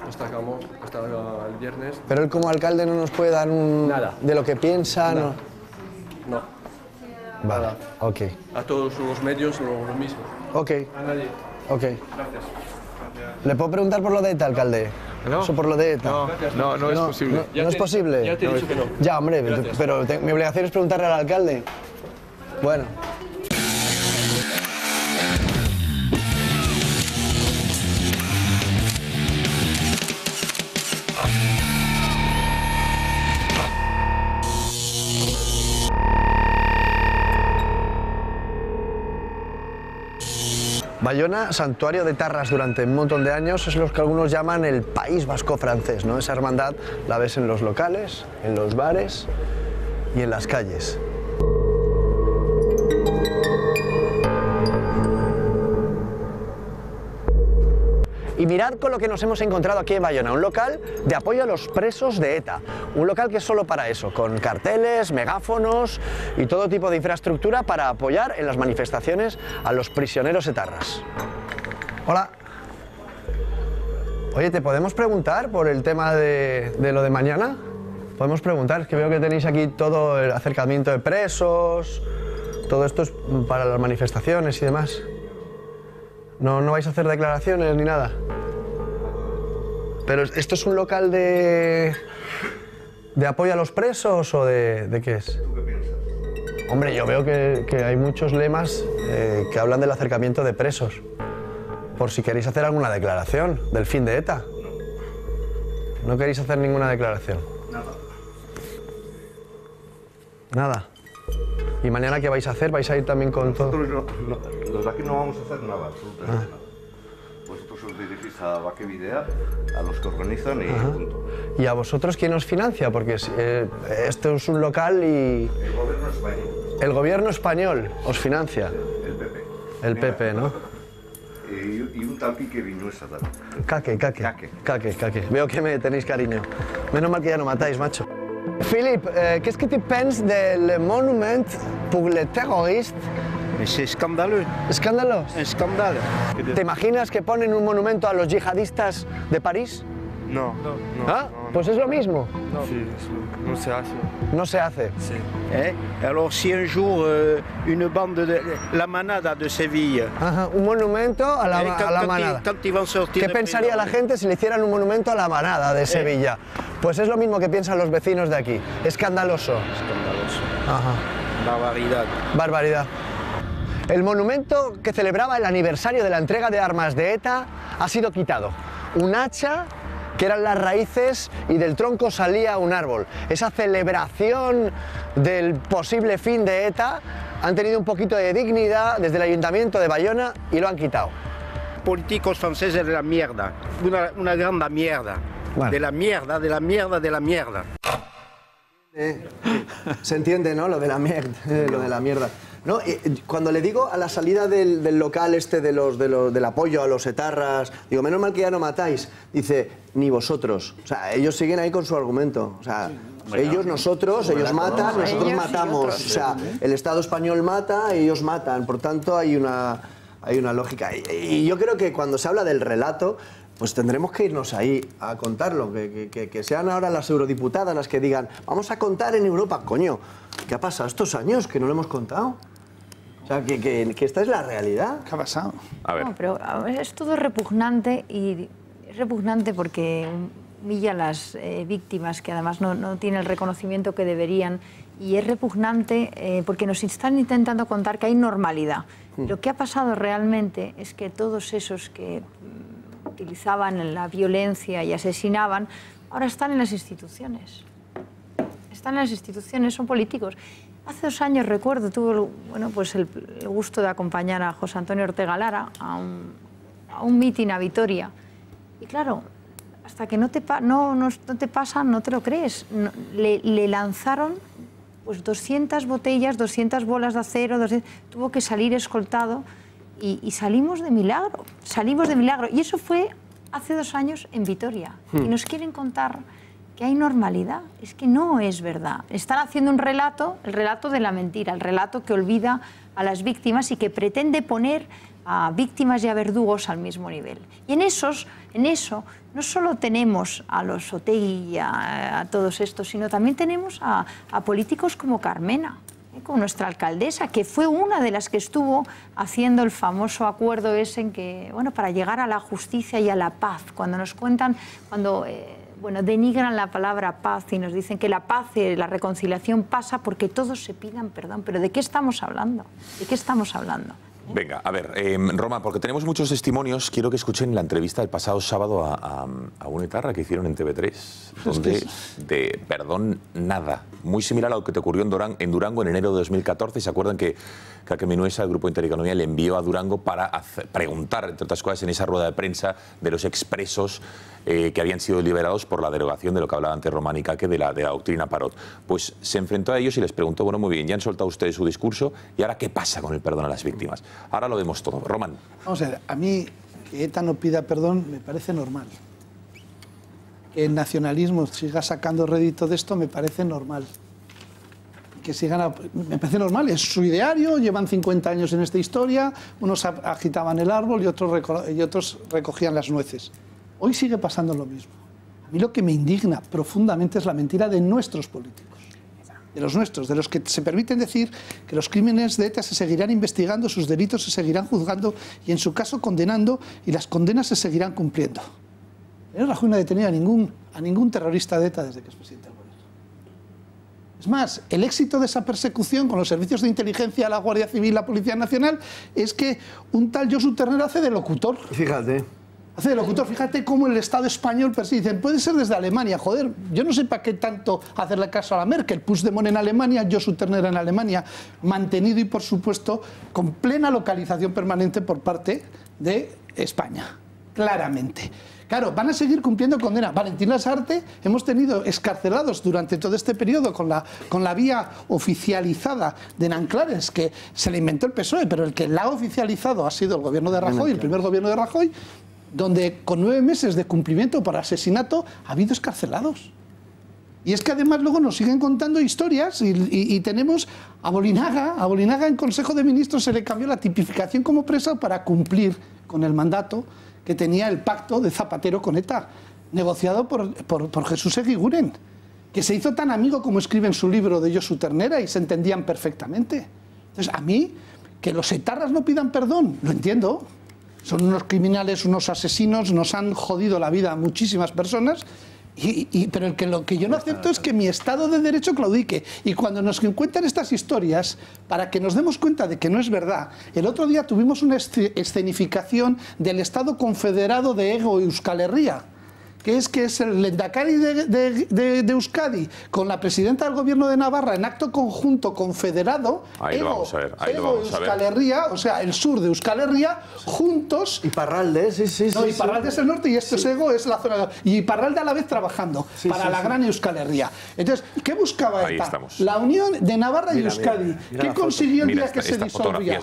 Hasta Cambó, hasta el viernes. Pero él como alcalde no nos puede dar un... Nada. De lo que piensa, nada. No. Vale, ok. A todos los medios lo mismo. Ok. A nadie. Ok. Gracias. ¿Le puedo preguntar por lo de ETA, alcalde? No. ¿Eso por lo de ETA? No es posible. ¿No es posible? Ya te he dicho que no. Ya, hombre, gracias. pero mi obligación es preguntarle al alcalde. Bueno. Bayona, santuario de etarras durante un montón de años, es lo que algunos llaman el País Vasco francés, ¿no? Esa hermandad la ves en los locales, en los bares y en las calles. Y mirad con lo que nos hemos encontrado aquí en Bayona, un local de apoyo a los presos de ETA, un local que es solo para eso, con carteles, megáfonos y todo tipo de infraestructura para apoyar en las manifestaciones a los prisioneros etarras. Hola. Oye, ¿te podemos preguntar por el tema de lo de mañana? Podemos preguntar, es que veo que tenéis aquí todo el acercamiento de presos, todo esto es para las manifestaciones y demás. ¿No vais a hacer declaraciones ni nada? ¿Pero esto es un local de apoyo a los presos o de qué es? ¿Tú qué piensas? Hombre, yo veo que hay muchos lemas que hablan del acercamiento de presos. Por si queréis hacer alguna declaración del fin de ETA. ¿No queréis hacer ninguna declaración? Nada. ¿Y mañana qué vais a hacer? ¿Vais a ir también con todo? Los de aquí no vamos a hacer nada, absolutamente nada. Vosotros os dirigís a Baquevidea, a los que organizan y punto. ¿Y a vosotros quién os financia? Porque esto es un local y... El gobierno español. El gobierno español os financia. El PP. El PP, ¿no? Y un tal Quique Viñuesa también. Caque. Veo que me tenéis cariño. Menos mal que ya no matáis, macho. Philippe, qu'est-ce que tu penses del monument pour les terroristes? C'est scandaleux. ¿Escándalo? Un scandale. ¿Te imaginas que ponen un monumento a los yihadistas de París? No. ¿Ah? Pues es lo mismo. Sí, no se hace. No se hace. Sí. Alors si un jour une bande de la manada de Sevilla. Ajá, un monumento a la manada. ¿Qué pensaría la gente si le hicieran un monumento a la manada de Sevilla? Pues es lo mismo que piensan los vecinos de aquí. Escandaloso. Escandaloso. Ajá. Barbaridad. El monumento que celebraba el aniversario de la entrega de armas de ETA ha sido quitado. Un hacha, que eran las raíces, y del tronco salía un árbol. Esa celebración del posible fin de ETA han tenido un poquito de dignidad desde el Ayuntamiento de Bayona y lo han quitado. Políticos franceses de la mierda, una gran mierda. Bueno. De la mierda. Se entiende, ¿no? Lo de la mierda. No, cuando le digo a la salida del local este del apoyo a los etarras, digo, menos mal que ya no matáis. Dice, ni vosotros. O sea, ellos siguen ahí con su argumento. O sea, ellos, nosotros, ellos matan, nosotros matamos. O sea, el Estado español mata, ellos matan. Por tanto, hay una lógica. Y yo creo que cuando se habla del relato, pues tendremos que irnos ahí a contarlo, que sean ahora las eurodiputadas las que digan, vamos a contar en Europa. Coño, ¿qué ha pasado estos años que no lo hemos contado? O sea, que esta es la realidad. ¿Qué ha pasado? A ver. No, pero es todo repugnante, y es repugnante porque humilla a las víctimas, que además no tienen el reconocimiento que deberían, y es repugnante porque nos están intentando contar que hay normalidad. Lo que ha pasado realmente es que todos esos que utilizaban la violencia y asesinaban, ahora están en las instituciones. Están en las instituciones, son políticos. Hace 2 años, recuerdo, tuve el gusto de acompañar a José Antonio Ortega Lara a un mitin a Vitoria. Y claro, hasta que no te pasa, no te lo crees. Le lanzaron pues 200 botellas, 200 bolas de acero, tuvo que salir escoltado. Y salimos de milagro, Y eso fue hace 2 años en Vitoria. Y nos quieren contar que hay normalidad. Es que no es verdad. Están haciendo un relato, el relato de la mentira, el relato que olvida a las víctimas y que pretende poner a víctimas y a verdugos al mismo nivel. Y en eso no solo tenemos a los Otegi y a todos estos, sino también tenemos a políticos como Carmena, con nuestra alcaldesa, que fue una de las que estuvo haciendo el famoso acuerdo ese en que, para llegar a la justicia y a la paz. Cuando nos cuentan, denigran la palabra paz y nos dicen que la paz y la reconciliación pasa porque todos se pidan perdón. ¿Pero de qué estamos hablando? Venga, a ver, Roma, porque tenemos muchos testimonios, quiero que escuchen la entrevista del pasado sábado a un etarra que hicieron en TV3, donde de perdón nada, muy similar a lo que te ocurrió en Durango en enero de 2014. ¿Se acuerdan que Quique Viñuesa, del Grupo Intereconomía, le envió a Durango para preguntar, entre otras cosas, en esa rueda de prensa de los expresos que habían sido liberados por la derogación de lo que hablaba antes Román y Quique, de la doctrina Parot? Pues se enfrentó a ellos y les preguntó, bueno, muy bien, ya han soltado ustedes su discurso, ¿y ahora qué pasa con el perdón a las víctimas? Ahora lo vemos todo. Román. Vamos a ver, a mí que ETA no pida perdón me parece normal. Que el nacionalismo siga sacando rédito de esto me parece normal. Que sigan me parece normal, es su ideario, llevan 50 años en esta historia, unos agitaban el árbol y otros recogían las nueces. Hoy sigue pasando lo mismo. A mí lo que me indigna profundamente es la mentira de nuestros políticos, de los nuestros, de los que se permiten decir que los crímenes de ETA se seguirán investigando, sus delitos se seguirán juzgando y en su caso condenando, y las condenas se seguirán cumpliendo. Rajoy no ha detenido a ningún terrorista de ETA desde que es presidente del gobierno. Es más, el éxito de esa persecución con los servicios de inteligencia, la Guardia Civil, la Policía Nacional, es que un tal Josu Ternera hace de locutor. Fíjate. Hace de locutor. Fíjate cómo el Estado español persigue. Dicen, puede ser desde Alemania. Joder, yo no sé para qué tanto hacerle caso a la Merkel. Puigdemont en Alemania, Josu Ternera en Alemania, mantenido y, por supuesto, con plena localización permanente por parte de España. Claramente. Claro, van a seguir cumpliendo condena. Valentín Lasarte hemos tenido excarcelados durante todo este periodo con la vía oficializada de Nanclares, que se le inventó el PSOE, pero el que la ha oficializado ha sido el gobierno de Rajoy, el primer gobierno de Rajoy, donde con 9 meses de cumplimiento por asesinato ha habido excarcelados. Y es que además luego nos siguen contando historias y tenemos a Bolinaga en Consejo de Ministros se le cambió la tipificación como presa para cumplir con el mandato que tenía el pacto de Zapatero con ETA, negociado por Jesús Eguiguren, que se hizo tan amigo como escribe en su libro de Josu Ternera y se entendían perfectamente. Entonces, a mí, que los etarras no pidan perdón, lo entiendo. Son unos criminales, unos asesinos, nos han jodido la vida a muchísimas personas, pero lo que yo no acepto es que mi Estado de Derecho claudique. Y cuando nos cuentan estas historias, para que nos demos cuenta de que no es verdad, el otro día tuvimos una escenificación del Estado confederado de Ego Euskal Herria, que es el Lehendakari de Euskadi con la presidenta del gobierno de Navarra en acto conjunto confederado, ahí lo vamos a ver, ahí lo vamos a ver. Euskal Herria, o sea, el sur de Euskal Herria, juntos. Iparralde, sí. No, Iparralde es el norte y esto es Ego, es la zona. Y Iparralde a la vez trabajando para la gran Euskal Herria. Entonces, ¿qué buscaba ETA? La unión de Navarra y Euskadi. ¿Qué consiguió el día que se disolvía?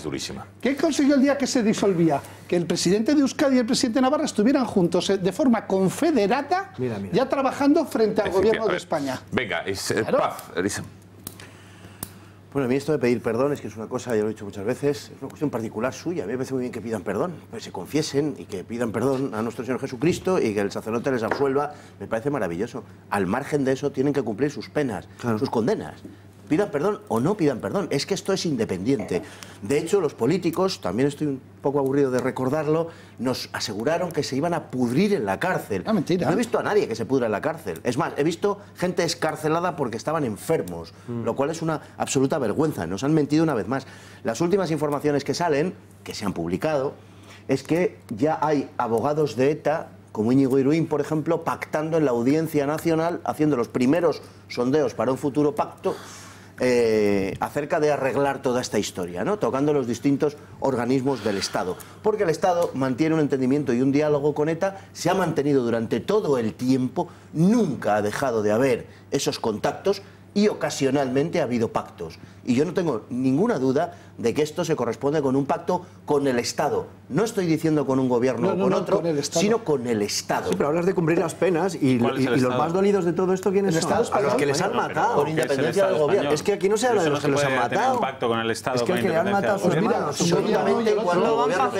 ¿Qué consiguió el día que se disolvía? Que el presidente de Euskadi y el presidente de Navarra estuvieran juntos de forma confederada, ya trabajando frente al gobierno de España. Venga, Paz. Bueno, a mí esto de pedir perdón es que es una cosa, ya lo he dicho muchas veces, es una cuestión particular suya. A mí me parece muy bien que pidan perdón, pues se confiesen y que pidan perdón a nuestro Señor Jesucristo y que el sacerdote les absuelva, me parece maravilloso. Al margen de eso tienen que cumplir sus penas, sus condenas. Pidan perdón o no pidan perdón, es que esto es independiente. De hecho, los políticos, también estoy un poco aburrido de recordarlo, nos aseguraron que se iban a pudrir en la cárcel. Mentira. No he visto a nadie que se pudra en la cárcel. Es más, he visto gente escarcelada porque estaban enfermos, lo cual es una absoluta vergüenza. Nos han mentido una vez más. Las últimas informaciones que salen, que se han publicado, es que ya hay abogados de ETA, como Íñigo Iruín, por ejemplo, pactando en la Audiencia Nacional, haciendo los primeros sondeos para un futuro pacto, acerca de arreglar toda esta historia, ¿no? Tocando los distintos organismos del Estado. Porque el Estado mantiene un entendimiento y un diálogo con ETA, se ha mantenido durante todo el tiempo, nunca ha dejado de haber esos contactos y ocasionalmente ha habido pactos. Y yo no tengo ninguna duda de que esto se corresponde con un pacto con el Estado. No estoy diciendo con un gobierno o con otro, sino con el Estado. Sí, pero hablas de cumplir las penas y los más dolidos de todo esto, ¿quiénes son? A los que les han matado. Con independencia del gobierno. Es que aquí no se habla de los que los han matado. Un pacto con el Estado, es que el que le han matado a sus hermanos. Absolutamente, cuando el gobierno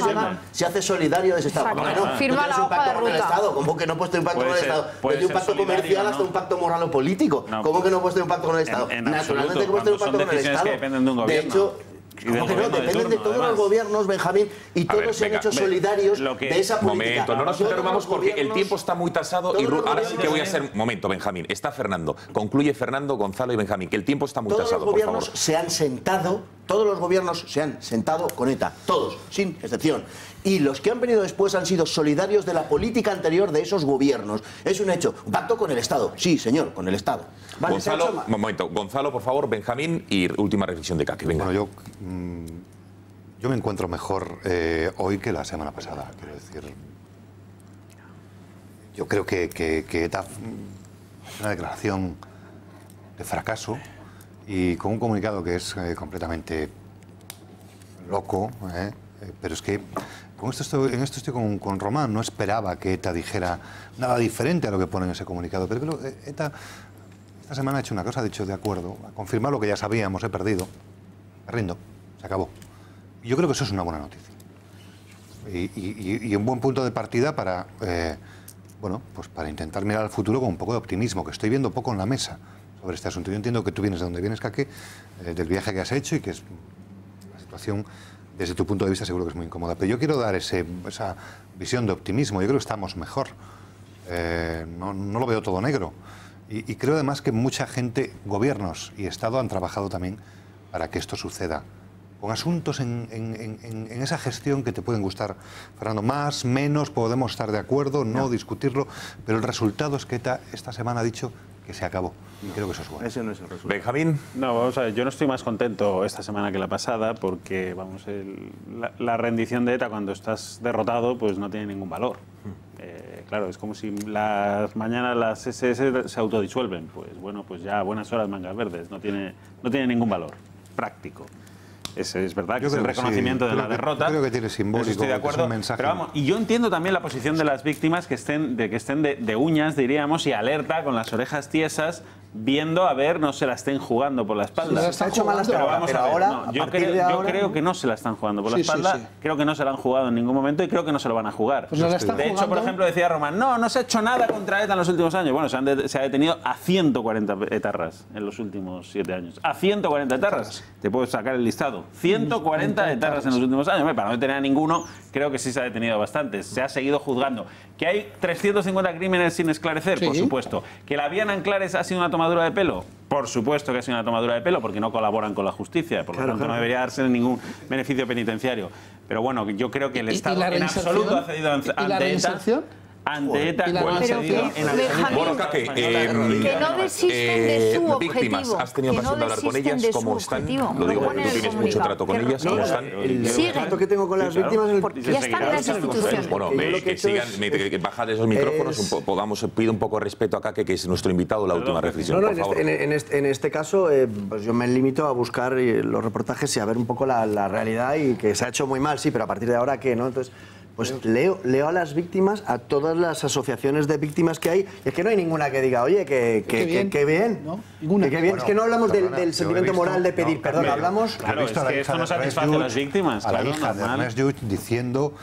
se hace solidario de ese Estado. Firma la hoja de ruta. ¿Cómo que no puedes tener un pacto con el Estado? Desde un pacto comercial hasta un pacto moral o político. ¿Cómo que no puedes tener un pacto con el Estado? Naturalmente que puedes tener un pacto con el Estado. De hecho, ¿cómo que no? Dependen de todos los gobiernos, Benjamín, y todos se han hecho solidarios de esa política. Momento, no nos interrumpamos porque el tiempo está muy tasado y ahora sí que voy a hacer... Momento, Benjamín, está Fernando. Concluye Fernando, Gonzalo y Benjamín, que el tiempo está muy tasado, por favor. Todos los gobiernos se han sentado, todos los gobiernos se han sentado con ETA, todos, sin excepción. Y los que han venido después han sido solidarios de la política anterior de esos gobiernos. Es un hecho. Un pacto con el Estado. Sí, señor, con el Estado. Vale, Gonzalo, un momento. Gonzalo, por favor, Benjamín, y última reflexión de Kaki. Venga. Bueno, yo me encuentro mejor hoy que la semana pasada. Quiero decir, yo creo que ETA es una declaración de fracaso y con un comunicado que es completamente loco, pero es que en esto estoy con Román. No esperaba que ETA dijera nada diferente a lo que pone en ese comunicado. Pero creo que ETA esta semana ha hecho una cosa, ha dicho de acuerdo, a confirmar lo que ya sabíamos, he perdido, me rindo, se acabó. Y yo creo que eso es una buena noticia. Y un buen punto de partida para, bueno, pues para intentar mirar al futuro con un poco de optimismo, que estoy viendo poco en la mesa sobre este asunto. Yo entiendo que tú vienes de donde vienes, Kake, del viaje que has hecho y que es la situación, desde tu punto de vista, seguro que es muy incómoda. Pero yo quiero dar esa visión de optimismo. Yo creo que estamos mejor. No lo veo todo negro. Y creo además que mucha gente, gobiernos y Estado, han trabajado también para que esto suceda. Con asuntos en esa gestión que te pueden gustar, Fernando, más, menos, podemos estar de acuerdo, no discutirlo, pero el resultado es que ETA esta semana ha dicho que se acabó. Y creo que eso es bueno. Ese no es el resultado. Benjamín. No, vamos a ver, yo no estoy más contento esta semana que la pasada porque, vamos, la rendición de ETA cuando estás derrotado pues no tiene ningún valor. Claro, es como si mañana las SS se autodisuelven. Pues bueno, pues ya buenas horas mangas verdes, no tiene ningún valor práctico. Es verdad que es el reconocimiento de la derrota. Creo que tiene simbólico, estoy de acuerdo, es un mensaje. Pero vamos, y yo entiendo también la posición de las víctimas que estén de uñas, diríamos, y alerta, con las orejas tiesas, viendo a ver no se la estén jugando por la espalda. Sí, se ha hecho mal hasta pero ahora, vamos pero a ver, ahora, no, yo ahora, creo que no se la están jugando por la espalda, creo que no se la han jugado en ningún momento y creo que no se lo van a jugar. Pues de hecho, por ejemplo, decía Román, no se ha hecho nada contra ETA en los últimos años. Bueno, se ha detenido a 140 etarras en los últimos 7 años. A 140 etarras. Te puedo sacar el listado. 140 etarras en los últimos años. Para no detener a ninguno, creo que sí se ha detenido bastantes. Se ha seguido juzgando. ¿Que hay 350 crímenes sin esclarecer? Por supuesto. ¿Que la vía en Anclares ha sido una tomadura de pelo? Por supuesto que ha sido una tomadura de pelo, porque no colaboran con la justicia. Por lo tanto, no debería darse ningún beneficio penitenciario. Pero bueno, yo creo que el Estado en absoluto ha cedido ante ETA. Ante ETA, bueno, que no desisten de su víctimas, objetivo. ¿has tenido ocasión de hablar con ellas? ¿Cómo están? Lo digo porque tú tienes mucho trato con ellas. ¿Cómo están? El trato que tengo con las víctimas ya están en las instituciones. Bueno, que sigan, que bajar esos micrófonos, pido un poco de respeto a Kake, que es nuestro invitado, la última reflexión, por favor. En este caso, pues yo me limito a buscar los reportajes y a ver un poco la realidad, y que se ha hecho muy mal, sí, pero a partir de ahora, ¿qué? ¿No? Entonces, pues leo a las víctimas, a todas las asociaciones de víctimas que hay, y es que no hay ninguna que diga, oye, que bien, ¿no? Ninguna. Que bien. Bueno, es que no hablamos del sentimiento moral de pedir perdón, hablamos... Claro, es que esto no satisface a las víctimas. A la hija de Ernest Lluch diciendo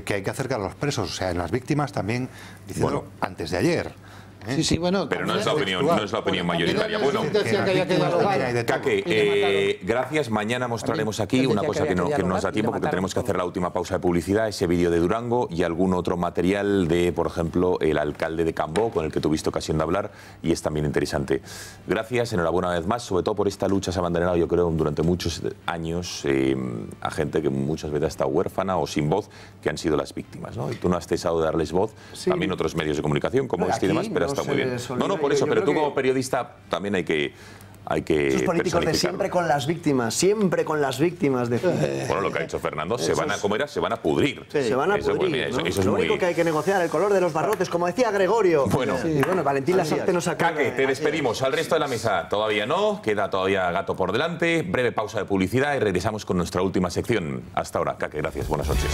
que hay que acercar a los presos, o sea, en las víctimas también diciendo antes de ayer. Sí, bueno, pero no es la opinión mayoritaria. Bueno, Kake, gracias. Mañana mostraremos aquí una cosa que no nos da tiempo, porque tenemos que hacer la última pausa de publicidad, ese vídeo de Durango y algún otro material de, por ejemplo, el alcalde de Cambó, con el que tuviste ocasión de hablar, y es también interesante. Gracias, enhorabuena una vez más, sobre todo por esta lucha. Se ha abanderado, yo creo, durante muchos años a gente que muchas veces está huérfana o sin voz, que han sido las víctimas, ¿no? Y tú no has cesado de darles voz, también otros medios de comunicación, como este y demás, pero está muy bien. No, por eso, pero tú como periodista también hay que esos políticos de siempre con las víctimas, de... Bueno, lo que ha dicho Fernando, se van a pudrir. Sí, se van a pudrir, eso es lo único que hay que negociar, el color de los barrotes, como decía Gregorio. Bueno, Valentín Lasarte nos acaba. Kake, te despedimos. Al resto de la mesa todavía no, queda todavía gato por delante. Breve pausa de publicidad y regresamos con nuestra última sección. Hasta ahora, Kake, gracias, buenas noches.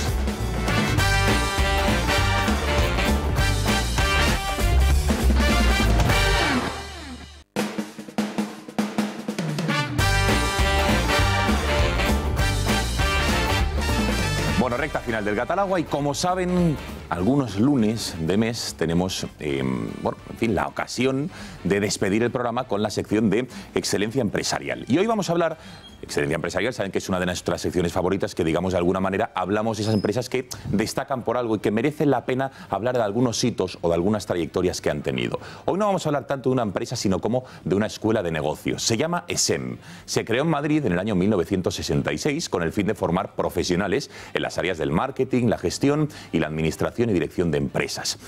Bueno, recta final del Gatalagua, y como saben, algunos lunes de mes tenemos la ocasión de despedir el programa con la sección de Excelencia Empresarial. Y hoy vamos a hablar, Excelencia Empresarial, saben que es una de nuestras secciones favoritas, que digamos de alguna manera hablamos de esas empresas que destacan por algo y que merecen la pena hablar de algunos hitos o de algunas trayectorias que han tenido. Hoy no vamos a hablar tanto de una empresa, sino como de una escuela de negocios. Se llama ESEM. Se creó en Madrid en el año 1966 con el fin de formar profesionales en las áreas del marketing, la gestión y la administración y dirección de empresas.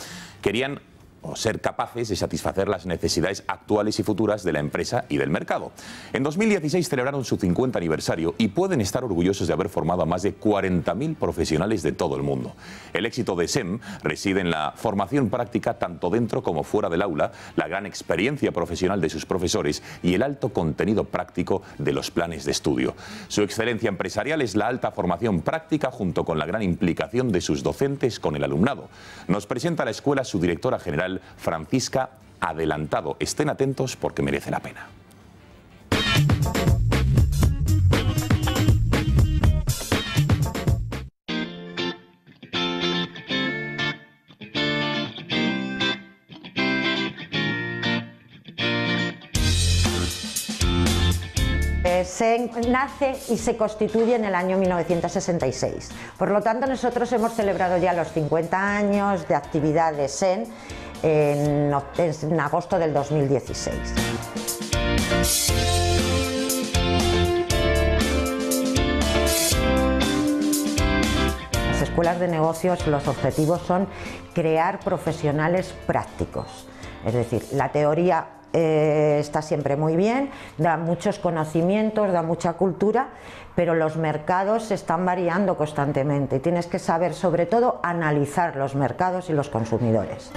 Querían o ser capaces de satisfacer las necesidades actuales y futuras de la empresa y del mercado. En 2016 celebraron su 50 aniversario y pueden estar orgullosos de haber formado a más de 40.000 profesionales de todo el mundo. El éxito de SEM reside en la formación práctica tanto dentro como fuera del aula, la gran experiencia profesional de sus profesores y el alto contenido práctico de los planes de estudio. Su excelencia empresarial es la alta formación práctica junto con la gran implicación de sus docentes con el alumnado. Nos presenta la escuela su directora general, Francisca Adelantado. Estén atentos porque merece la pena. SEM nace y se constituye en el año 1966. Por lo tanto, nosotros hemos celebrado ya los 50 años de actividad de SEM en agosto del 2016. Las escuelas de negocios, los objetivos son crear profesionales prácticos. Es decir, la teoría está siempre muy bien, da muchos conocimientos, da mucha cultura, pero los mercados se están variando constantemente y tienes que saber, sobre todo, analizar los mercados y los consumidores.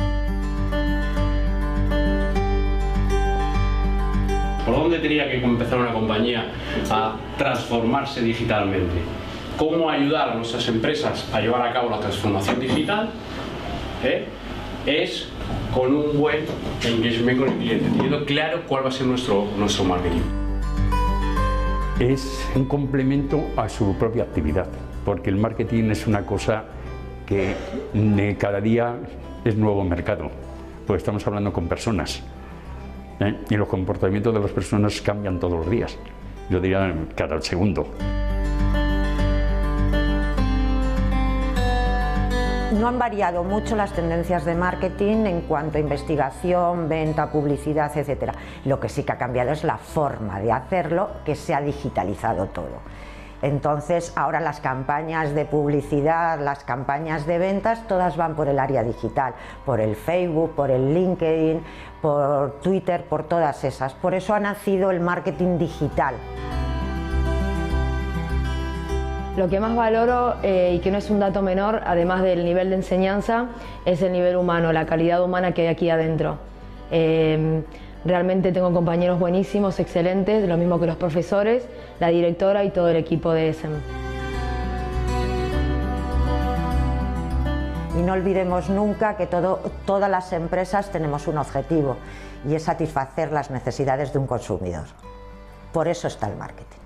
¿Por dónde tenía que empezar una compañía a transformarse digitalmente? ¿Cómo ayudar a nuestras empresas a llevar a cabo la transformación digital? Es con un buen engagement con el cliente, teniendo claro cuál va a ser nuestro marketing. Es un complemento a su propia actividad, porque el marketing es una cosa que cada día es nuevo mercado, pues estamos hablando con personas, y los comportamientos de las personas cambian todos los días, yo diría cada segundo. No han variado mucho las tendencias de marketing en cuanto a investigación, venta, publicidad, etc. Lo que sí que ha cambiado es la forma de hacerlo, que se ha digitalizado todo. Entonces, ahora las campañas de publicidad, las campañas de ventas, todas van por el área digital, por el Facebook, por el LinkedIn, por Twitter, por todas esas. Por eso ha nacido el marketing digital. Lo que más valoro, y que no es un dato menor, además del nivel de enseñanza, es el nivel humano, la calidad humana que hay aquí adentro. Realmente tengo compañeros buenísimos, excelentes, lo mismo que los profesores, la directora y todo el equipo de SEM. Y no olvidemos nunca que todas las empresas tenemos un objetivo, y es satisfacer las necesidades de un consumidor. Por eso está el marketing.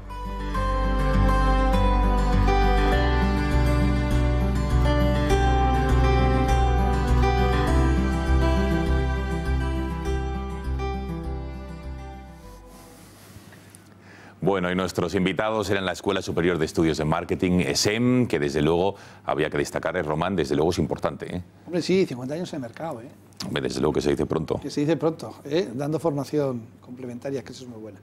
Bueno, y nuestros invitados eran la Escuela Superior de Estudios de Marketing, SEM, que desde luego había que destacar, Román, desde luego es importante. Hombre, sí, 50 años en el mercado. Hombre, desde luego que se dice pronto. Que se dice pronto, dando formación complementaria, que eso es muy buena.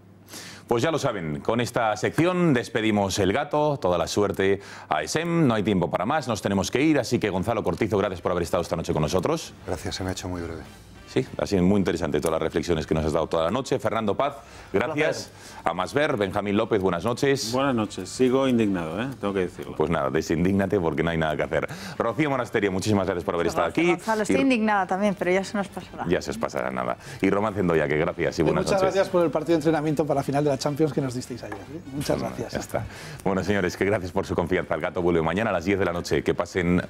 Pues ya lo saben, con esta sección despedimos el gato, toda la suerte a SEM, no hay tiempo para más, nos tenemos que ir, así que Gonzalo Cortizo, gracias por haber estado esta noche con nosotros. Gracias, se me ha hecho muy breve. Sí, ha sido muy interesante todas las reflexiones que nos has dado toda la noche. Fernando Paz, gracias. A Masver, Benjamín López, buenas noches. Buenas noches, sigo indignado, tengo que decirlo. Pues nada, desindígnate porque no hay nada que hacer. Rocío Monasterio, muchísimas gracias por haber estado aquí. Gonzalo, estoy indignada también, pero ya se nos pasará. Ya se os pasará nada. Y Román Cendoya, que gracias y buenas noches. Muchas gracias por el partido de entrenamiento para la final de la Champions que nos disteis ayer. Muchas gracias. Ya está. Bueno, señores, que gracias por su confianza. El gato vuelve mañana a las 10 de la noche. Que pasen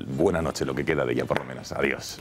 buena noche, lo que queda de ella por lo menos. Adiós.